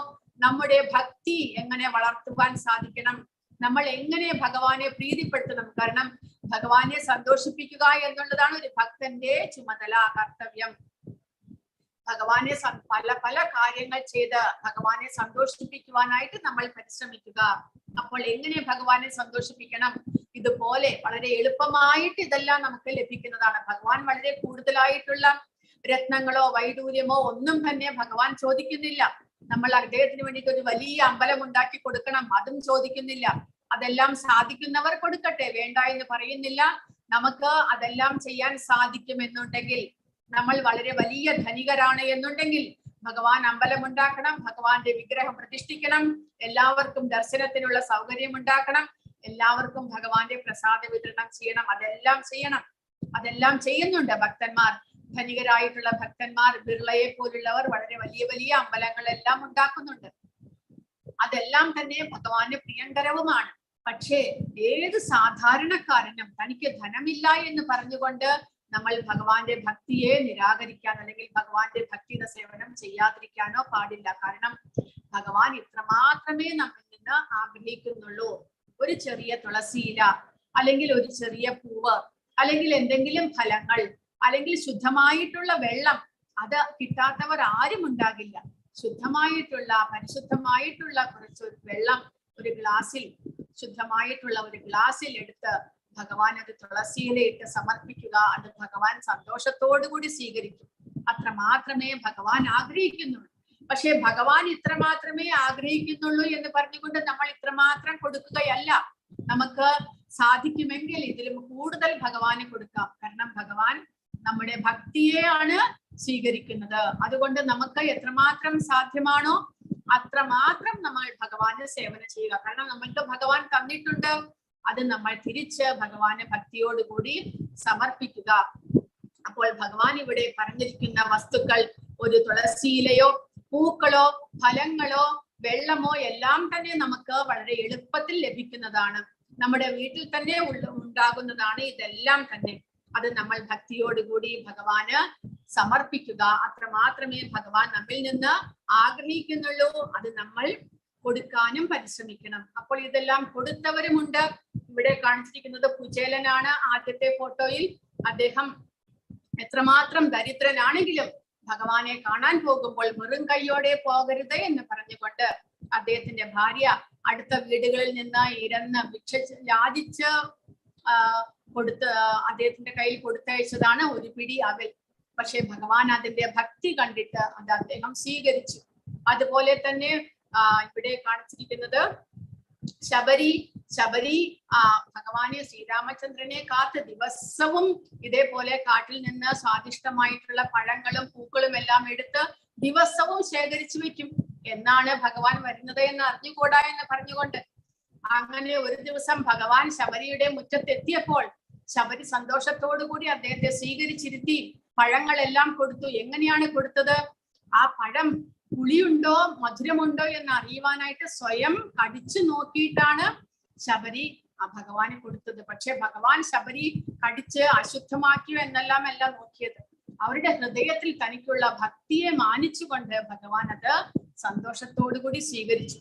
നമ്മുടെ ഭക്തി എങ്ങനെ വളർത്തുവാൻ സാധിക്കണം, നമ്മൾ എങ്ങനെ ഭഗവാനെ പ്രീതിപ്പെടുത്തണം. കാരണം ഭഗവാനെ സന്തോഷിപ്പിക്കുക എന്നുള്ളതാണ് ഒരു ഭക്തന്റെ ചുമതല, കർത്തവ്യം. ഭഗവാനെ പല പല കാര്യങ്ങൾ ചെയ്ത് ഭഗവാനെ സന്തോഷിപ്പിക്കുവാനായിട്ട് നമ്മൾ പരിശ്രമിക്കുക. അപ്പോൾ എങ്ങനെ ഭഗവാനെ സന്തോഷിപ്പിക്കണം? ഇതുപോലെ വളരെ എളുപ്പമായിട്ട് ഇതെല്ലാം നമുക്ക് ലഭിക്കുന്നതാണ്. ഭഗവാൻ വളരെ കൂടുതലായിട്ടുള്ള രത്നങ്ങളോ വൈഡൂര്യമോ ഒന്നും തന്നെ ഭഗവാൻ ചോദിക്കുന്നില്ല. നമ്മൾ അദ്ദേഹത്തിന് വേണ്ടിയിട്ട് ഒരു വലിയ അമ്പലം ഉണ്ടാക്കി കൊടുക്കണം, അതും ചോദിക്കുന്നില്ല. അതെല്ലാം സാധിക്കുന്നവർ കൊടുക്കട്ടെ, വേണ്ട എന്ന് പറയുന്നില്ല. നമുക്ക് അതെല്ലാം ചെയ്യാൻ സാധിക്കുമെന്നുണ്ടെങ്കിൽ, നമ്മൾ വളരെ വലിയ ധനികരാണ് എന്നുണ്ടെങ്കിൽ ഭഗവാൻ അമ്പലം ഉണ്ടാക്കണം, ഭഗവാന്റെ വിഗ്രഹം പ്രതിഷ്ഠിക്കണം, എല്ലാവർക്കും ദർശനത്തിനുള്ള സൗകര്യം ഉണ്ടാക്കണം, എല്ലാവർക്കും ഭഗവാന്റെ പ്രസാദ വിതരണം ചെയ്യണം. അതെല്ലാം ചെയ്യണം. അതെല്ലാം ചെയ്യുന്നുണ്ട് ഭക്തന്മാർ. ധനികരായിട്ടുള്ള ഭക്തന്മാർ, ബിർളയെ പോലുള്ളവർ വളരെ വലിയ വലിയ അമ്പലങ്ങളെല്ലാം ഉണ്ടാക്കുന്നുണ്ട്. അതെല്ലാം തന്നെ ഭഗവാന് പ്രിയങ്കരവുമാണ്. പക്ഷേ ഏത് സാധാരണക്കാരനും തനിക്ക് ധനമില്ല എന്ന് പറഞ്ഞുകൊണ്ട് നമ്മൾ ഭഗവാന്റെ ഭക്തിയെ നിരാകരിക്കാൻ അല്ലെങ്കിൽ ഭഗവാന്റെ ഭക്തിയുടെ സേവനം ചെയ്യാതിരിക്കാനോ പാടില്ല. കാരണം ഭഗവാൻ ഇത്രമാത്രമേ നമ്മിൽ നിന്ന് ആഗ്രഹിക്കുന്നുള്ളൂ. ഒരു ചെറിയ തുളസിയില, അല്ലെങ്കിൽ ഒരു ചെറിയ പൂവ്, അല്ലെങ്കിൽ എന്തെങ്കിലും ഫലങ്ങൾ, അല്ലെങ്കിൽ ശുദ്ധമായിട്ടുള്ള വെള്ളം, അത് കിട്ടാത്തവർ ആരും ഉണ്ടാകില്ല. ശുദ്ധമായിട്ടുള്ള പരിശുദ്ധമായിട്ടുള്ള കുറച്ച് വെള്ളം ഒരു ഗ്ലാസ്സിൽ, ശുദ്ധമായിട്ടുള്ള ഒരു ഗ്ലാസ്സിൽ എടുത്ത് ഭഗവാൻ അത് തുളസിയിലിട്ട് സമർപ്പിക്കുക. അത് ഭഗവാൻ സന്തോഷത്തോടുകൂടി സ്വീകരിക്കും. അത്ര മാത്രമേ ഭഗവാൻ ആഗ്രഹിക്കുന്നുള്ളൂ. പക്ഷെ ഭഗവാൻ ഇത്ര മാത്രമേ ആഗ്രഹിക്കുന്നുള്ളൂ എന്ന് പറഞ്ഞുകൊണ്ട് നമ്മൾ ഇത്രമാത്രം കൊടുക്കുകയല്ല. നമുക്ക് സാധിക്കുമെങ്കിൽ ഇതിലും കൂടുതൽ ഭഗവാന് കൊടുക്കാം. കാരണം ഭഗവാൻ നമ്മുടെ ഭക്തിയെയാണ് സ്വീകരിക്കുന്നത്. അതുകൊണ്ട് നമുക്ക് എത്രമാത്രം സാധ്യമാണോ അത്രമാത്രം നമ്മൾ ഭഗവാന് സേവനം ചെയ്യുക. കാരണം നമ്മൾക്ക് ഭഗവാൻ തന്നിട്ടുണ്ട്, അത് നമ്മൾ തിരിച്ച് ഭഗവാന് ഭക്തിയോടുകൂടി സമർപ്പിക്കുക. അപ്പോൾ ഭഗവാൻ ഇവിടെ പറഞ്ഞിരിക്കുന്ന വസ്തുക്കൾ ഒരു തുളസിയിലയോ പൂക്കളോ ഫലങ്ങളോ വെള്ളമോ എല്ലാം തന്നെ നമുക്ക് വളരെ എളുപ്പത്തിൽ ലഭിക്കുന്നതാണ്. നമ്മുടെ വീട്ടിൽ തന്നെ ഉണ്ടാകുന്നതാണ് ഇതെല്ലാം തന്നെ. അത് നമ്മൾ ഭക്തിയോടുകൂടി ഭഗവാന് സമർപ്പിക്കുക. അത്ര മാത്രമേ ഭഗവാൻ നമ്മിൽ നിന്ന് ആഗ്രഹിക്കുന്നുള്ളൂ. അത് നമ്മൾ കൊടുക്കാനും പരിശ്രമിക്കണം. അപ്പോൾ ഇതെല്ലാം കൊടുത്തവരുമുണ്ട്. ഇവിടെ കാണിച്ചിരിക്കുന്നത് കുചേലനാണ്. ആദ്യത്തെ ഫോട്ടോയിൽ അദ്ദേഹം എത്രമാത്രം ദരിദ്രനാണെങ്കിലും ഭഗവാനെ കാണാൻ പോകുമ്പോൾ വെറും കൈയോടെ പോകരുത് എന്ന് പറഞ്ഞുകൊണ്ട് അദ്ദേഹത്തിന്റെ ഭാര്യ അടുത്ത വീടുകളിൽ നിന്ന് ഇരന്ന് യാചിച്ച് കൊടുത്ത് അദ്ദേഹത്തിന്റെ കയ്യിൽ കൊടുത്തയച്ചതാണ് ഒരു പിടി അവൽ. പക്ഷെ ഭഗവാൻ അതിന്റെ ഭക്തി കണ്ടിട്ട് അത് അദ്ദേഹം സ്വീകരിച്ചു. അതുപോലെ തന്നെ ഇവിടെ കാണിച്ചിരിക്കുന്നത് ശബരി ഭഗവാനെ ശ്രീരാമചന്ദ്രനെ കാത്ത് ദിവസവും ഇതേപോലെ കാട്ടിൽ നിന്ന് സ്വാദിഷ്ടമായിട്ടുള്ള പഴങ്ങളും പൂക്കളും എല്ലാം എടുത്ത് ദിവസവും ശേഖരിച്ചു വെക്കും. എന്നാണ് ഭഗവാൻ വരുന്നത് എന്ന് അറിഞ്ഞുകൂടാ എന്ന് പറഞ്ഞുകൊണ്ട് അങ്ങനെ ഒരു ദിവസം ഭഗവാൻ ശബരിയുടെ മുറ്റത്തെത്തിയപ്പോൾ ശബരി സന്തോഷത്തോടുകൂടി അദ്ദേഹത്തെ സ്വീകരിച്ചിരുത്തി പഴങ്ങളെല്ലാം കൊടുത്തു. എങ്ങനെയാണ് കൊടുത്തത്? ആ പഴം പുളിയുണ്ടോ മധുരമുണ്ടോ എന്ന് അറിയുവാനായിട്ട് സ്വയം കടിച്ചു നോക്കിയിട്ടാണ് ശബരി ഭഗവാന് കൊടുത്തത്. പക്ഷെ ഭഗവാൻ ശബരി കടിച്ച് അശുദ്ധമാക്കിയോ എന്നെല്ലാം നോക്കിയത്. അവരുടെ ഹൃദയത്തിൽ തനിക്കുള്ള ഭക്തിയെ മാനിച്ചുകൊണ്ട് ഭഗവാൻ അത് സന്തോഷത്തോടുകൂടി സ്വീകരിച്ചു.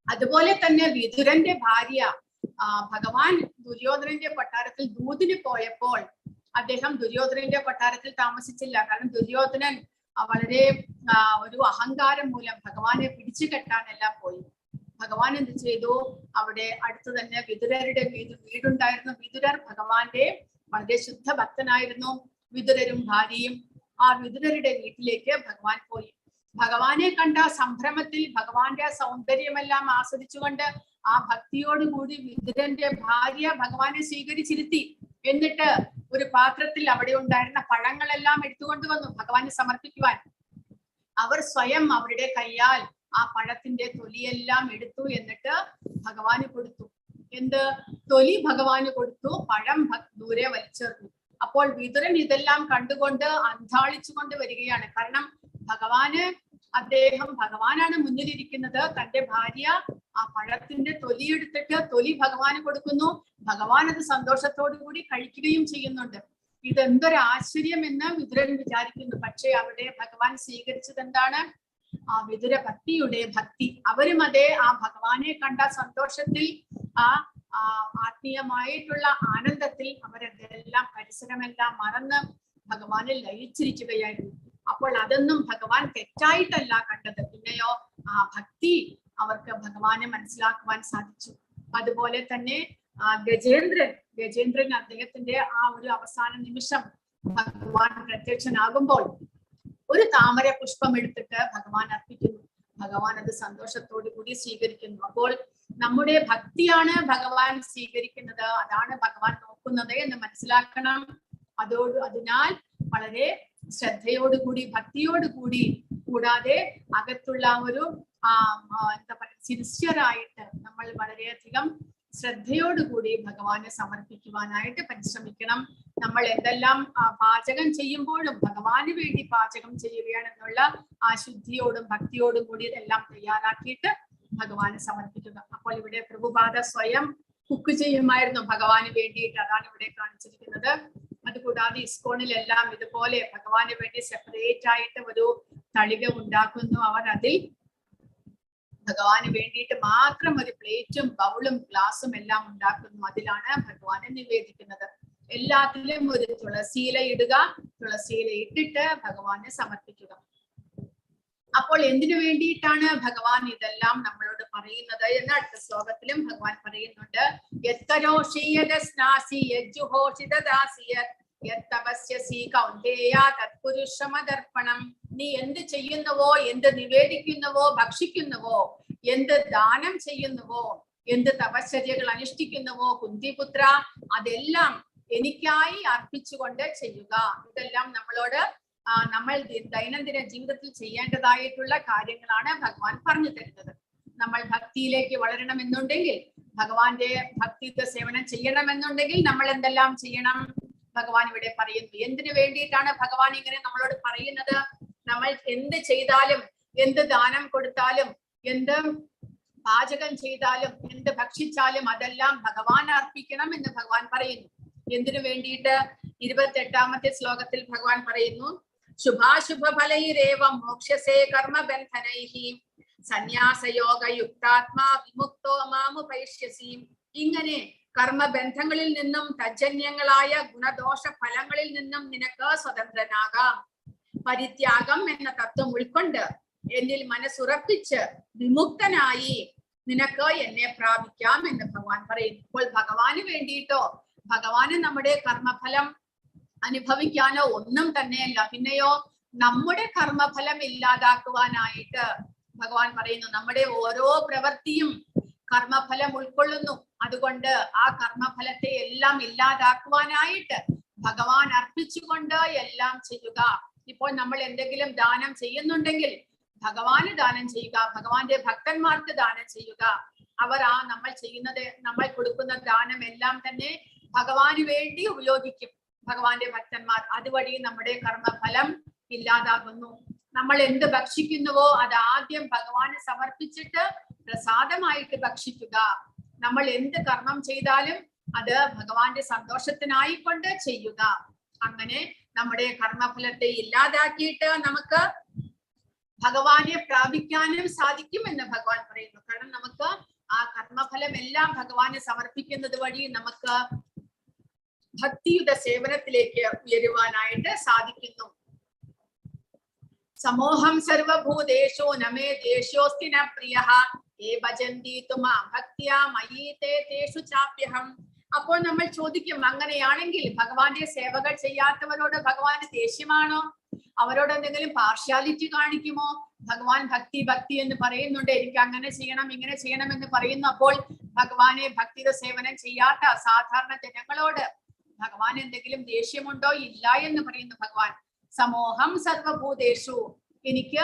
അതുപോലെ തന്നെ വിതുരന്റെ ഭാര്യ ഭഗവാൻ ദുര്യോധനന്റെ കൊട്ടാരത്തിൽ ദൂതിന് പോയപ്പോൾ അദ്ദേഹം ദുര്യോധനന്റെ കൊട്ടാരത്തിൽ താമസിച്ചില്ല. കാരണം ദുര്യോധനൻ വളരെ ഒരു അഹങ്കാരം മൂലം ഭഗവാനെ പിടിച്ചു കെട്ടാനെല്ലാം പോയി. ഭഗവാൻ എന്ത് ചെയ്തു? അവിടെ അടുത്ത് തന്നെ വിതുരരുടെ വീടുണ്ടായിരുന്നു. വിതുരർ ഭഗവാന്റെ വളരെ ശുദ്ധ ഭക്തനായിരുന്നു. വിതുരരും ഭാര്യയും ആ വിതുരരുടെ വീട്ടിലേക്ക് ഭഗവാൻ പോയി. ഭഗവാനെ കണ്ട സംഭ്രമത്തിൽ ഭഗവാന്റെ സൗന്ദര്യമെല്ലാം ആസ്വദിച്ചുകൊണ്ട് ആ ഭക്തിയോടുകൂടി വിതുരന്റെ ഭാര്യ ഭഗവാനെ സ്വീകരിച്ചിരുത്തി. എന്നിട്ട് ഒരു പാത്രത്തിൽ അവിടെ ഉണ്ടായിരുന്ന പഴങ്ങളെല്ലാം എടുത്തുകൊണ്ട് വന്നു ഭഗവാന് സമർപ്പിക്കുവാൻ. അവർ സ്വയം അവരുടെ കയ്യാൽ ആ പഴത്തിന്റെ തൊലിയെല്ലാം എടുത്തു. എന്നിട്ട് ഭഗവാന് കൊടുത്തു. എന്ത്? തൊലി ഭഗവാന് കൊടുത്തു, പഴം ദൂരെ വലിച്ചെറിഞ്ഞു. അപ്പോൾ വിതുരൻ ഇതെല്ലാം കണ്ടുകൊണ്ട് അന്താളിച്ചുകൊണ്ട് വരികയാണ്. കാരണം ഭഗവാനാണ് മുന്നിലിരിക്കുന്നത്. തന്റെ ഭാര്യ ആ പഴത്തിന്റെ തൊലി എടുത്തിട്ട് തൊലി ഭഗവാന് കൊടുക്കുന്നു. ഭഗവാൻ അത് സന്തോഷത്തോടു കൂടി കഴിക്കുകയും ചെയ്യുന്നുണ്ട്. ഇതെന്തൊരു ആശ്ചര്യം എന്ന് വിതുരൻ വിചാരിക്കുന്നു. പക്ഷെ അവിടെ ഭഗവാൻ സ്വീകരിച്ചത് എന്താണ്? ആ വിതുര ഭക്തിയുടെ ഭക്തി. അവരും അതേ ആ ഭഗവാനെ കണ്ട സന്തോഷത്തിൽ, ആ ആത്മീയമായിട്ടുള്ള ആനന്ദത്തിൽ അവരതെല്ലാം പരിസരമെല്ലാം മറന്ന് ഭഗവാനിൽ ലയിച്ചിരിക്കുകയായിരുന്നു. അപ്പോൾ അതൊന്നും ഭഗവാൻ തെറ്റായിട്ടല്ല കണ്ടത്. പിന്നെയോ ആ ഭക്തി അവർക്ക് ഭഗവാനെ മനസ്സിലാക്കുവാൻ സാധിച്ചു. അതുപോലെ തന്നെ ഗജേന്ദ്രൻ അദ്ദേഹത്തിന്റെ ആ ഒരു അവസാന നിമിഷം ഭഗവാൻ പ്രത്യക്ഷനാകുമ്പോൾ ഒരു താമര പുഷ്പം എടുത്തിട്ട് ഭഗവാൻ അർപ്പിക്കുന്നു. ഭഗവാൻ അത് സന്തോഷത്തോടു കൂടി സ്വീകരിക്കുന്നു. അപ്പോൾ നമ്മുടെ ഭക്തിയാണ് ഭഗവാൻ സ്വീകരിക്കുന്നത്, അതാണ് ഭഗവാൻ നോക്കുന്നത് എന്ന് മനസ്സിലാക്കണം. അതിനാൽ വളരെ ശ്രദ്ധയോടുകൂടി ഭക്തിയോടുകൂടി, കൂടാതെ അകത്തുള്ള ഒരു എന്താ പറയുക, സിൻസിയറായിട്ട് നമ്മൾ വളരെയധികം ശ്രദ്ധയോടുകൂടി ഭഗവാനെ സമർപ്പിക്കുവാനായിട്ട് പരിശ്രമിക്കണം. നമ്മൾ എന്തെല്ലാം പാചകം ചെയ്യുമ്പോഴും ഭഗവാന് വേണ്ടി പാചകം ചെയ്യുകയാണെന്നുള്ള ആ ശുദ്ധിയോടും ഭക്തിയോടും കൂടി ഇതെല്ലാം തയ്യാറാക്കിയിട്ട് ഭഗവാന് സമർപ്പിക്കുക. അപ്പോൾ ഇവിടെ പ്രഭുപാദ സ്വയം കുക്ക് ചെയ്യുമായിരുന്നു ഭഗവാന് വേണ്ടിയിട്ട്. അതാണ് ഇവിടെ കാണിച്ചിരിക്കുന്നത്. അതുകൂടാതെ ഇസ്കോണിലെല്ലാം ഇതുപോലെ ഭഗവാന് വേണ്ടി സെപ്പറേറ്റ് ആയിട്ട് ഒരു തളിക ഉണ്ടാക്കുന്നു. അവർ അതിൽ ഭഗവാന് വേണ്ടിയിട്ട് മാത്രം ഒരു പ്ലേറ്റും ബൗളും ഗ്ലാസും എല്ലാം ഉണ്ടാക്കുന്നു. അതിലാണ് ഭഗവാനെ നിവേദിക്കുന്നത്. എല്ലാത്തിലും ഒരു തുളസിയില ഇടുക, തുളസിയില ഇട്ടിട്ട് ഭഗവാനെ സമർപ്പിക്കുക. അപ്പോൾ എന്തിനു വേണ്ടിയിട്ടാണ് ഭഗവാൻ ഇതെല്ലാം നമ്മളോട് പറയുന്നത് എന്ന് അടുത്ത ശ്ലോകത്തിലും ഭഗവാൻ പറയുന്നുണ്ട്. നീ എന്ത് ചെയ്യുന്നുവോ, എന്ത് നിവേദിക്കുന്നുവോ, ഭക്ഷിക്കുന്നുവോ, എന്ത് ദാനം ചെയ്യുന്നുവോ, എന്ത് തപശ്ചര്യകൾ അനുഷ്ഠിക്കുന്നുവോ കുന്തിപുത്ര, അതെല്ലാം എനിക്കായി അർപ്പിച്ചുകൊണ്ട് ചെയ്യുക. ഇതെല്ലാം നമ്മൾ ദൈനംദിന ജീവിതത്തിൽ ചെയ്യേണ്ടതായിട്ടുള്ള കാര്യങ്ങളാണ് ഭഗവാൻ പറഞ്ഞു തരുന്നത്. നമ്മൾ ഭക്തിയിലേക്ക് വളരണമെന്നുണ്ടെങ്കിൽ, ഭഗവാന്റെ ഭക്തിത്വ സേവനം ചെയ്യണമെന്നുണ്ടെങ്കിൽ നമ്മൾ എന്തെല്ലാം ചെയ്യണം? ഭഗവാൻ ഇവിടെ പറയുന്നു. എന്തിനു വേണ്ടിയിട്ടാണ് ഭഗവാൻ ഇങ്ങനെ നമ്മളോട് പറയുന്നത്? നമ്മൾ എന്ത് ചെയ്താലും, എന്ത് ദാനം കൊടുത്താലും, എന്ത് പാചകം ചെയ്താലും, എന്ത് ഭക്ഷിച്ചാലും അതെല്ലാം ഭഗവാൻ അർപ്പിക്കണം എന്ന് ഭഗവാൻ പറയുന്നു. എന്തിനു വേണ്ടിയിട്ട്? 28ാമത്തെ ശ്ലോകത്തിൽ ഭഗവാൻ പറയുന്നു, ശുഭാശുഭ ഫലൈരേവം മോക്ഷ്യസേ കർമ്മബന്ധനൈഹി സന്യാസയോഗ യുക്താത്മാ വിമുക്തോ മാമുപൈഷ്യസി. ഇങ്ങനെ കർമ്മബന്ധങ്ങളിൽ നിന്നും തജ്ജന്യങ്ങളായ ഗുണദോഷ ഫലങ്ങളിൽ നിന്നും നിനക്ക് സ്വതന്ത്രനാകാം. പരിത്യാഗം എന്ന തത്വം ഉൾക്കൊണ്ട് എന്നിൽ മനസ്സുറപ്പിച്ച് വിമുക്തനായി നിനക്ക് എന്നെ പ്രാപിക്കാം എന്ന് ഭഗവാൻ പറയുന്നു. അപ്പോൾ ഭഗവാന് വേണ്ടിയിട്ടോ, ഭഗവാന് നമ്മുടെ കർമ്മഫലം അനുഭവിക്കാനോ ഒന്നും തന്നെയല്ല. പിന്നെയോ നമ്മുടെ കർമ്മഫലം ഇല്ലാതാക്കുവാനായിട്ട് ഭഗവാൻ പറയുന്നു. നമ്മുടെ ഓരോ പ്രവൃത്തിയും കർമ്മഫലം ഉൾക്കൊള്ളുന്നു. അതുകൊണ്ട് ആ കർമ്മഫലത്തെ എല്ലാം ഇല്ലാതാക്കുവാനായിട്ട് ഭഗവാൻ അർപ്പിച്ചുകൊണ്ട് എല്ലാം ചെയ്യുക. ഇപ്പോൾ നമ്മൾ എന്തെങ്കിലും ദാനം ചെയ്യുന്നുണ്ടെങ്കിൽ ഭഗവാന് ദാനം ചെയ്യുക, ഭഗവാന്റെ ഭക്തന്മാർക്ക് ദാനം ചെയ്യുക. അവർ നമ്മൾ കൊടുക്കുന്ന ദാനം എല്ലാം തന്നെ ഭഗവാന് വേണ്ടി ഉപയോഗിക്കും ഭഗവാന്റെ ഭക്തന്മാർ. അതുവഴി നമ്മുടെ കർമ്മഫലം ഇല്ലാതാകുന്നു. നമ്മൾ എന്ത് ഭക്ഷിക്കുന്നുവോ അത് ആദ്യം ഭഗവാന് സമർപ്പിച്ചിട്ട് പ്രസാദമായിട്ട് ഭക്ഷിക്കുക. നമ്മൾ എന്ത് കർമ്മം ചെയ്താലും അത് ഭഗവാന്റെ സന്തോഷത്തിനായിക്കൊണ്ട് ചെയ്യുക. അങ്ങനെ നമ്മുടെ കർമ്മഫലത്തെ ഇല്ലാതാക്കിയിട്ട് നമുക്ക് ഭഗവാനെ പ്രാപിക്കാനും സാധിക്കും എന്ന് ഭഗവാൻ പറയുന്നു. കാരണം നമുക്ക് ആ കർമ്മഫലം എല്ലാം ഭഗവാനെ സമർപ്പിക്കുന്നത് വഴി നമുക്ക് ഭക്തിയുടെ സേവനത്തിലേക്ക് ഉയരുവാനായിട്ട് സാധിക്കുന്നു. സമോഹം സർവഭൂതേഷു നമേ ദേശോസ്തി ന പ്രിയഃ ഏ ഭജന്തി തുമാം ഭക്ത്യാ മയീ തേ തേഷു ചാപ്യഹം. അപ്പോൾ നമ്മൾ ചോദിക്കും, അങ്ങനെയാണെങ്കിൽ ഭഗവാന്റെ സേവകൾ ചെയ്യാത്തവരോട് ഭഗവാന് ദേഷ്യമാണോ? അവരോട് എന്തെങ്കിലും പാർഷ്യാലിറ്റി കാണിക്കുമോ? ഭഗവാൻ ഭക്തി ഭക്തി എന്ന് പറയുന്നുണ്ട്, എനിക്ക് അങ്ങനെ ചെയ്യണം ഇങ്ങനെ ചെയ്യണം എന്ന് പറയുന്നു. അപ്പോൾ ഭഗവാനെ ഭക്തിയുടെ സേവനം ചെയ്യാത്ത സാധാരണ ജനങ്ങളോട് ഭഗവാൻ എന്തെങ്കിലും ദേഷ്യമുണ്ടോ? ഇല്ല എന്ന് പറയുന്നു ഭഗവാൻ. സമോഹം സർവഭൂതേഷു, എനിക്ക്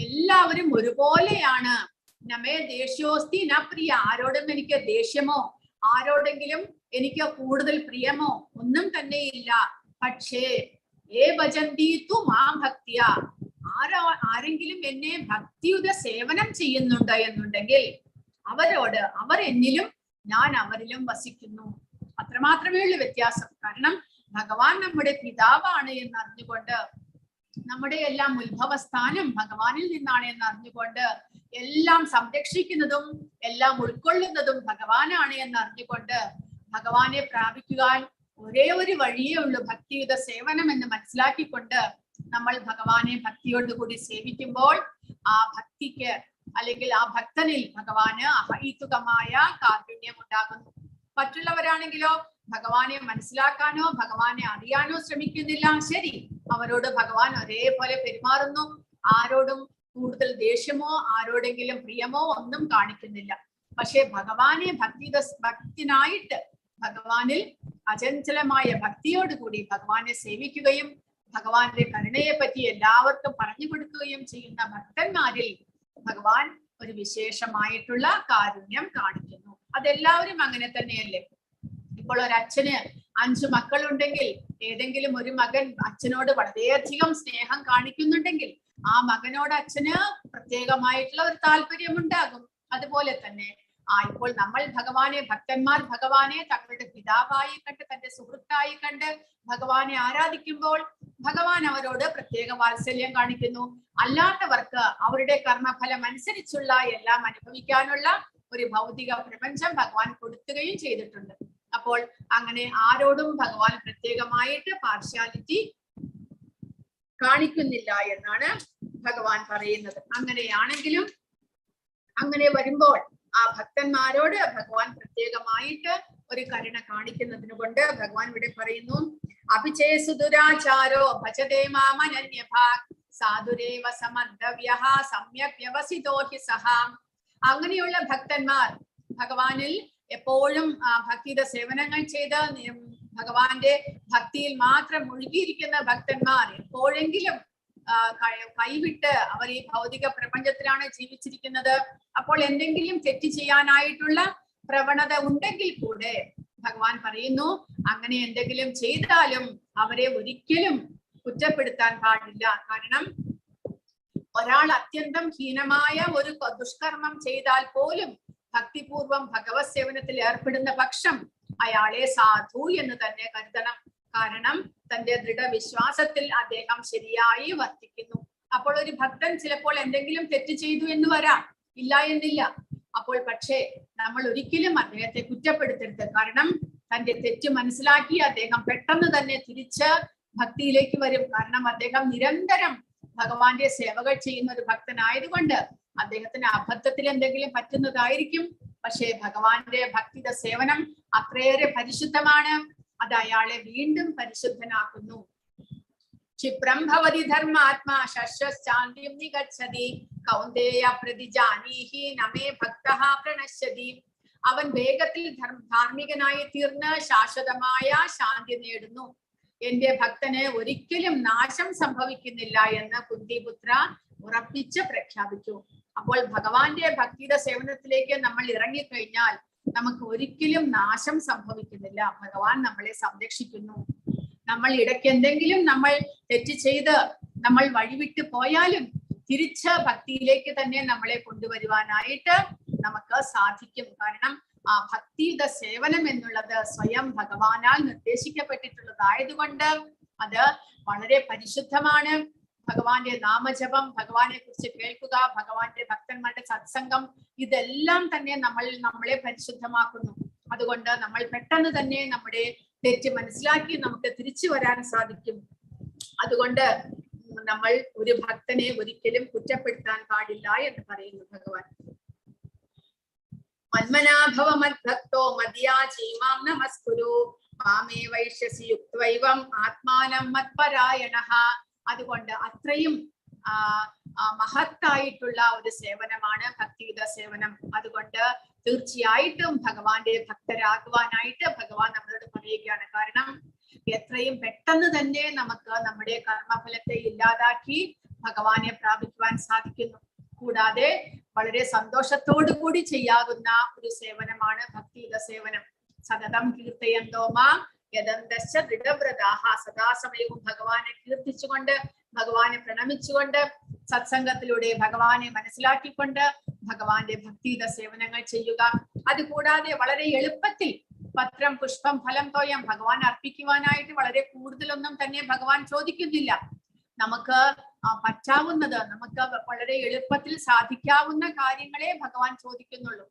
എല്ലാവരും ഒരുപോലെയാണ്. നമേ ദേഷ്യോസ്തി ന പ്രിയ, ആരോടും എനിക്ക് ദേഷ്യമോ ആരോടെങ്കിലും എനിക്ക് കൂടുതൽ പ്രിയമോ ഒന്നും തന്നെ ഇല്ല. പക്ഷേ ഏ ഭജന്തി തു മാം ഭക്തിയ, ആരെങ്കിലും എന്നെ ഭക്തിയുടെ സേവനം ചെയ്യുന്നുണ്ട് എന്നുണ്ടെങ്കിൽ അവരോട് അവർ എന്നിലും ഞാൻ അവരിലും വസിക്കുന്നു. അത്രമാത്രമേ ഉള്ളൂ വ്യത്യാസം. കാരണം ഭഗവാൻ നമ്മുടെ പിതാവാണ് എന്നറിഞ്ഞുകൊണ്ട്, നമ്മുടെ എല്ലാം ഉത്ഭവസ്ഥാനം ഭഗവാനിൽ നിന്നാണ് എന്നറിഞ്ഞുകൊണ്ട്, എല്ലാം സംരക്ഷിക്കുന്നതും എല്ലാം ഉൾക്കൊള്ളുന്നതും ഭഗവാനാണ് എന്നറിഞ്ഞുകൊണ്ട് ഭഗവാനെ പ്രാപിക്കുവാൻ ഒരേ ഒരു വഴിയേ ഉള്ളൂ, ഭക്തിയുടെ സേവനം എന്ന് മനസ്സിലാക്കിക്കൊണ്ട് നമ്മൾ ഭഗവാനെ ഭക്തിയോടുകൂടി സേവിക്കുമ്പോൾ ആ ഭക്തിക്ക് അല്ലെങ്കിൽ ആ ഭക്തനിൽ ഭഗവാന് അഹൈതുകമായ കാരുണ്യം ഉണ്ടാകുന്നു. മറ്റുള്ളവരാണെങ്കിലോ ഭഗവാനെ മനസ്സിലാക്കാനോ ഭഗവാനെ അറിയാനോ ശ്രമിക്കുന്നില്ല. ശരി, അവരോട് ഭഗവാൻ ഒരേപോലെ പെരുമാറുന്നു. ആരോടും കൂടുതൽ ദേഷ്യമോ ആരോടെങ്കിലും പ്രിയമോ ഒന്നും കാണിക്കുന്നില്ല. പക്ഷെ ഭഗവാനെ ഭക്തിനായിട്ട് ഭഗവാനിൽ അചഞ്ചലമായ ഭക്തിയോടുകൂടി ഭഗവാനെ സേവിക്കുകയും ഭഗവാന്റെ കരുണയെ പറ്റി എല്ലാവർക്കും പറഞ്ഞു കൊടുക്കുകയും ചെയ്യുന്ന ഭക്തന്മാരിൽ ഭഗവാൻ ഒരു വിശേഷമായിട്ടുള്ള കാരുണ്യം കാണിക്കുന്നു. അതെല്ലാവരും അങ്ങനെ തന്നെയല്ലേ? ഇപ്പോൾ ഒരു അച്ഛന് 5 മക്കളുണ്ടെങ്കിൽ ഏതെങ്കിലും ഒരു മകൻ അച്ഛനോട് വളരെയധികം സ്നേഹം കാണിക്കുന്നുണ്ടെങ്കിൽ ആ മകനോട് അച്ഛന് പ്രത്യേകമായിട്ടുള്ള ഒരു താല്പര്യം ഉണ്ടാകും. അതുപോലെ തന്നെ ഇപ്പോൾ നമ്മൾ ഭഗവാനെ, ഭക്തന്മാർ ഭഗവാനെ തങ്ങളുടെ പിതാവായി കണ്ട് തന്റെ സുഹൃത്തായി കണ്ട് ഭഗവാനെ ആരാധിക്കുമ്പോൾ ഭഗവാൻ അവരോട് പ്രത്യേക വാത്സല്യം കാണിക്കുന്നു. അല്ലാത്തവർക്ക് അവരുടെ കർമ്മഫലം അനുസരിച്ചുള്ള എല്ലാം അനുഭവിക്കാനുള്ള ഒരു ഭൗതിക പ്രപഞ്ചം ഭഗവാൻ കൊടുക്കുകയും ചെയ്തിട്ടുണ്ട്. അപ്പോൾ അങ്ങനെ ആരോടും ഭഗവാൻ പ്രത്യേകമായിട്ട് പാർഷ്യാലിറ്റി കാണിക്കുന്നില്ല എന്നാണ് ഭഗവാൻ പറയുന്നത്. അങ്ങനെയാണെങ്കിലും അങ്ങനെ വരുമ്പോൾ ആ ഭക്തന്മാരോട് ഭഗവാൻ പ്രത്യേകമായിട്ട് ഒരു കരുണ കാണിക്കുന്നതിന് കൊണ്ട് ഭഗവാൻ ഇവിടെ പറയുന്നു, അഭിചേസു ദുരാചാരോ ഭജതേ മാമനന്യഭാഗ് സാധുരേവ സമന്തവ്യഃ സമ്യക് വ്യവസിതോ ഹി സഹ. അങ്ങനെയുള്ള ഭക്തന്മാർ, ഭഗവാനിൽ എപ്പോഴും ഭക്തിയുടെ സേവനങ്ങൾ ചെയ്ത് ഭഗവാന്റെ ഭക്തിയിൽ മാത്രം മുഴുകിയിരിക്കുന്ന ഭക്തന്മാർ എപ്പോഴെങ്കിലും കൈവിട്ട് അവർ ഈ ഭൗതിക പ്രപഞ്ചത്തിലാണ് ജീവിച്ചിരിക്കുന്നത്. അപ്പോൾ എന്തെങ്കിലും തെറ്റ് ചെയ്യാനായിട്ടുള്ള പ്രവണത ഉണ്ടെങ്കിൽ കൂടെ ഭഗവാൻ പറയുന്നു, അങ്ങനെ എന്തെങ്കിലും ചെയ്താലും അവരെ ഒരിക്കലും കുറ്റപ്പെടുത്താൻ പാടില്ല. കാരണം ഒരാൾ അത്യന്തം ഹീനമായ ഒരു ദുഷ്കർമ്മം ചെയ്താൽ പോലും ഭക്തിപൂർവം ഭഗവത് സേവനത്തിൽ ഏർപ്പെടുന്ന പക്ഷം അയാളെ സാധു എന്ന് തന്നെ കരുതണം. കാരണം തന്റെ ദൃഢവിശ്വാസത്തിൽ അദ്ദേഹം ശരിയായി വർത്തിക്കുന്നു. അപ്പോൾ ഒരു ഭക്തൻ ചിലപ്പോൾ എന്തെങ്കിലും തെറ്റ് ചെയ്തു എന്ന് വരാം, ഇല്ല എന്നില്ല. അപ്പോൾ പക്ഷേ നമ്മൾ ഒരിക്കലും അദ്ദേഹത്തെ കുറ്റപ്പെടുത്തരുത്. കാരണം തന്റെ തെറ്റ് മനസ്സിലാക്കി അദ്ദേഹം പെട്ടെന്ന് തന്നെ തിരിച്ച് ഭക്തിയിലേക്ക് വരും. കാരണം അദ്ദേഹം നിരന്തരം ഭഗവാന്റെ സേവകൾ ചെയ്യുന്ന ഒരു ഭക്തനായതുകൊണ്ട് അദ്ദേഹത്തിന് അബദ്ധത്തിൽ എന്തെങ്കിലും പറ്റുന്നതായിരിക്കും. പക്ഷേ ഭഗവാന്റെ ഭക്തിയുടെ സേവനം അത്രയേറെ പരിശുദ്ധമാണ്. അത് അയാളെ വീണ്ടും പരിശുദ്ധനാക്കുന്നു. ക്ഷിപ്രം ഭവതി ധർമാത്മാ ശശ്വശാന്തിം നിഗച്ഛതി കൗന്ദേയ പ്രതിജാനീഹി നമേ ഭക്തഃ പ്രണശ്യതി. അവൻ വേഗത്തിൽ ധാർമ്മികനായി തീർന്ന് ശാശ്വതമായ ശാന്തി നേടുന്നു. എന്റെ ഭക്തന് ഒരിക്കലും നാശം സംഭവിക്കുന്നില്ല എന്ന് കുന്തിപുത്ര ഉറപ്പിച്ച് പ്രഖ്യാപിച്ചു. അപ്പോൾ ഭഗവാന്റെ ഭക്തിയുടെ സേവനത്തിലേക്ക് നമ്മൾ ഇറങ്ങിക്കഴിഞ്ഞാൽ നമുക്ക് ഒരിക്കലും നാശം സംഭവിക്കുന്നില്ല. ഭഗവാൻ നമ്മളെ സംരക്ഷിക്കുന്നു. നമ്മൾ ഇടയ്ക്ക് എന്തെങ്കിലും നമ്മൾ തെറ്റ് ചെയ്ത് നമ്മൾ വഴിവിട്ട് പോയാലും തിരിച്ച് ഭക്തിയിലേക്ക് തന്നെ നമ്മളെ കൊണ്ടുവരുവാനായിട്ട് നമുക്ക് സാധിക്കും. കാരണം ആ ഭക്തിയുടെ സേവനം എന്നുള്ളത് സ്വയം ഭഗവാനാൽ നിർദ്ദേശിക്കപ്പെട്ടിട്ടുള്ളതായതുകൊണ്ട് അത് വളരെ പരിശുദ്ധമാണ്. ഭഗവാന്റെ നാമജപം, ഭഗവാനെ കുറിച്ച് കേൾക്കുക, ഭഗവാന്റെ ഭക്തന്മാരുടെ സത്സംഗം, ഇതെല്ലാം തന്നെ നമ്മളെ പരിശുദ്ധമാക്കുന്നു. അതുകൊണ്ട് നമ്മൾ പെട്ടെന്ന് തന്നെ നമ്മുടെ തെറ്റ് മനസ്സിലാക്കി നമുക്ക് തിരിച്ചു വരാൻ സാധിക്കും. അതുകൊണ്ട് നമ്മൾ ഒരു ഭക്തനെ ഒരിക്കലും കുറ്റപ്പെടുത്താൻ പാടില്ല എന്ന് പറയുന്നു ഭഗവാൻ. മന്മനാഭവ മദ്ഭക്തോ മദ്യാചീമാം നമസ്കുരു മാമേ വൈശ്യസി യുക്തൈവം ആത്മാനം മത്പരായണഃ. അതുകൊണ്ട് അത്രയും മഹത്തായിട്ടുള്ള ഒരു സേവനമാണ് ഭക്തിയുത സേവനം. അതുകൊണ്ട് തീർച്ചയായിട്ടും ഭഗവാന്റെ ഭക്തരാകുവാനായിട്ട് ഭഗവാൻ നമ്മളോട് പറയുകയാണ്. കാരണം എത്രയും പെട്ടെന്ന് തന്നെ നമുക്ക് നമ്മുടെ കർമ്മഫലത്തെ ഇല്ലാതാക്കി ഭഗവാനെ പ്രാപിക്കുവാൻ സാധിക്കുന്നു. കൂടാതെ വളരെ സന്തോഷത്തോടു കൂടി ചെയ്യാവുന്ന ഒരു സേവനമാണ് ഭക്തിയുത സേവനം. സതതം കീർത്തയന്തോ മാം യദന്തശ്ച ദൃഢവ്രതാഃ. സദാസമയവും ഭഗവാനെ കീർത്തിച്ചുകൊണ്ട് ഭഗവാനെ പ്രണമിച്ചുകൊണ്ട് സത്സംഗത്തിലൂടെ ഭഗവാനെ മനസ്സിലാക്കിക്കൊണ്ട് ഭഗവാന്റെ ഭക്തിയുത സേവനങ്ങൾ ചെയ്യുക. അതുകൂടാതെ വളരെ എളുപ്പത്തിൽ പത്രം പുഷ്പം ഫലം തോയം ഭഗവാൻ അർപ്പിക്കുവാനായിട്ട് വളരെ കൂടുതലൊന്നും തന്നെ ഭഗവാൻ ചോദിക്കുന്നില്ല. നമുക്ക് പറ്റാവുന്നത്, നമുക്ക് വളരെ എളുപ്പത്തിൽ സാധിക്കാവുന്ന കാര്യങ്ങളെ ഭഗവാൻ ചോദിക്കുന്നുള്ളൂ.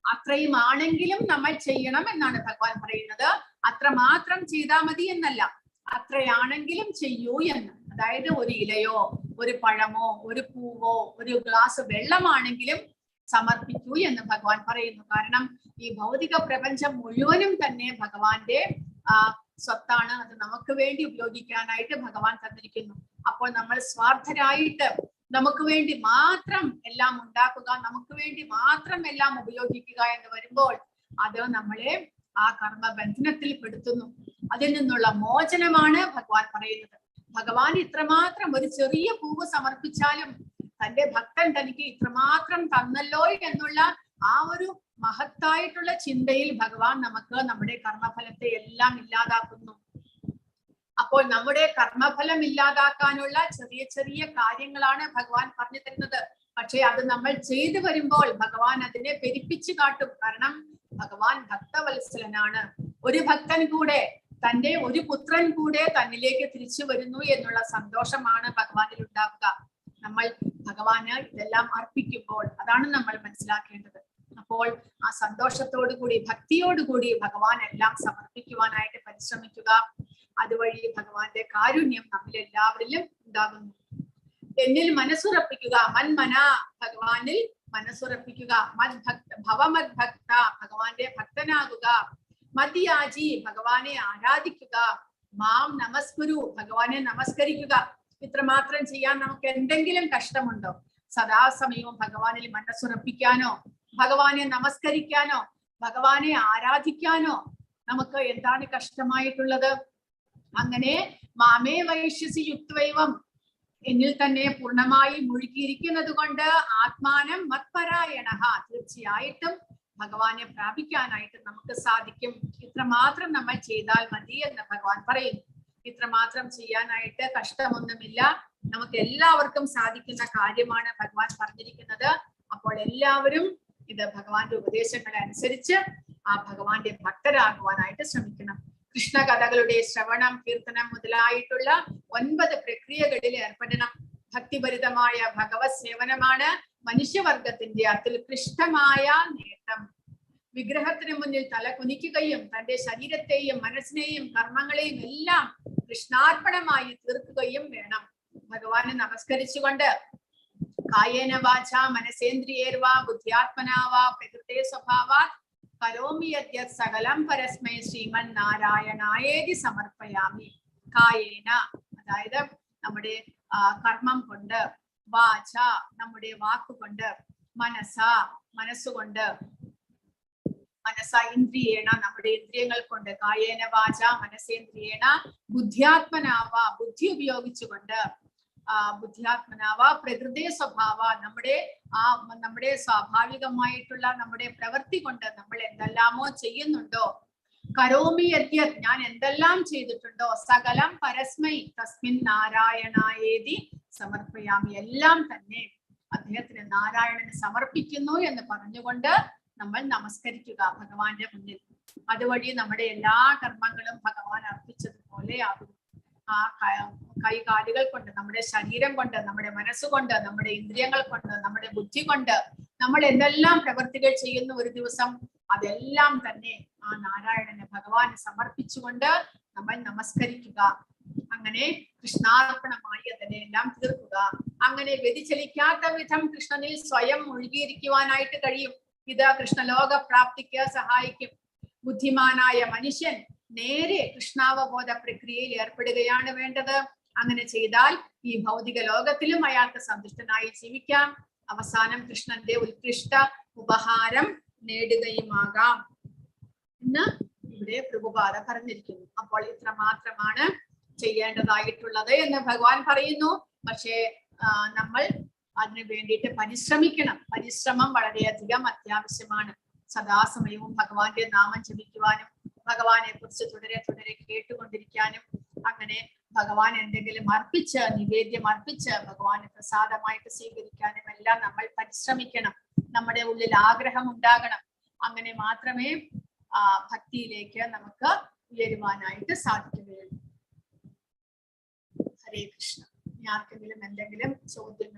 അത്രയും ആണെങ്കിലും നമ്മൾ ചെയ്യണം എന്നാണ് ഭഗവാൻ പറയുന്നത്. അത്രമാത്രം ചെയ്താൽ മതി എന്നല്ല, അത്രയാണെങ്കിലും ചെയ്യൂ എന്ന്. അതായത് ഒരു ഇലയോ ഒരു പഴമോ ഒരു പൂവോ ഒരു ഗ്ലാസ് വെള്ളമാണെങ്കിലും സമർപ്പിക്കൂ എന്ന് ഭഗവാൻ പറയുന്നു. കാരണം ഈ ഭൗതിക പ്രപഞ്ചം മുഴുവനും തന്നെ ഭഗവാന്റെ സ്വത്താണ്. അത് നമുക്ക് വേണ്ടി ഉപയോഗിക്കാനായിട്ട് ഭഗവാൻ തന്നിരിക്കുന്നു. അപ്പോൾ നമ്മൾ സ്വാർത്ഥരായിട്ട് നമുക്ക് വേണ്ടി മാത്രം എല്ലാം ഉണ്ടാക്കുക, നമുക്ക് വേണ്ടി മാത്രം എല്ലാം ഉപയോഗിക്കുക എന്ന് വരുമ്പോൾ അത് നമ്മളെ ആ കർമ്മബന്ധനത്തിൽ പെടുത്തുന്നു. അതിൽ നിന്നുള്ള മോചനമാണ് ഭഗവാൻ പറയുന്നത്. ഭഗവാൻ ഇത്രമാത്രം ഒരു ചെറിയ പൂവ് സമർപ്പിച്ചാലും തന്റെ ഭക്തൻ തനിക്ക് ഇത്രമാത്രം തന്നല്ലോ എന്നുള്ള ആ ഒരു മഹത്തായിട്ടുള്ള ചിന്തയിൽ ഭഗവാൻ നമുക്ക് നമ്മുടെ കർമ്മഫലത്തെ എല്ലാം ഇല്ലാതാക്കുന്നു. അപ്പോൾ നമ്മുടെ കർമ്മഫലം ഇല്ലാതാക്കാനുള്ള ചെറിയ ചെറിയ കാര്യങ്ങളാണ് ഭഗവാൻ പറഞ്ഞു തരുന്നത്. പക്ഷെ അത് നമ്മൾ ചെയ്തു വരുമ്പോൾ ഭഗവാൻ അതിനെ പെരുപ്പിച്ചു കാട്ടും. കാരണം ഭഗവാൻ ഭക്തവത്സലനാണ്. ഒരു ഭക്തൻ കൂടെ, തന്റെ ഒരു പുത്രൻ കൂടെ തന്നിലേക്ക് തിരിച്ചു വരുന്നു എന്നുള്ള സന്തോഷമാണ് ഭഗവാനിൽ ഉണ്ടാവുക. നമ്മൾ ഭഗവാന് ഇതെല്ലാം അർപ്പിക്കുമ്പോൾ അതാണ് നമ്മൾ മനസ്സിലാക്കേണ്ടത്. അപ്പോൾ ആ സന്തോഷത്തോടു കൂടി ഭക്തിയോടുകൂടി ഭഗവാൻ എല്ലാം സമർപ്പിക്കുവാനായിട്ട് പരിശ്രമിക്കുക. അതുവഴി ഭഗവാന്റെ കാരുണ്യം നമ്മിൽ എല്ലാവരിലും ഉണ്ടാകുന്നു. എന്നിൽ മനസ്സുറപ്പിക്കുക, മന്മന ഭഗവാനിൽ മനസ്സുറപ്പിക്കുക. ഭവമദ്ഭക്ത ഭഗവാന്റെ ഭക്തനാകുക. മദ്യാജി ഭഗവാനെ ആരാധിക്കുക. മാം നമസ്കുരു ഭഗവാനെ നമസ്കരിക്കുക. ഇത്രമാത്രം ചെയ്യാൻ നമുക്ക് എന്തെങ്കിലും കഷ്ടമുണ്ടോ? സദാസമയവും ഭഗവാനിൽ മനസ്സുറപ്പിക്കാനോ ഭഗവാനെ നമസ്കരിക്കാനോ ഭഗവാനെ ആരാധിക്കാനോ നമുക്ക് എന്താണ് കഷ്ടമായിട്ടുള്ളത്? അങ്ങനെ മാമേ വൈശ്യസി യുക്തൈവം എന്നിൽ തന്നെ പൂർണ്ണമായി മുഴുകിയിരിക്കുന്നത് കൊണ്ട് ആത്മാനം മത്പരായണഃ തീർച്ചയായിട്ടും ഭഗവാനെ പ്രാപിക്കാനായിട്ട് നമുക്ക് സാധിക്കും. ഇത്രമാത്രം നമ്മൾ ചെയ്താൽ മതി എന്ന് ഭഗവാൻ പറയുന്നു. ഇത്രമാത്രം ചെയ്യാനായിട്ട് കഷ്ടമൊന്നുമില്ല, നമുക്ക് എല്ലാവർക്കും സാധിക്കുന്ന കാര്യമാണ് ഭഗവാൻ പറഞ്ഞിരിക്കുന്നത്. അപ്പോൾ എല്ലാവരും ഇത് ഭഗവാന്റെ ഉപദേശങ്ങളെ അനുസരിച്ച് ആ ഭഗവാന്റെ ഭക്തരാകുവാനായിട്ട് ശ്രമിക്കണം. കൃഷ്ണകഥകളുടെ ശ്രവണം, കീർത്തനം മുതലായിട്ടുള്ള 9 പ്രക്രിയകളിൽ ഏർപ്പെടണം. ഭക്തിഭരിതമായ ഭഗവത് സേവനമാണ് മനുഷ്യവർഗത്തിന്റെ അത്യുത്കൃഷ്ടമായ നേട്ടം. വിഗ്രഹത്തിന് മുന്നിൽ തല കുനിക്കുകയും തന്റെ ശരീരത്തെയും മനസ്സിനെയും കർമ്മങ്ങളെയും എല്ലാം കൃഷ്ണാർപ്പണമായി തീർക്കുകയും വേണം. ഭഗവാനെ നമസ്കരിച്ചുകൊണ്ട് കായേന വാച മനസേന്ദ്രിയേർവാ ബുദ്ധ്യാത്മനാവാ പ്രകൃതേ സ്വഭാവാത് കരോമി യദ്യത് സകലം പരസ്മൈ ശ്രീമൻ നാരായണായേതി സമർപ്പയാമി. കായേന അതായത് നമ്മുടെ കർമ്മം കൊണ്ട്, വാച നമ്മുടെ വാക്കുകൊണ്ട്, മനസ്സുകൊണ്ട്, മനസ്സ ഇന്ദ്രിയേണ നമ്മുടെ ഇന്ദ്രിയങ്ങൾ കൊണ്ട്, കായേന വാച മനസേന്ദ്രിയേണ, ബുദ്ധ്യാത്മനാവ ബുദ്ധി ഉപയോഗിച്ചുകൊണ്ട്, ബുദ്ധ്യാത്മനാവ പ്രകൃതേ സ്വഭാവ നമ്മുടെ സ്വാഭാവികമായിട്ടുള്ള നമ്മുടെ പ്രവൃത്തി കൊണ്ട് നമ്മൾ എന്തെല്ലാമോ ചെയ്യുന്നുണ്ടോ, കരോമി യദ്യത് ഞാൻ എന്തെല്ലാം ചെയ്തിട്ടുണ്ടോ, സകലം പരസ്മൈ തസ്മിൻ നാരായണായേതി സമർപ്പയാമി എല്ലാം തന്നെ അദ്ദേഹത്തിന് നാരായണന് സമർപ്പിക്കുന്നു എന്ന് പറഞ്ഞുകൊണ്ട് നമ്മൾ നമസ്കരിക്കുക ഭഗവാന്റെ മുന്നിൽ. അതുവഴി നമ്മുടെ എല്ലാ കർമ്മങ്ങളും ഭഗവാൻ അർപ്പിച്ചതുപോലെ ആകും. ആ കൈകാലുകൾ കൊണ്ട്, നമ്മുടെ ശരീരം കൊണ്ട്, നമ്മുടെ മനസ്സുകൊണ്ട്, നമ്മുടെ ഇന്ദ്രിയങ്ങൾ കൊണ്ട്, നമ്മുടെ ബുദ്ധി കൊണ്ട് നമ്മൾ എന്തെല്ലാം പ്രവൃത്തികൾ ചെയ്യുന്നു ഒരു ദിവസം, അതെല്ലാം തന്നെ ആ നാരായണന് ഭഗവാന് സമർപ്പിച്ചുകൊണ്ട് നമ്മൾ നമസ്കരിക്കുക. അങ്ങനെ കൃഷ്ണാർപ്പണമായി അതിനെല്ലാം തീർക്കുക. അങ്ങനെ വ്യതിചലിക്കാത്ത വിധം കൃഷ്ണനിൽ സ്വയം മുഴുകിയിരിക്കുവാനായിട്ട് കഴിയും. ഇത് കൃഷ്ണലോക പ്രാപ്തിക്ക് സഹായിക്കും. ബുദ്ധിമാനായ മനുഷ്യൻ നേരെ കൃഷ്ണാവബോധ പ്രക്രിയയിൽ ഏർപ്പെടുകയാണ് വേണ്ടത്. അങ്ങനെ ചെയ്താൽ ഈ ഭൗതിക ലോകത്തിലും അയാൾക്ക് സന്തുഷ്ടനായി ജീവിക്കാം. അവസാനം കൃഷ്ണന്റെ ഉത്കൃഷ്ട ഉപഹാരം നേടുകയുമാകാം എന്ന് ഇവിടെ പ്രഭുപാദ പറഞ്ഞിരിക്കുന്നു. അപ്പോൾ ഇത്ര മാത്രമാണ് ചെയ്യേണ്ടതായിട്ടുള്ളത് എന്ന് ഭഗവാൻ പറയുന്നു. പക്ഷേ നമ്മൾ അതിനു വേണ്ടിയിട്ട് പരിശ്രമിക്കണം. പരിശ്രമം വളരെയധികം അത്യാവശ്യമാണ്. സദാസമയവും ഭഗവാന്റെ നാമം ജപിക്കുവാനും ഭഗവാനെ കുറിച്ച് തുടരെ തുടരെ കേട്ടുകൊണ്ടിരിക്കാനും അങ്ങനെ ഭഗവാൻ എന്തെങ്കിലും അർപ്പിച്ച് നിവേദ്യം അർപ്പിച്ച് ഭഗവാന് പ്രസാദമായിട്ട് സ്വീകരിക്കാനും എല്ലാം നമ്മൾ പരിശ്രമിക്കണം. നമ്മുടെ ഉള്ളിൽ ആഗ്രഹം ഉണ്ടാകണം. അങ്ങനെ മാത്രമേ ഭക്തിയിലേക്ക് നമുക്ക് ഉയരുവാനായിട്ട് സാധിക്കുകയുള്ളൂ. ഹരേ കൃഷ്ണ. ആർക്കെങ്കിലും എന്തെങ്കിലും ചോദ്യങ്ങളോ